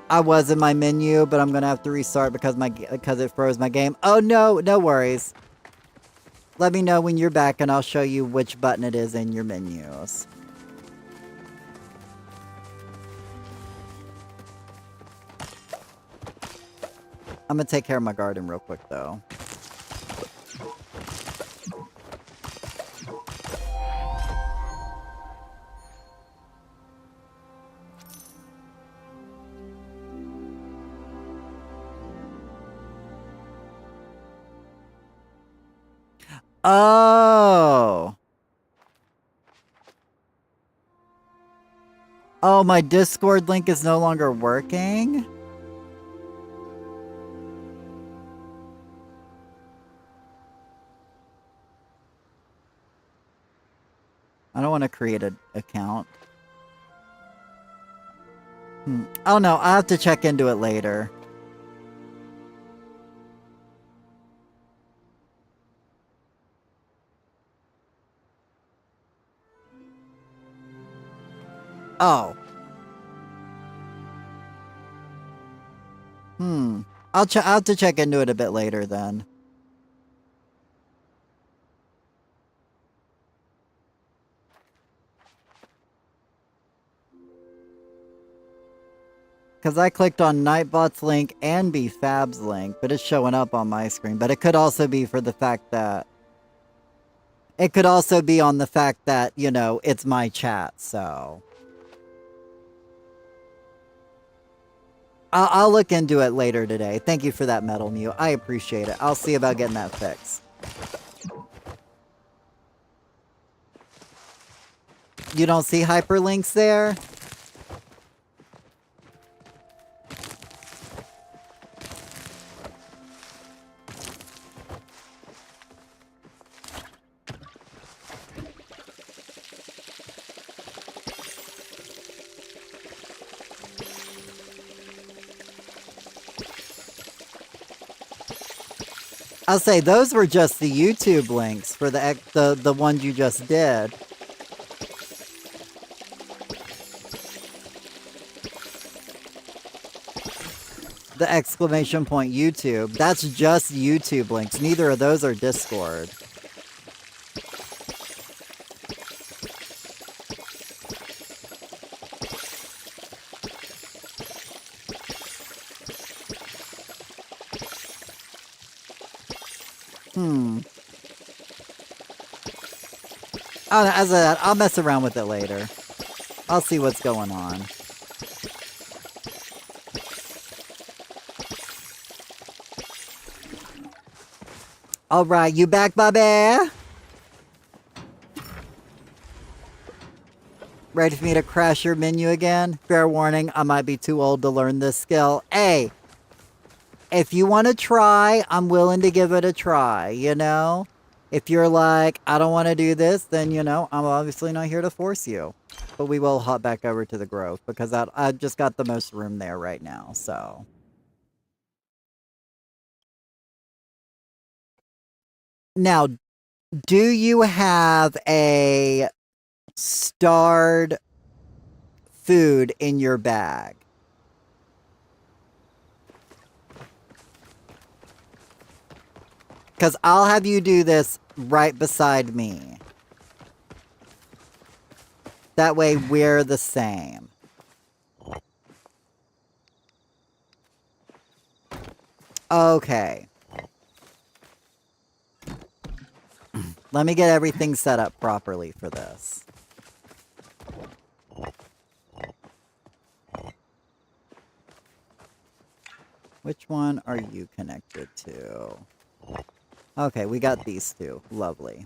I was in my menu, but I'm gonna have to restart because it froze my game. Oh no, no worries. Let me know when you're back and I'll show you which button it is in your menus. I'm gonna take care of my garden real quick, though. Oh! Oh, my Discord link is no longer working? I don't want to create an account. Oh no, I'll have to check into it later. Oh. I'll have to check into it a bit later then. Because I clicked on Nightbot's link and BFab's link, but it's showing up on my screen. But it could also be for the fact that... It could also be on the fact that, you know, it's my chat, so... I'll look into it later today. Thank you for that, Metal Mew. I appreciate it. I'll see about getting that fixed. You don't see hyperlinks there? I'll say those were just the YouTube links for the ones you just did. The exclamation point YouTube. That's just YouTube links. Neither of those are Discord. I'll mess around with it later. I'll see what's going on. Alright, you back, Bobby? Ready for me to crash your menu again? Fair warning, I might be too old to learn this skill. Hey! If you want to try, I'm willing to give it a try, you know? If you're like, I don't want to do this, then, you know, I'm obviously not here to force you. But we will hop back over to the Grove, because I've just got the most room there right now, so... Now, do you have a starred food in your bag? Because I'll have you do this right beside me. That way we're the same. Okay. Let me get everything set up properly for this. Which one are you connected to? Okay, we got these two. Lovely.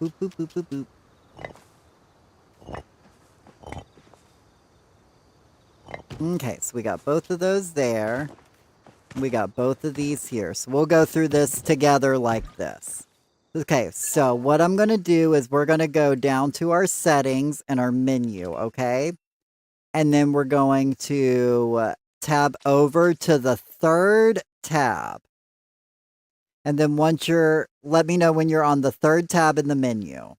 Boop, boop, boop, boop, boop. Okay, so we got both of those there. We got both of these here. So we'll go through this together like this. Okay, so what I'm going to do is we're going to go down to our settings and our menu, okay? And then we're going to tab over to the third tab. And then once you're, let me know when you're on the third tab in the menu.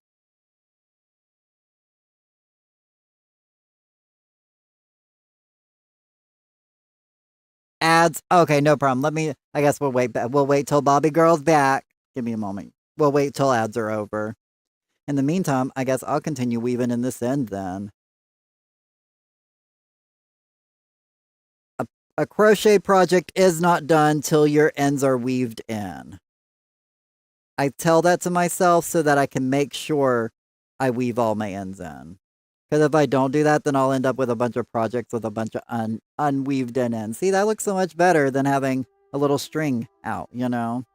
Ads. Okay, no problem. I guess we'll wait till Bobby Girl's back. Give me a moment. We'll wait till ads are over. In the meantime, I guess I'll continue weaving in this end then. A crochet project is not done till your ends are weaved in. I tell that to myself so that I can make sure I weave all my ends in. Because if I don't do that, then I'll end up with a bunch of projects with a bunch of unweaved in ends. See, that looks so much better than having a little string out, you know?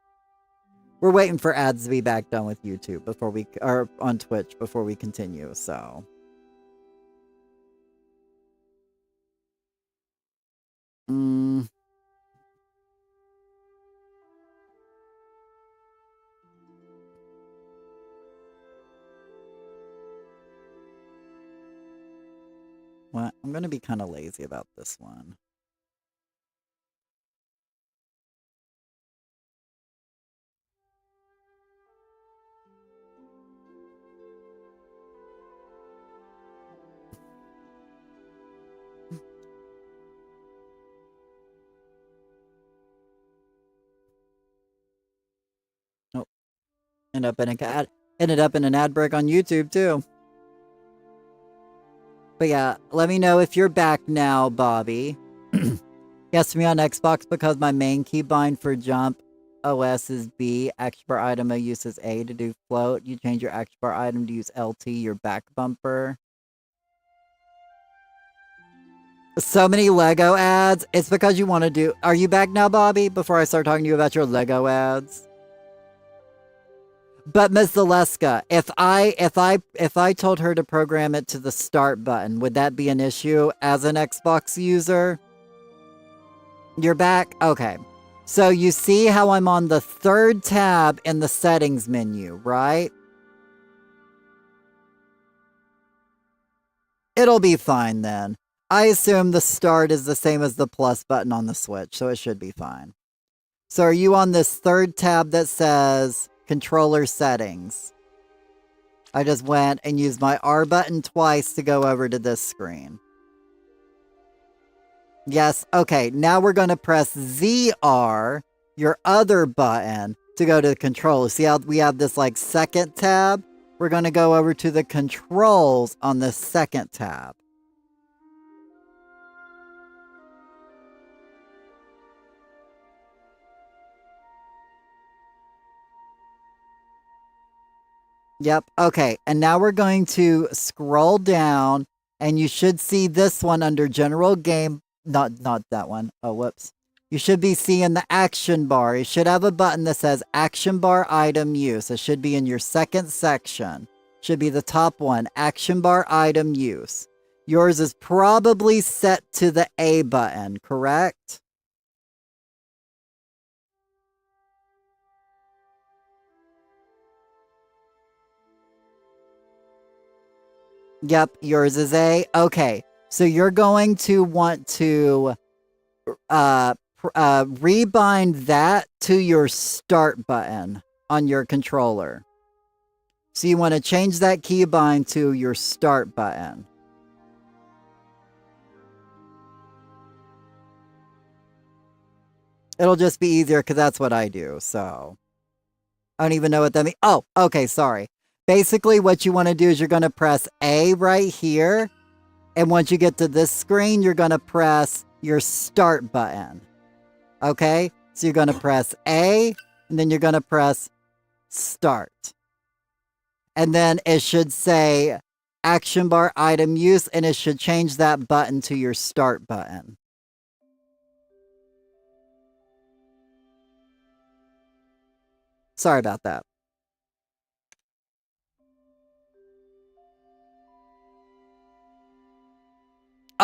We're waiting for ads to be back done with YouTube before we, or on Twitch before we continue, so. Well, I'm going to be kind of lazy about this one. Oh, ended up in an ad break on YouTube too. But yeah, let me know if you're back now, Bobby. Yes, me on Xbox because my main keybind for jump OS is B, action bar item I use is A to do float. You change your action bar item to use LT, your back bumper. So many Lego ads. It's because you want to do... Are you back now, Bobby? Before I start talking to you about your Lego ads? But Ms. Zaleska, if I told her to program it to the start button, would that be an issue as an Xbox user? You're back? Okay. So you see how I'm on the third tab in the settings menu, right? It'll be fine then. I assume the start is the same as the plus button on the Switch, so it should be fine. So are you on this third tab that says controller settings? I just went and used my R button twice to go over to this screen. Yes, okay, now we're going to press ZR, your other button, to go to the controls. See how we have this like second tab? We're going to go over to the controls on the second tab. Yep, okay, and now we're going to scroll down, and you should see this one under General Game, not that one. Oh, whoops. You should be seeing the action bar. You should have a button that says Action Bar Item Use. It should be in your second section. Should be the top one, Action Bar Item Use. Yours is probably set to the A button, correct? Yep, yours is A. Okay, so you're going to want to rebind that to your start button on your controller. So you want to change that keybind to your start button. It'll just be easier because that's what I do, so. I don't even know what that means. Oh, okay, sorry. Basically, what you want to do is you're going to press A right here. And once you get to this screen, you're going to press your start button. Okay? So you're going to press A, and then you're going to press start. And then it should say action bar item use, and it should change that button to your start button. Sorry about that.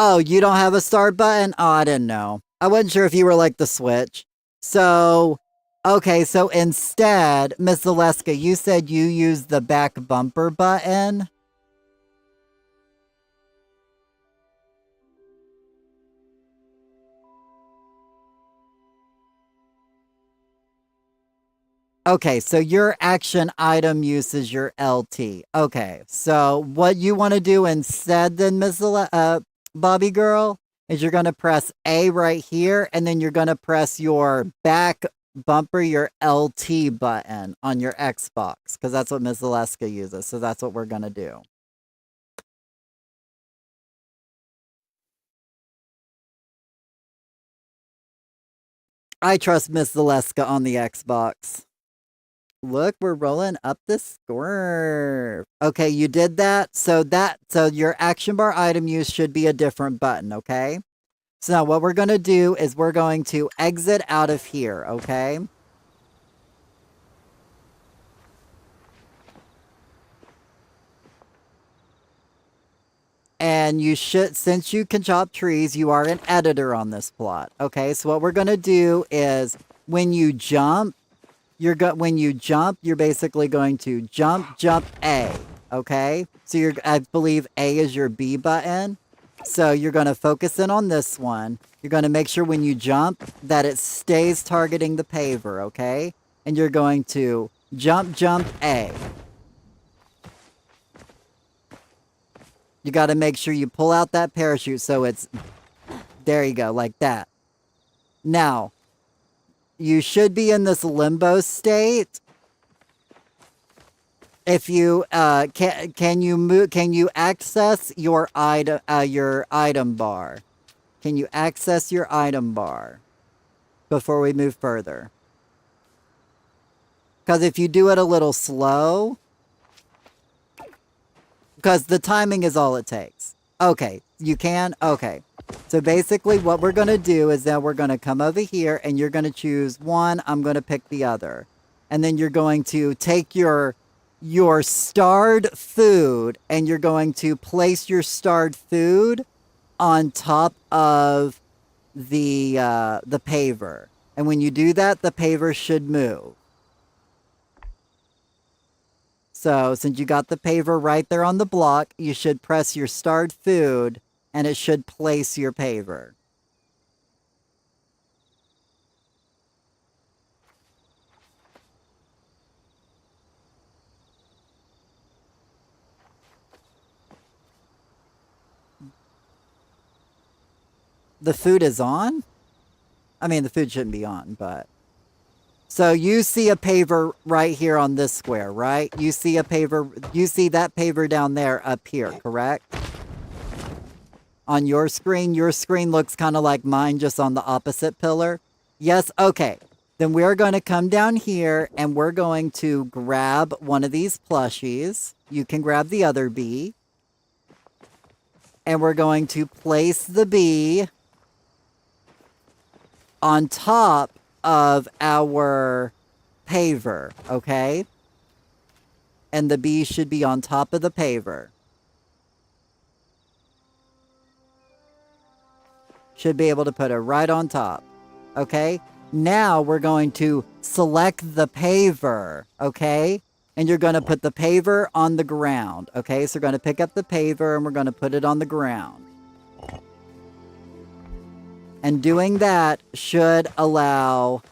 Oh, you don't have a start button? Oh, I didn't know. I wasn't sure if you were like the Switch. So, okay, so instead, Miss Zaleska, you said you used the back bumper button? Okay, so your action item use is your LT. Okay, so what you want to do instead then, Miss Bobby Girl, is you're going to press A right here, and then you're going to press your back bumper your LT button on your Xbox, because that's what Ms. Zaleska uses. So that's what we're going to do. I trust Miss Zaleska on the Xbox. Look, we're rolling up the score. Okay, you did that. So your action bar item use should be a different button, okay? So now what we're going to do is we're going to exit out of here, okay? And you should, since you can chop trees, you are an editor on this plot. Okay, so what we're gonna do is when you jump, you're basically going to jump A. Okay, so I believe A is your B button. So you're gonna focus in on this one. You're gonna make sure when you jump that it stays targeting the paver. Okay, and you're going to jump A. You got to make sure you pull out that parachute so it's, there you go, like that. Now, you should be in this limbo state. If you, can you access your item bar? Can you access your item bar before we move further? Because if you do it a little slow, because the timing is all it takes. Okay, you can? Okay. So basically what we're going to do is that we're going to come over here and you're going to choose one. I'm going to pick the other. And then you're going to take your starred food and you're going to place your starred food on top of the paver. And when you do that, the paver should move. So since you got the paver right there on the block, you should press your starred food and it should place your paver. The food is on? I mean, the food shouldn't be on, but... So you see a paver right here on this square, right? You see that paver down there up here, correct? On your screen looks kind of like mine, just on the opposite pillar. Yes, okay. Then we're going to come down here and we're going to grab one of these plushies. You can grab the other bee. And we're going to place the bee on top of our paver, okay? And the bee should be on top of the paver. Should be able to put it right on top, okay? Now we're going to select the paver, okay? And you're going to put the paver on the ground, okay? So we're going to pick up the paver and we're going to put it on the ground. And doing that should allow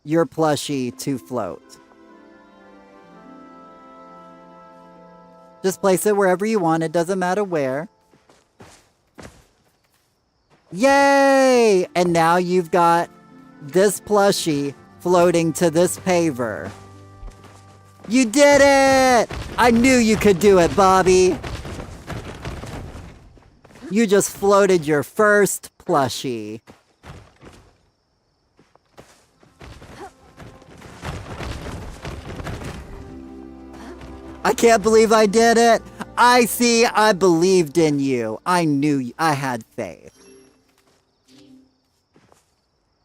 your plushie to float. Just place it wherever you want. It doesn't matter where. Yay! And now you've got this plushie floating to this paver. You did it! I knew you could do it, Bobby. You just floated your first plushie. I can't believe I did it. I believed in you. I knew I had faith.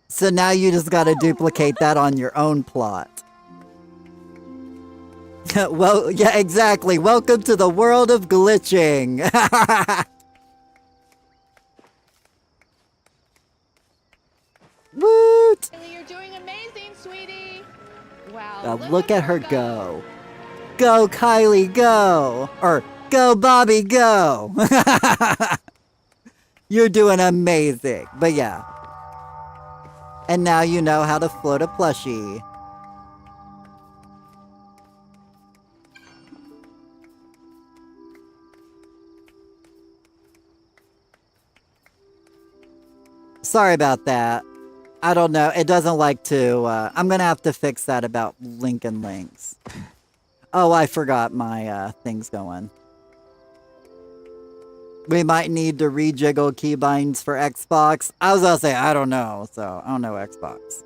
So now you just gotta duplicate that on your own plot. Well, yeah, exactly. Welcome to the world of glitching. Woot! You're doing amazing, sweetie. Wow. Now look at her go. Go, Kylie, go! Or, go, Bobby, go! You're doing amazing. But yeah. And now you know how to float a plushie. Sorry about that. I don't know. It doesn't like to, I'm gonna have to fix that about Lincoln Links. Oh, I forgot my, thing's going. We might need to rejiggle keybinds for Xbox. I was gonna say, I don't know, so I don't know Xbox.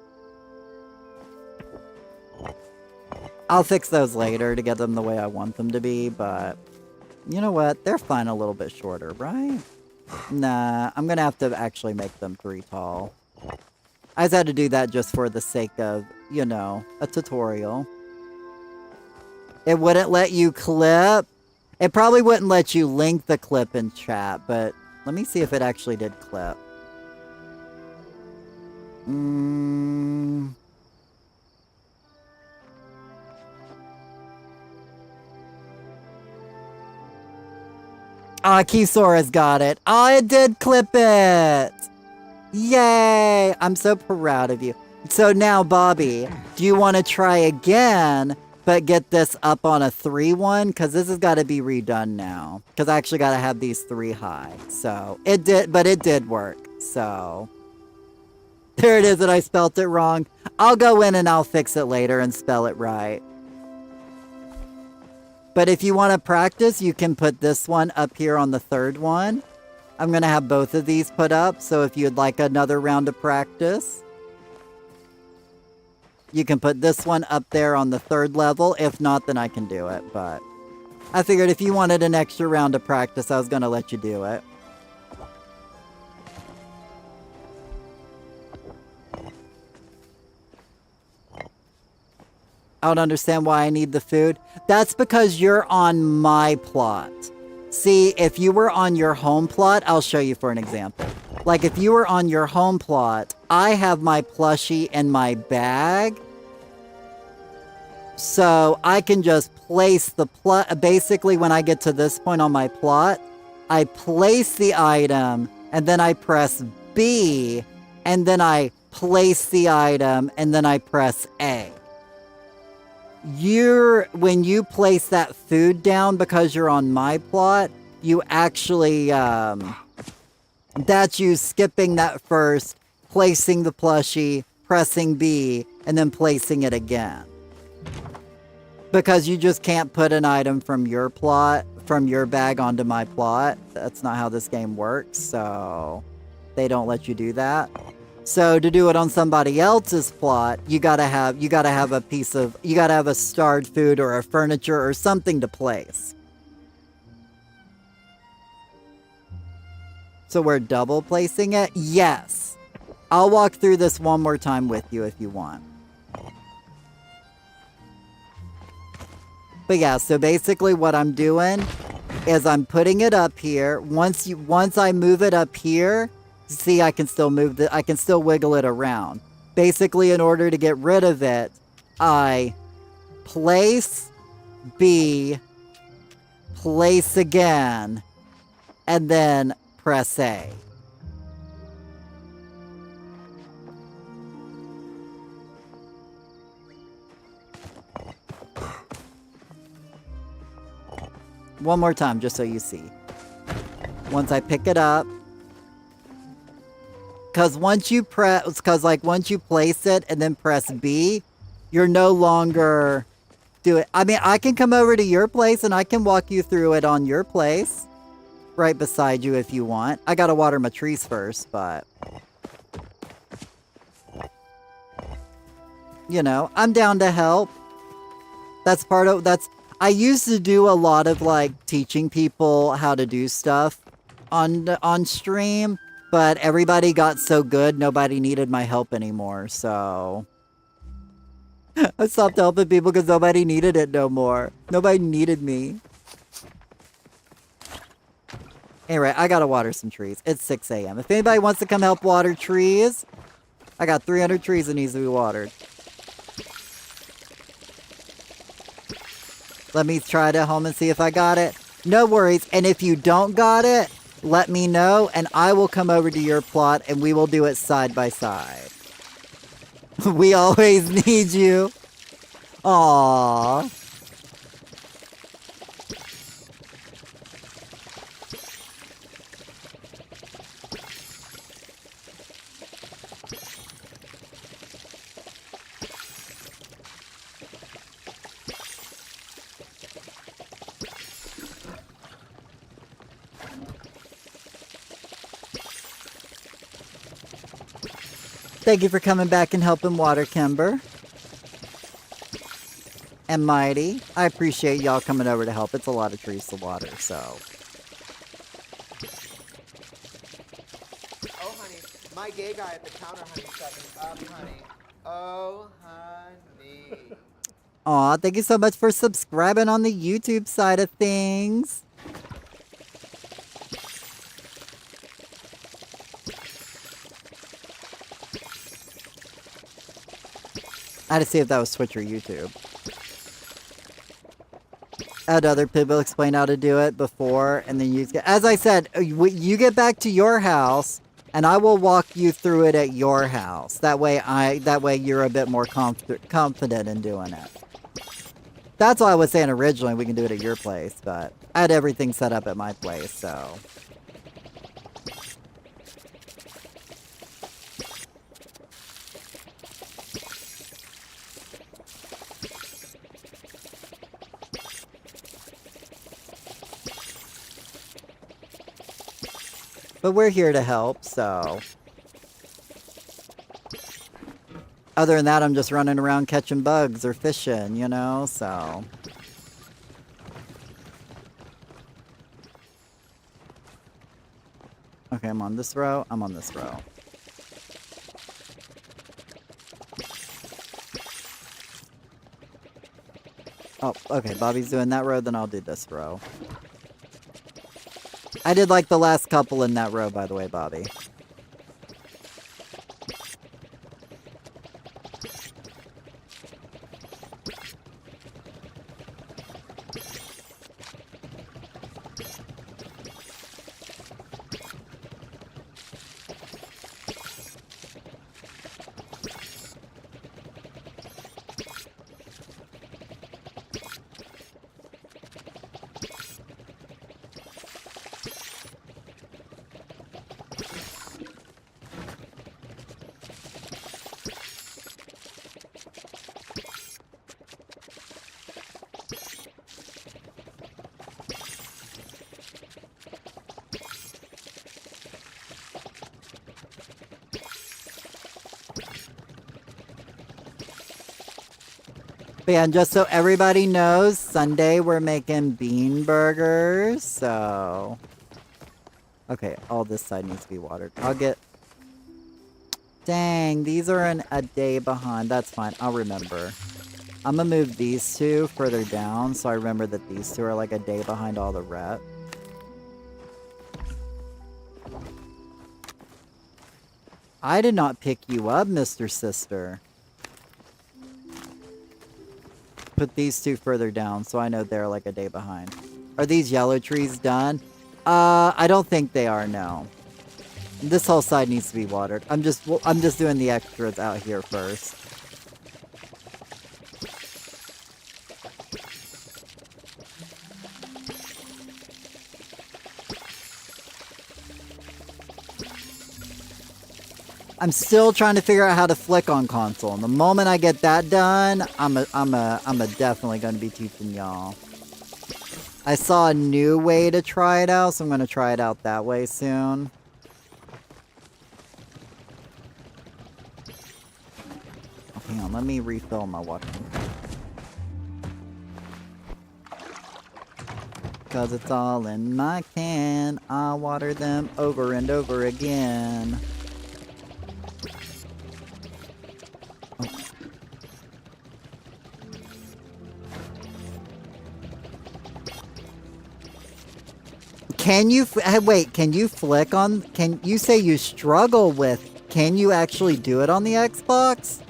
I'll fix those later to get them the way I want them to be, but you know what? They're fine a little bit shorter, right? Nah, I'm gonna have to actually make them 3 tall. I just had to do that just for the sake of, you know, a tutorial. It wouldn't let you clip. It probably wouldn't let you link the clip in chat, but let me see if it actually did clip. Ah, Keysora's got it. Oh, it did clip it. Yay! I'm so proud of you. So now, Bobby, do you want to try again, but get this up on a 3 one? Because this has got to be redone now. Because I actually got to have these 3 high. So, it did, but it did work. So, there it is, and I spelt it wrong. I'll go in and I'll fix it later and spell it right. But if you want to practice, you can put this one up here on the 3rd one. I'm going to have both of these put up, so if you'd like another round of practice, you can put this one up there on the 3rd level. If not, then I can do it, but I figured if you wanted an extra round of practice, I was going to let you do it. I don't understand why I need the food. That's because you're on my plot. See, if you were on your home plot, I'll show you for an example. Like if you were on your home plot, I have my plushie in my bag. So I can just place the basically when I get to this point on my plot, I place the item and then I press B and then I place the item and then I press A. When you place that food down because you're on my plot, you actually, that's you skipping that first, placing the plushie, pressing B, and then placing it again. Because you just can't put an item from your plot, from your bag onto my plot. That's not how this game works, so they don't let you do that. So to do it on somebody else's plot, you gotta have a starred food or a furniture or something to place. So we're double placing it? Yes. I'll walk through this one more time with you if you want. But yeah, so basically what I'm doing is I'm putting it up here. Once I move it up here, see, I can still wiggle it around. Basically, in order to get rid of it, I place B, place again, and then press A. One more time, just so you see. Once I pick it up, once you place it and then press B, you're no longer I mean, I can come over to your place and I can walk you through it on your place. Right beside you if you want. I gotta water my trees first, but you know, I'm down to help. I used to do a lot of like teaching people how to do stuff on stream. But everybody got so good, nobody needed my help anymore, so I stopped helping people because nobody needed it no more. Nobody needed me. Anyway, I gotta water some trees. It's 6 a.m. If anybody wants to come help water trees, I got 300 trees that needs to be watered. Let me try it at home and see if I got it. No worries, and if you don't got it, let me know, and I will come over to your plot, and we will do it side by side. We always need you. Aww. Thank you for coming back and helping water, Kimber. And Mighty. I appreciate y'all coming over to help. It's a lot of trees to water, so. Oh, honey. My gay guy at the counter, honey, stepping up, honey. Oh, honey. Aw, thank you so much for subscribing on the YouTube side of things. I had to see if that was Twitch or YouTube. I had other people explain how to do it before, and then as I said, you get back to your house, and I will walk you through it at your house. That way you're a bit more confident in doing it. That's why I was saying originally we can do it at your place, but I had everything set up at my place, so. But we're here to help, so. Other than that, I'm just running around catching bugs or fishing, you know, so. Okay, I'm on this row. I'm on this row. Oh, okay, Bobby's doing that row, then I'll do this row. I did like the last couple in that row, by the way, Bobby. But yeah, and just so everybody knows, Sunday we're making bean burgers, so. Okay, all this side needs to be watered. I'll get. Dang, these are a day behind. That's fine, I'll remember. I'm gonna move these two further down so I remember that these two are like a day behind all the rest. I did not pick you up, Mr. Sister. Put these two further down so I know they're like a day behind. Are these yellow trees done? I don't think they are, no. This whole side needs to be watered. I'm just doing the extras out here first. I'm still trying to figure out how to flick on console. And the moment I get that done, I'm definitely going to be teaching y'all. I saw a new way to try it out, so I'm going to try it out that way soon. Oh, hang on, let me refill my water. Cause it's all in my can. I'll water them over and over again. Can you, wait, can you flick on, can you say you struggle with, can you actually do it on the Xbox?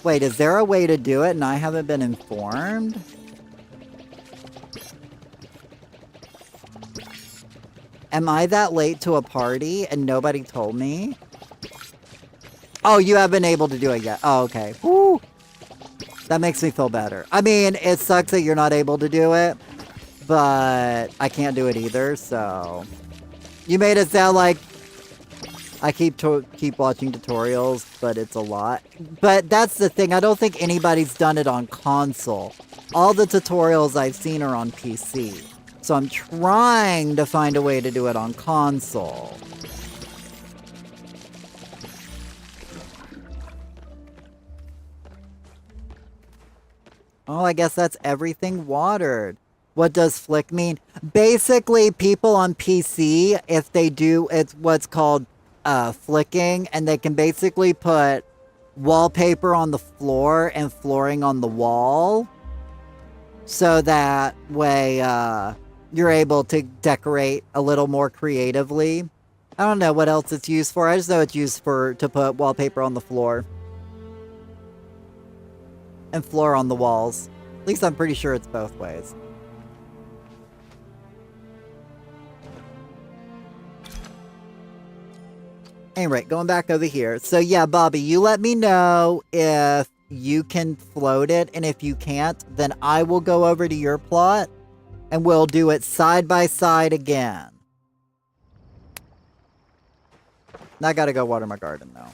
Wait, is there a way to do it and I haven't been informed? Am I that late to a party and nobody told me? Oh, you have been able to do it yet. Oh, okay. Woo! That makes me feel better. I mean, it sucks that you're not able to do it. But I can't do it either, so. You made it sound like I keep watching tutorials, but it's a lot. But that's the thing, I don't think anybody's done it on console. All the tutorials I've seen are on PC. So I'm trying to find a way to do it on console. Oh, I guess that's everything watered. What does flick mean? Basically, people on PC, if they do, it's what's called flicking, and they can basically put wallpaper on the floor and flooring on the wall. So that way, you're able to decorate a little more creatively. I don't know what else it's used for. I just know it's used for to put wallpaper on the floor. And floor on the walls. At least I'm pretty sure it's both ways. Anyway, going back over here. So yeah, Bobby, you let me know if you can float it, and if you can't, then I will go over to your plot and we'll do it side by side again. I gotta go water my garden though.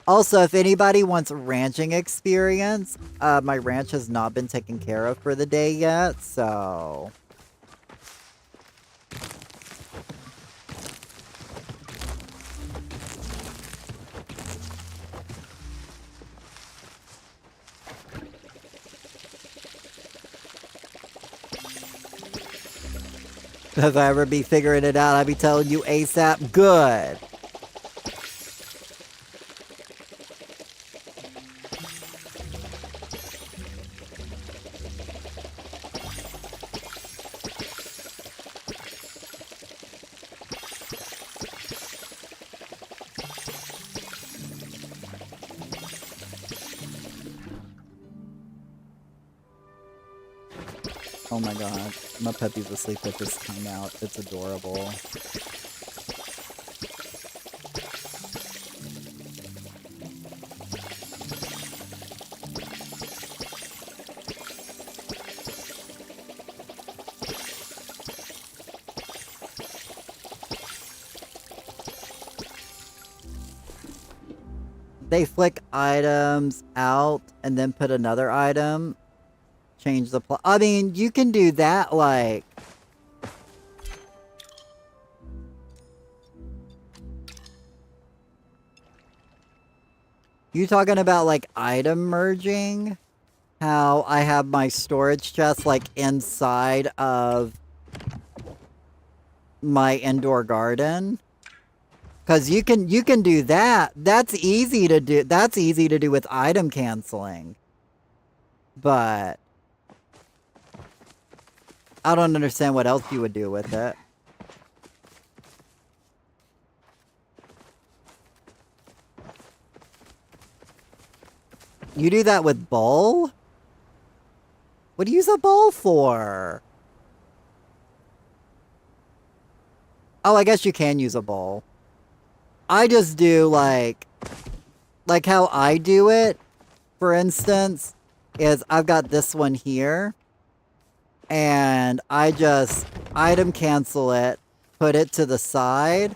Also, if anybody wants ranching experience, my ranch has not been taken care of for the day yet, so... If I ever be figuring it out, I'd be telling you ASAP. Good. Oh my god. My puppy's asleep at this timeout. It's adorable. They flick items out and then put another item. Change the plot. I mean, you can do that, like... You talking about, like, item merging? How I have my storage chest, like, inside of my indoor garden? Because you can do that. That's easy to do. That's easy to do with item canceling. But... I don't understand what else you would do with it. You do that with bowl? What do you use a bowl for? Oh, I guess you can use a bowl. I just do like how I do it, for instance, is I've got this one here. And I just item cancel it, put it to the side,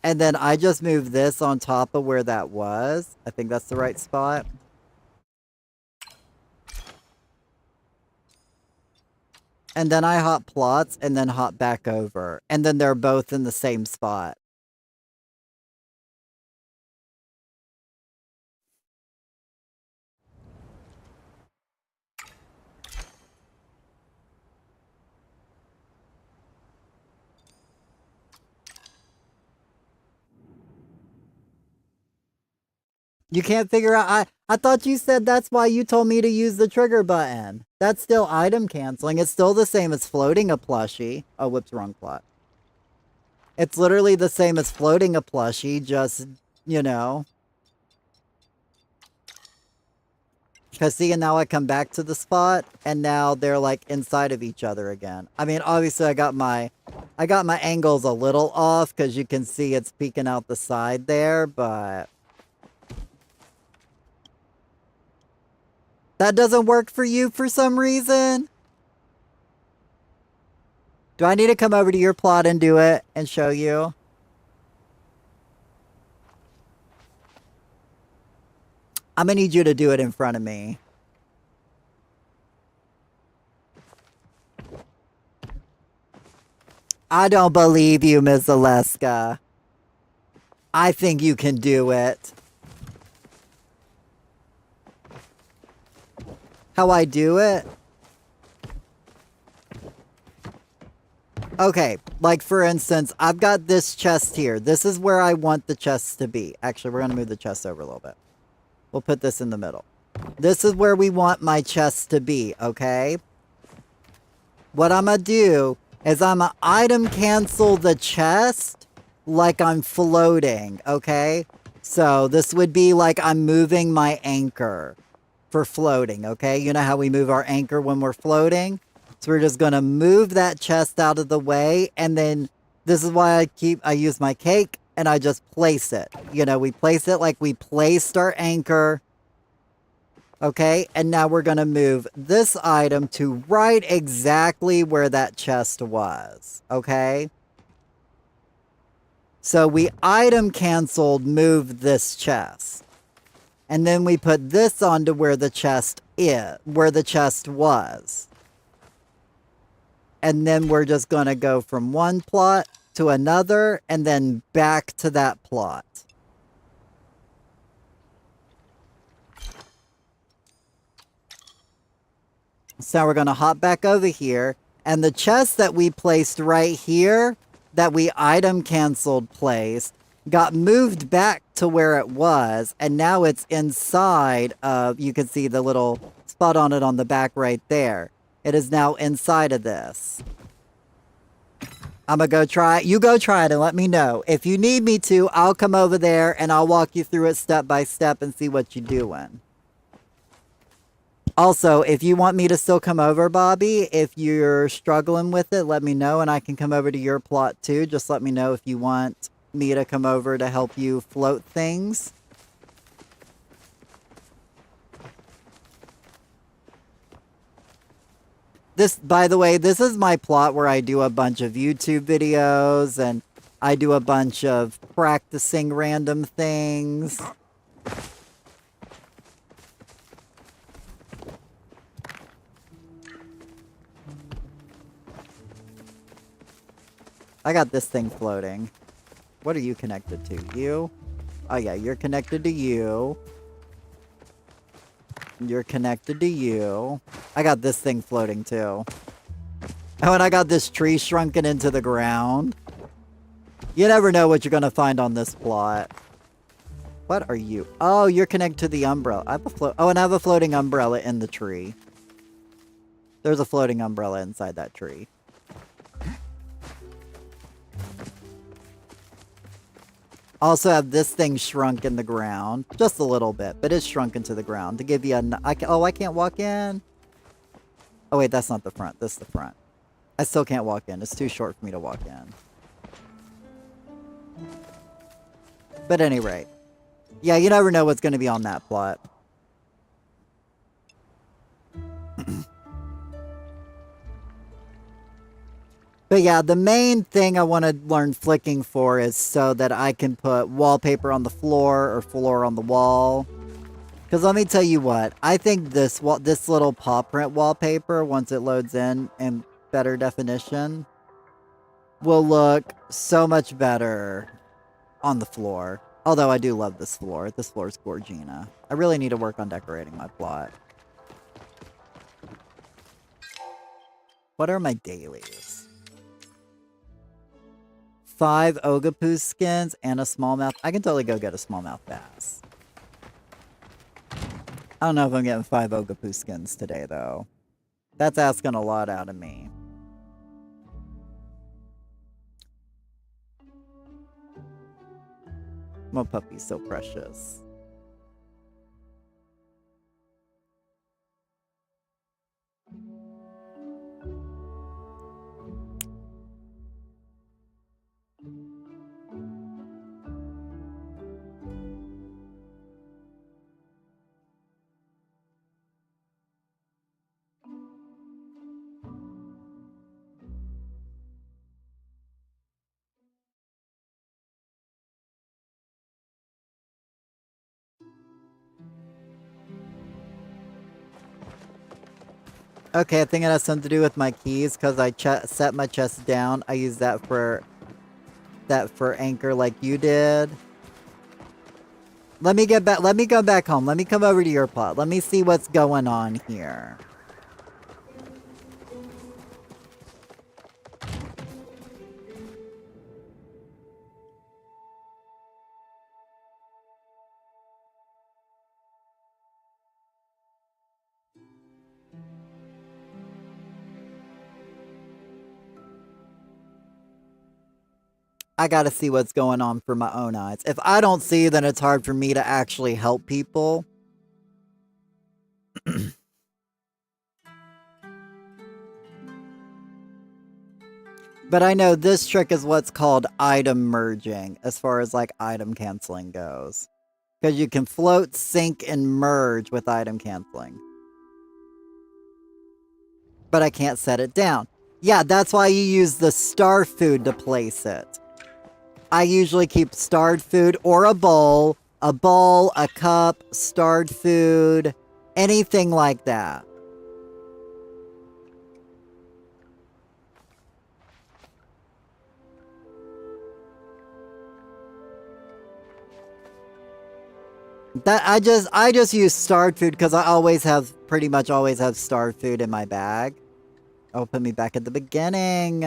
and then I just move this on top of where that was. I think that's the right spot. And then I hop plots and then hop back over. And then they're both in the same spot. You can't figure out... I thought you said that's why you told me to use the trigger button. That's still item canceling. It's still the same as floating a plushie. Oh, whoops, wrong plot. It's literally the same as floating a plushie, just, you know. Because see, and now I come back to the spot, and now they're like inside of each other again. I mean, obviously I got my angles a little off, because you can see it's peeking out the side there, but... That doesn't work for you for some reason? Do I need to come over to your plot and do it and show you? I'm gonna need you to do it in front of me. I don't believe you, Ms. Aleska. I think you can do it. how I do it. Okay, like for instance, I've got this chest here. This is where I want the chest to be. Actually, we're going to move the chest over a little bit. We'll put this in the middle. This is where we want my chest to be, okay? What I'm going to do is I'm going to item cancel the chest like I'm floating, okay? So this would be like I'm moving my anchor for floating, okay? You know how we move our anchor when we're floating? So we're just going to move that chest out of the way, and then this is why I use my cake, and I just place it. You know, we place it like we placed our anchor. Okay, and now we're going to move this item to right exactly where that chest was. Okay? So we item canceled, moved this chest. And then we put this onto where the chest was. And then we're just going to go from one plot to another and then back to that plot. So we're going to hop back over here. And the chest that we placed right here, that we item canceled placed, got moved back to where it was. And now it's inside of, you can see the little spot on it on the back right there. It is now inside of this. I'm going to go try it. You go try it and let me know. If you need me to, I'll come over there and I'll walk you through it step by step and see what you're doing. Also, if you want me to still come over, Bobby, if you're struggling with it, let me know and I can come over to your plot too. Just let me know if you want me to come over to help you float things. This, by the way, this is my plot where I do a bunch of YouTube videos and I do a bunch of practicing random things. I got this thing floating. What are you connected to? You? Oh yeah, you're connected to you. You're connected to you. I got this thing floating too. Oh, and I got this tree shrunken into the ground. You never know what you're gonna find on this plot. What are you? Oh, you're connected to the umbrella. I have a oh, and I have a floating umbrella in the tree. There's a floating umbrella inside that tree. Also have this thing shrunk in the ground. Just a little bit, but it's shrunk into the ground to give you a... oh, I can't walk in. Oh, wait, that's not the front. This is the front. I still can't walk in. It's too short for me to walk in. But at any rate. Yeah, you never know what's going to be on that plot. But yeah, the main thing I want to learn flicking for is so that I can put wallpaper on the floor or floor on the wall. Because let me tell you what, I think this little paw print wallpaper, once it loads in better definition, will look so much better on the floor. Although I do love this floor. This floor is gorgina. I really need to work on decorating my plot. What are my dailies? 5 Oggapoo skins and a smallmouth. I can totally go get a smallmouth bass. I don't know if I'm getting 5 Oggapoo skins today, though. That's asking a lot out of me. My puppy's so precious. Okay, I think it has something to do with my keys, because I set my chest down. I use that for anchor like you did. Let me get back. Let me go back home. Let me come over to your plot. Let me see what's going on here. I gotta see what's going on for my own eyes. If I don't see, then it's hard for me to actually help people. But I know this trick is what's called item merging, as far as like item canceling goes. Because you can float, sync, and merge with item canceling. But I can't set it down. Yeah, that's why you use the star food to place it. I usually keep starred food or a bowl, a cup, starred food, anything like that. I just use starred food because I pretty much always have starred food in my bag. Oh, put me back at the beginning.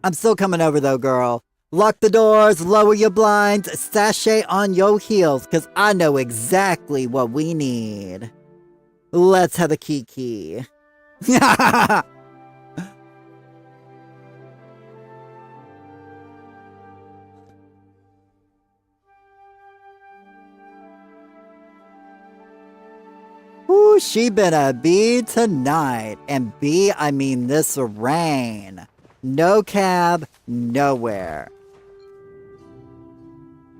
I'm still coming over though, girl. Lock the doors, lower your blinds, sashay on your heels, because I know exactly what we need. Let's have a kiki. Ooh, she been a bee tonight. And bee, I mean this rain. No cab, nowhere.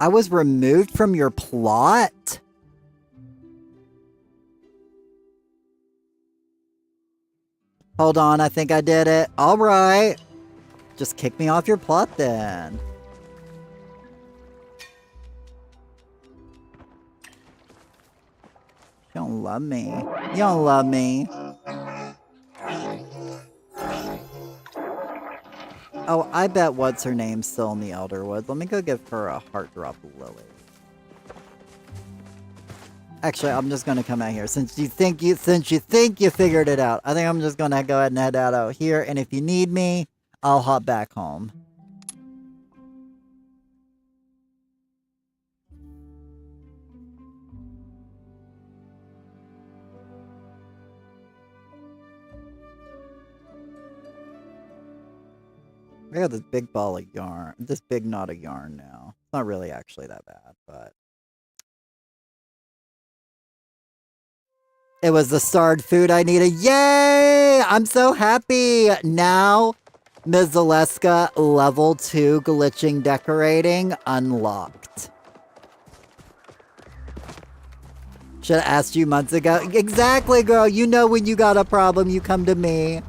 I was removed from your plot? Hold on, I think I did it. Alright. Just kick me off your plot then. You don't love me. You don't love me. Oh, I bet what's her name's still in the Elderwood. Let me go give her a heart drop lily. Actually, I'm just gonna come out here since you think you figured it out. I think I'm just gonna go ahead and head out here, and if you need me, I'll hop back home. I got this big ball of yarn, this big knot of yarn now. It's not really actually that bad, but it was the starred food I needed. Yay! I'm so happy! Now, Ms. Zaleska, level 2 glitching decorating unlocked. Should have asked you months ago. Exactly, girl. You know when you got a problem, you come to me.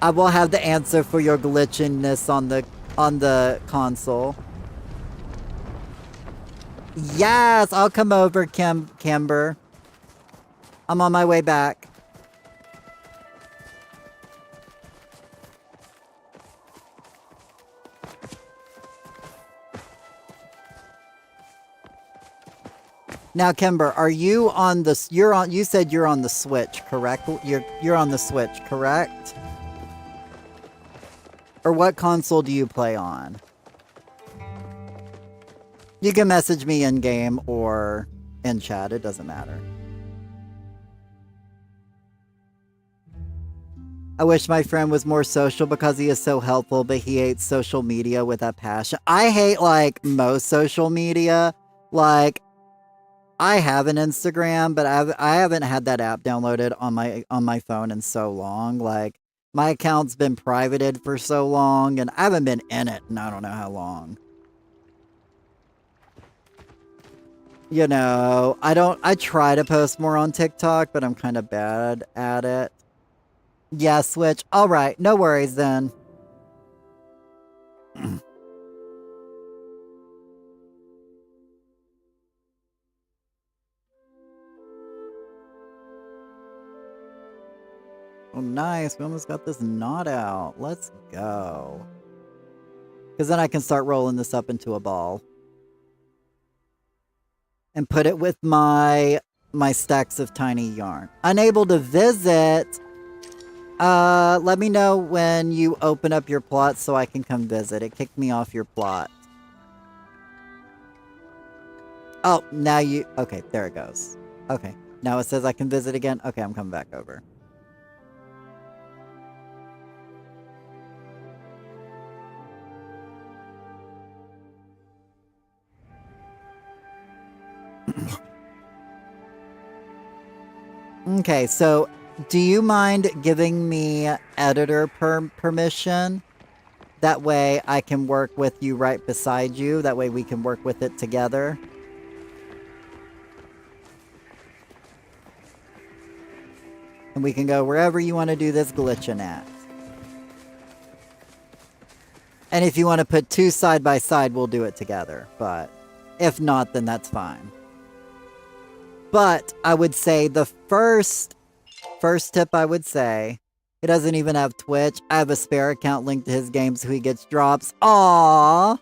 I will have the answer for your glitchiness on the console. Yes, I'll come over, Kimber. I'm on my way back. Now, Kimber, are you on the? You said you're on the Switch, correct? You're on the Switch, correct? Or what console do you play on? You can message me in game or in chat. It doesn't matter. I wish my friend was more social because he is so helpful, but he hates social media with a passion. I hate, like, most social media. Like, I have an Instagram, but I haven't had that app downloaded on my phone in so long. Like, my account's been privated for so long, and I haven't been in it in I don't know how long. You know, I try to post more on TikTok, but I'm kind of bad at it. Yeah, Switch. All right, no worries then. Oh, nice. We almost got this knot out. Let's go. Because then I can start rolling this up into a ball. And put it with my stacks of tiny yarn. Unable to visit. Let me know when you open up your plot so I can come visit. It kicked me off your plot. Oh, now you... Okay, there it goes. Okay, now it says I can visit again. Okay, I'm coming back over. Okay, so do you mind giving me editor permission? That way I can work with you right beside you. That way we can work with it together. And we can go wherever you want to do this glitching at. And if you want to put two side by side, we'll do it together. But if not, then that's fine. But I would say the first tip I would say, he doesn't even have Twitch. I have a spare account linked to his game so he gets drops. Aww.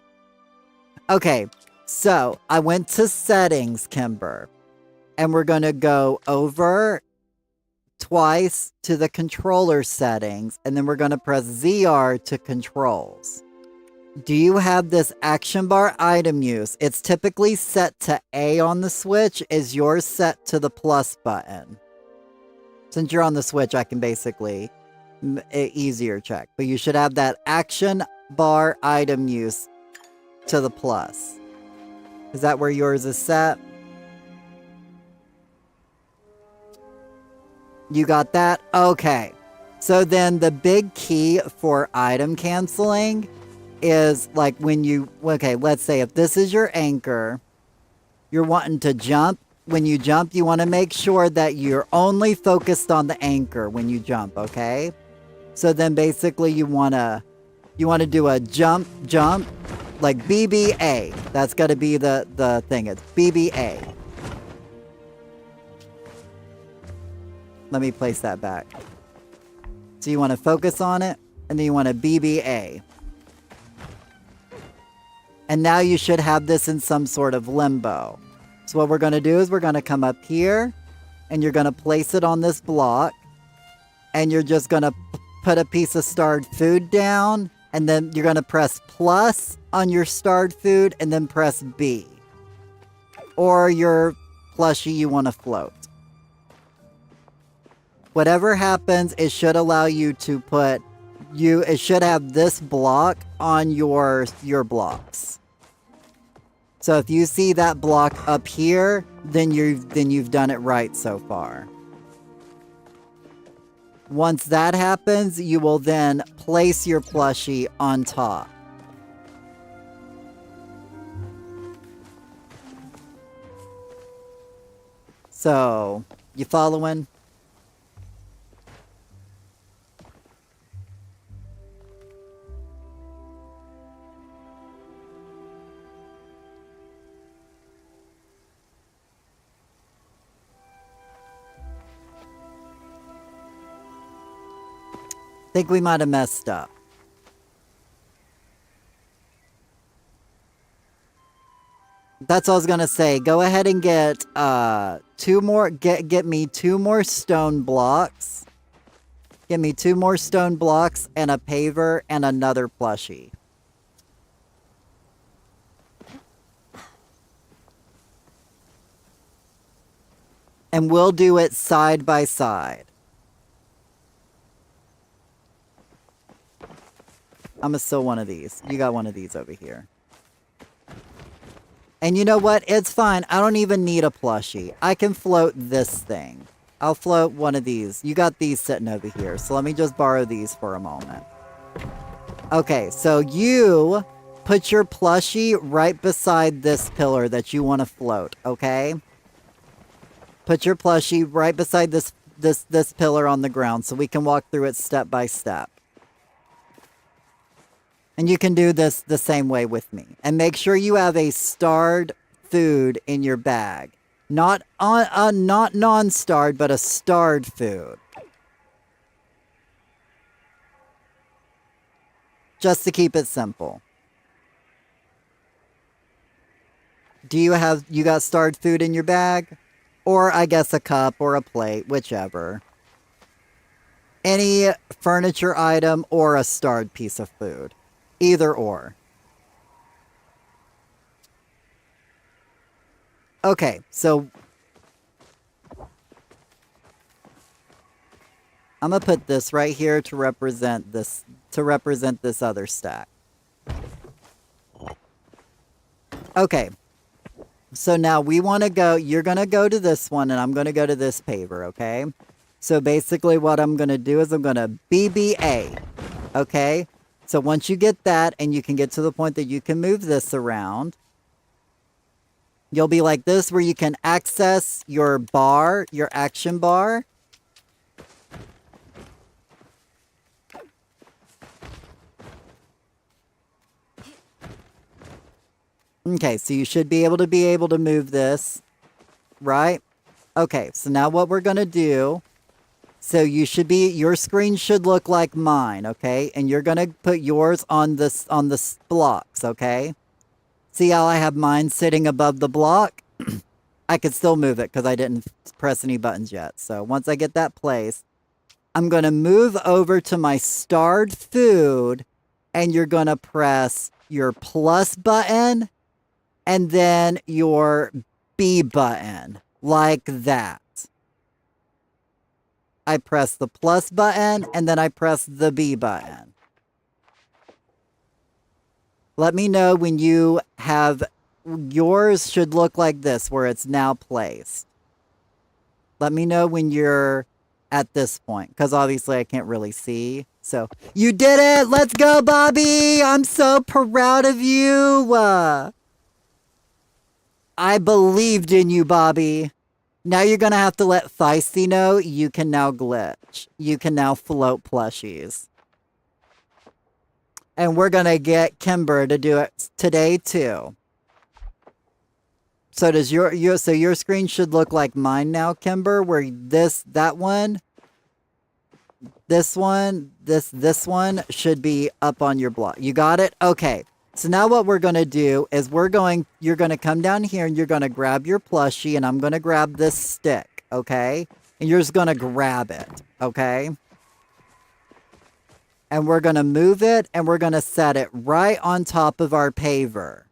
Okay, so I went to settings, Kimber. And we're going to go over twice to the controller settings. And then we're going to press ZR to controls. Do you have this action bar item use? It's typically set to A on the Switch. Is yours set to the plus button? Since you're on the Switch, I can basically easier check. But you should have that action bar item use to the plus. Is that where yours is set? You got that? Okay. So then the big key for item canceling is like when you, okay, let's say if this is your anchor, you're wanting to jump. When you jump, you want to make sure that you're only focused on the anchor when you jump, okay? So then basically you want to do a jump, like BBA. That's got to be the thing. It's BBA. Let me place that back. So you want to focus on it, and then you want to BBA. And now you should have this in some sort of limbo. So what we're going to do is we're going to come up here, and you're going to place it on this block, and you're just going to put a piece of starred food down, and then you're going to press plus on your starred food, and then press B. Or your plushie you want to float. Whatever happens, it should allow you to put it should have this block on your blocks. So if you see that block up here, then you've done it right so far. Once that happens, you will then place your plushie on top. So, you following? Think we might have messed up. That's what I was gonna say. Go ahead and get two more. Get me two more stone blocks. Get me two more stone blocks and a paver and another plushie. And we'll do it side by side. I'm gonna steal one of these. You got one of these over here. And you know what? It's fine. I don't even need a plushie. I can float this thing. I'll float one of these. You got these sitting over here. So let me just borrow these for a moment. Okay, so you put your plushie right beside this pillar that you want to float, okay? Put your plushie right beside this pillar on the ground so we can walk through it step by step. And you can do this the same way with me. And make sure you have a starred food in your bag. Not non-starred, but a starred food. Just to keep it simple. Do you got starred food in your bag? Or I guess a cup or a plate, whichever. Any furniture item or a starred piece of food. Either or. Okay, so I'm gonna put this right here to represent this other stack. Okay. So now we want to go, you're going to go to this one and I'm going to go to this paver, okay? So basically what I'm going to do is I'm going to BBA, okay? So once you get that and you can get to the point that you can move this around, you'll be like this where you can access your bar, your action bar. Okay, so you should be able to move this, right? Okay, so now what we're going to do, so your screen should look like mine, okay? And you're going to put yours on the blocks, okay? See how I have mine sitting above the block? I could still move it because I didn't press any buttons yet. So once I get that placed, I'm going to move over to my starred food and you're going to press your plus button and then your B button, like that. I press the plus button, and then I press the B button. Let me know when you have, yours should look like this, where it's now placed. Let me know when you're at this point, because obviously I can't really see. So, you did it! Let's go, Bobby! I'm so proud of you! I believed in you, Bobby. Now you're going to have to let Feisty know you can now glitch. You can now float plushies. And we're going to get Kimber to do it today, too. So does your screen should look like mine now, Kimber, where this one should be up on your block. You got it? Okay. So now what we're going to do is you're going to come down here and you're going to grab your plushie and I'm going to grab this stick, okay? And you're just going to grab it, okay? And we're going to move it and we're going to set it right on top of our paver.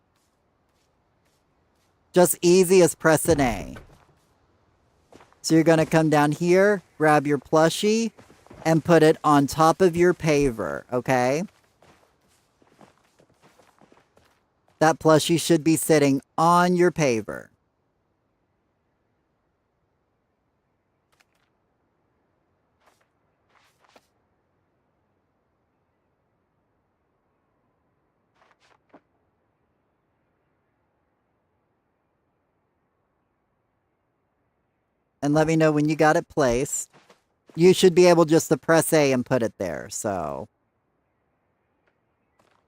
Just easy as pressing A. So you're going to come down here, grab your plushie, and put it on top of your paver, okay? That plushie should be sitting on your paver. And let me know when you got it placed. You should be able just to press A and put it there, so.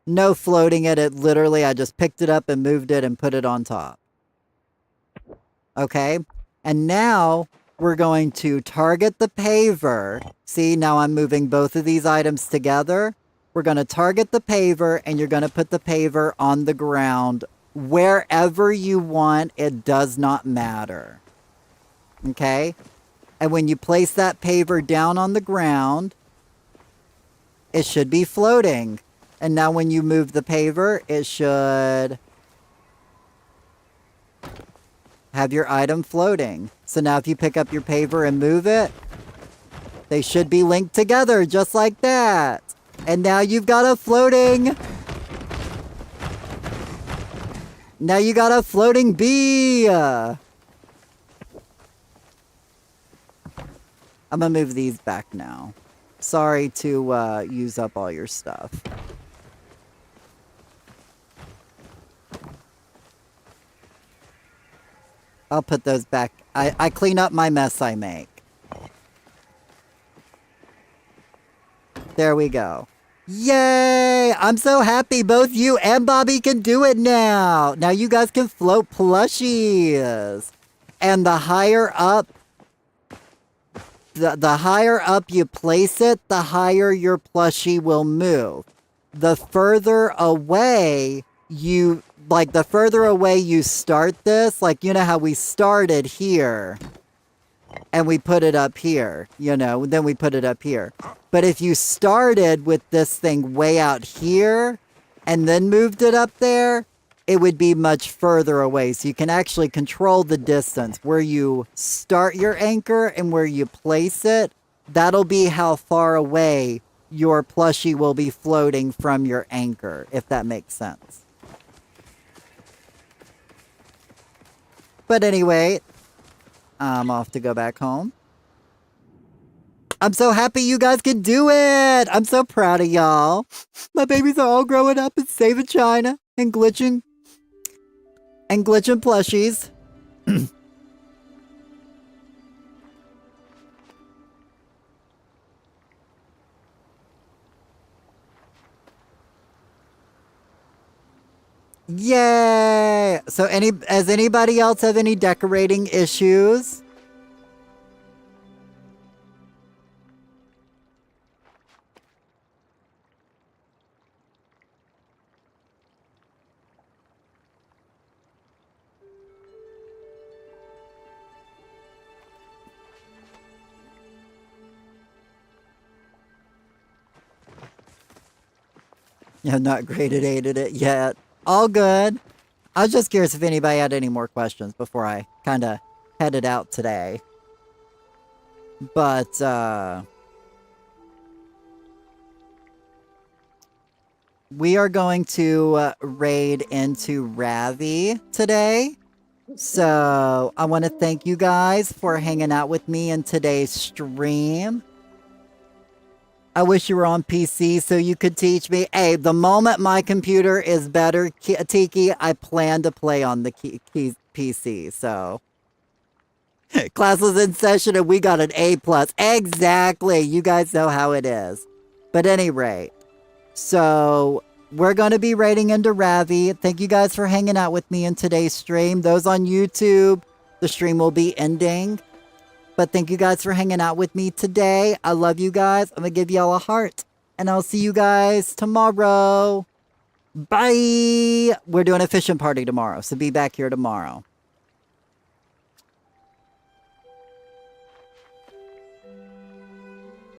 No floating it, literally, I just picked it up and moved it and put it on top. Okay, and now we're going to target the paver. See, now I'm moving both of these items together. We're going to target the paver and you're going to put the paver on the ground wherever you want. It does not matter. Okay, and when you place that paver down on the ground, it should be floating. And now when you move the paver, it should have your item floating. So now if you pick up your paver and move it, they should be linked together just like that. And now you've got a floating. Now you got a floating bee. I'm gonna move these back now. Sorry to use up all your stuff. I'll put those back. I clean up my mess I make. There we go. Yay! I'm so happy both you and Bobby can do it now. Now you guys can float plushies. And the higher up, the higher up you place it, the higher your plushie will move. the further away you, like the further away you start this, like you know how we started here and we put it up here, you know, then we put it up here. But if you started with this thing way out here and then moved it up there, it would be much further away. So you can actually control the distance where you start your anchor and where you place it. That'll be how far away your plushie will be floating from your anchor, if that makes sense. But anyway, I'm off to go back home. I'm so happy you guys can do it. I'm so proud of y'all. My babies are all growing up and saving China and glitching plushies. Yay! So does anybody else have any decorating issues? Yeah, not graded aided it yet. All good. I was just curious if anybody had any more questions before I kind of headed out today. But, we are going to raid into Ravi today. So, I want to thank you guys for hanging out with me in today's stream. I wish you were on PC so you could teach me. Hey, the moment my computer is better, Tiki, I plan to play on the PC, so. Class was in session and we got an A+. Exactly. You guys know how it is. But at any rate, so we're going to be raiding into Ravi. Thank you guys for hanging out with me in today's stream. Those on YouTube, the stream will be ending. But thank you guys for hanging out with me today. I love you guys. I'm going to give y'all a heart. And I'll see you guys tomorrow. Bye. We're doing a fishing party tomorrow, so be back here tomorrow.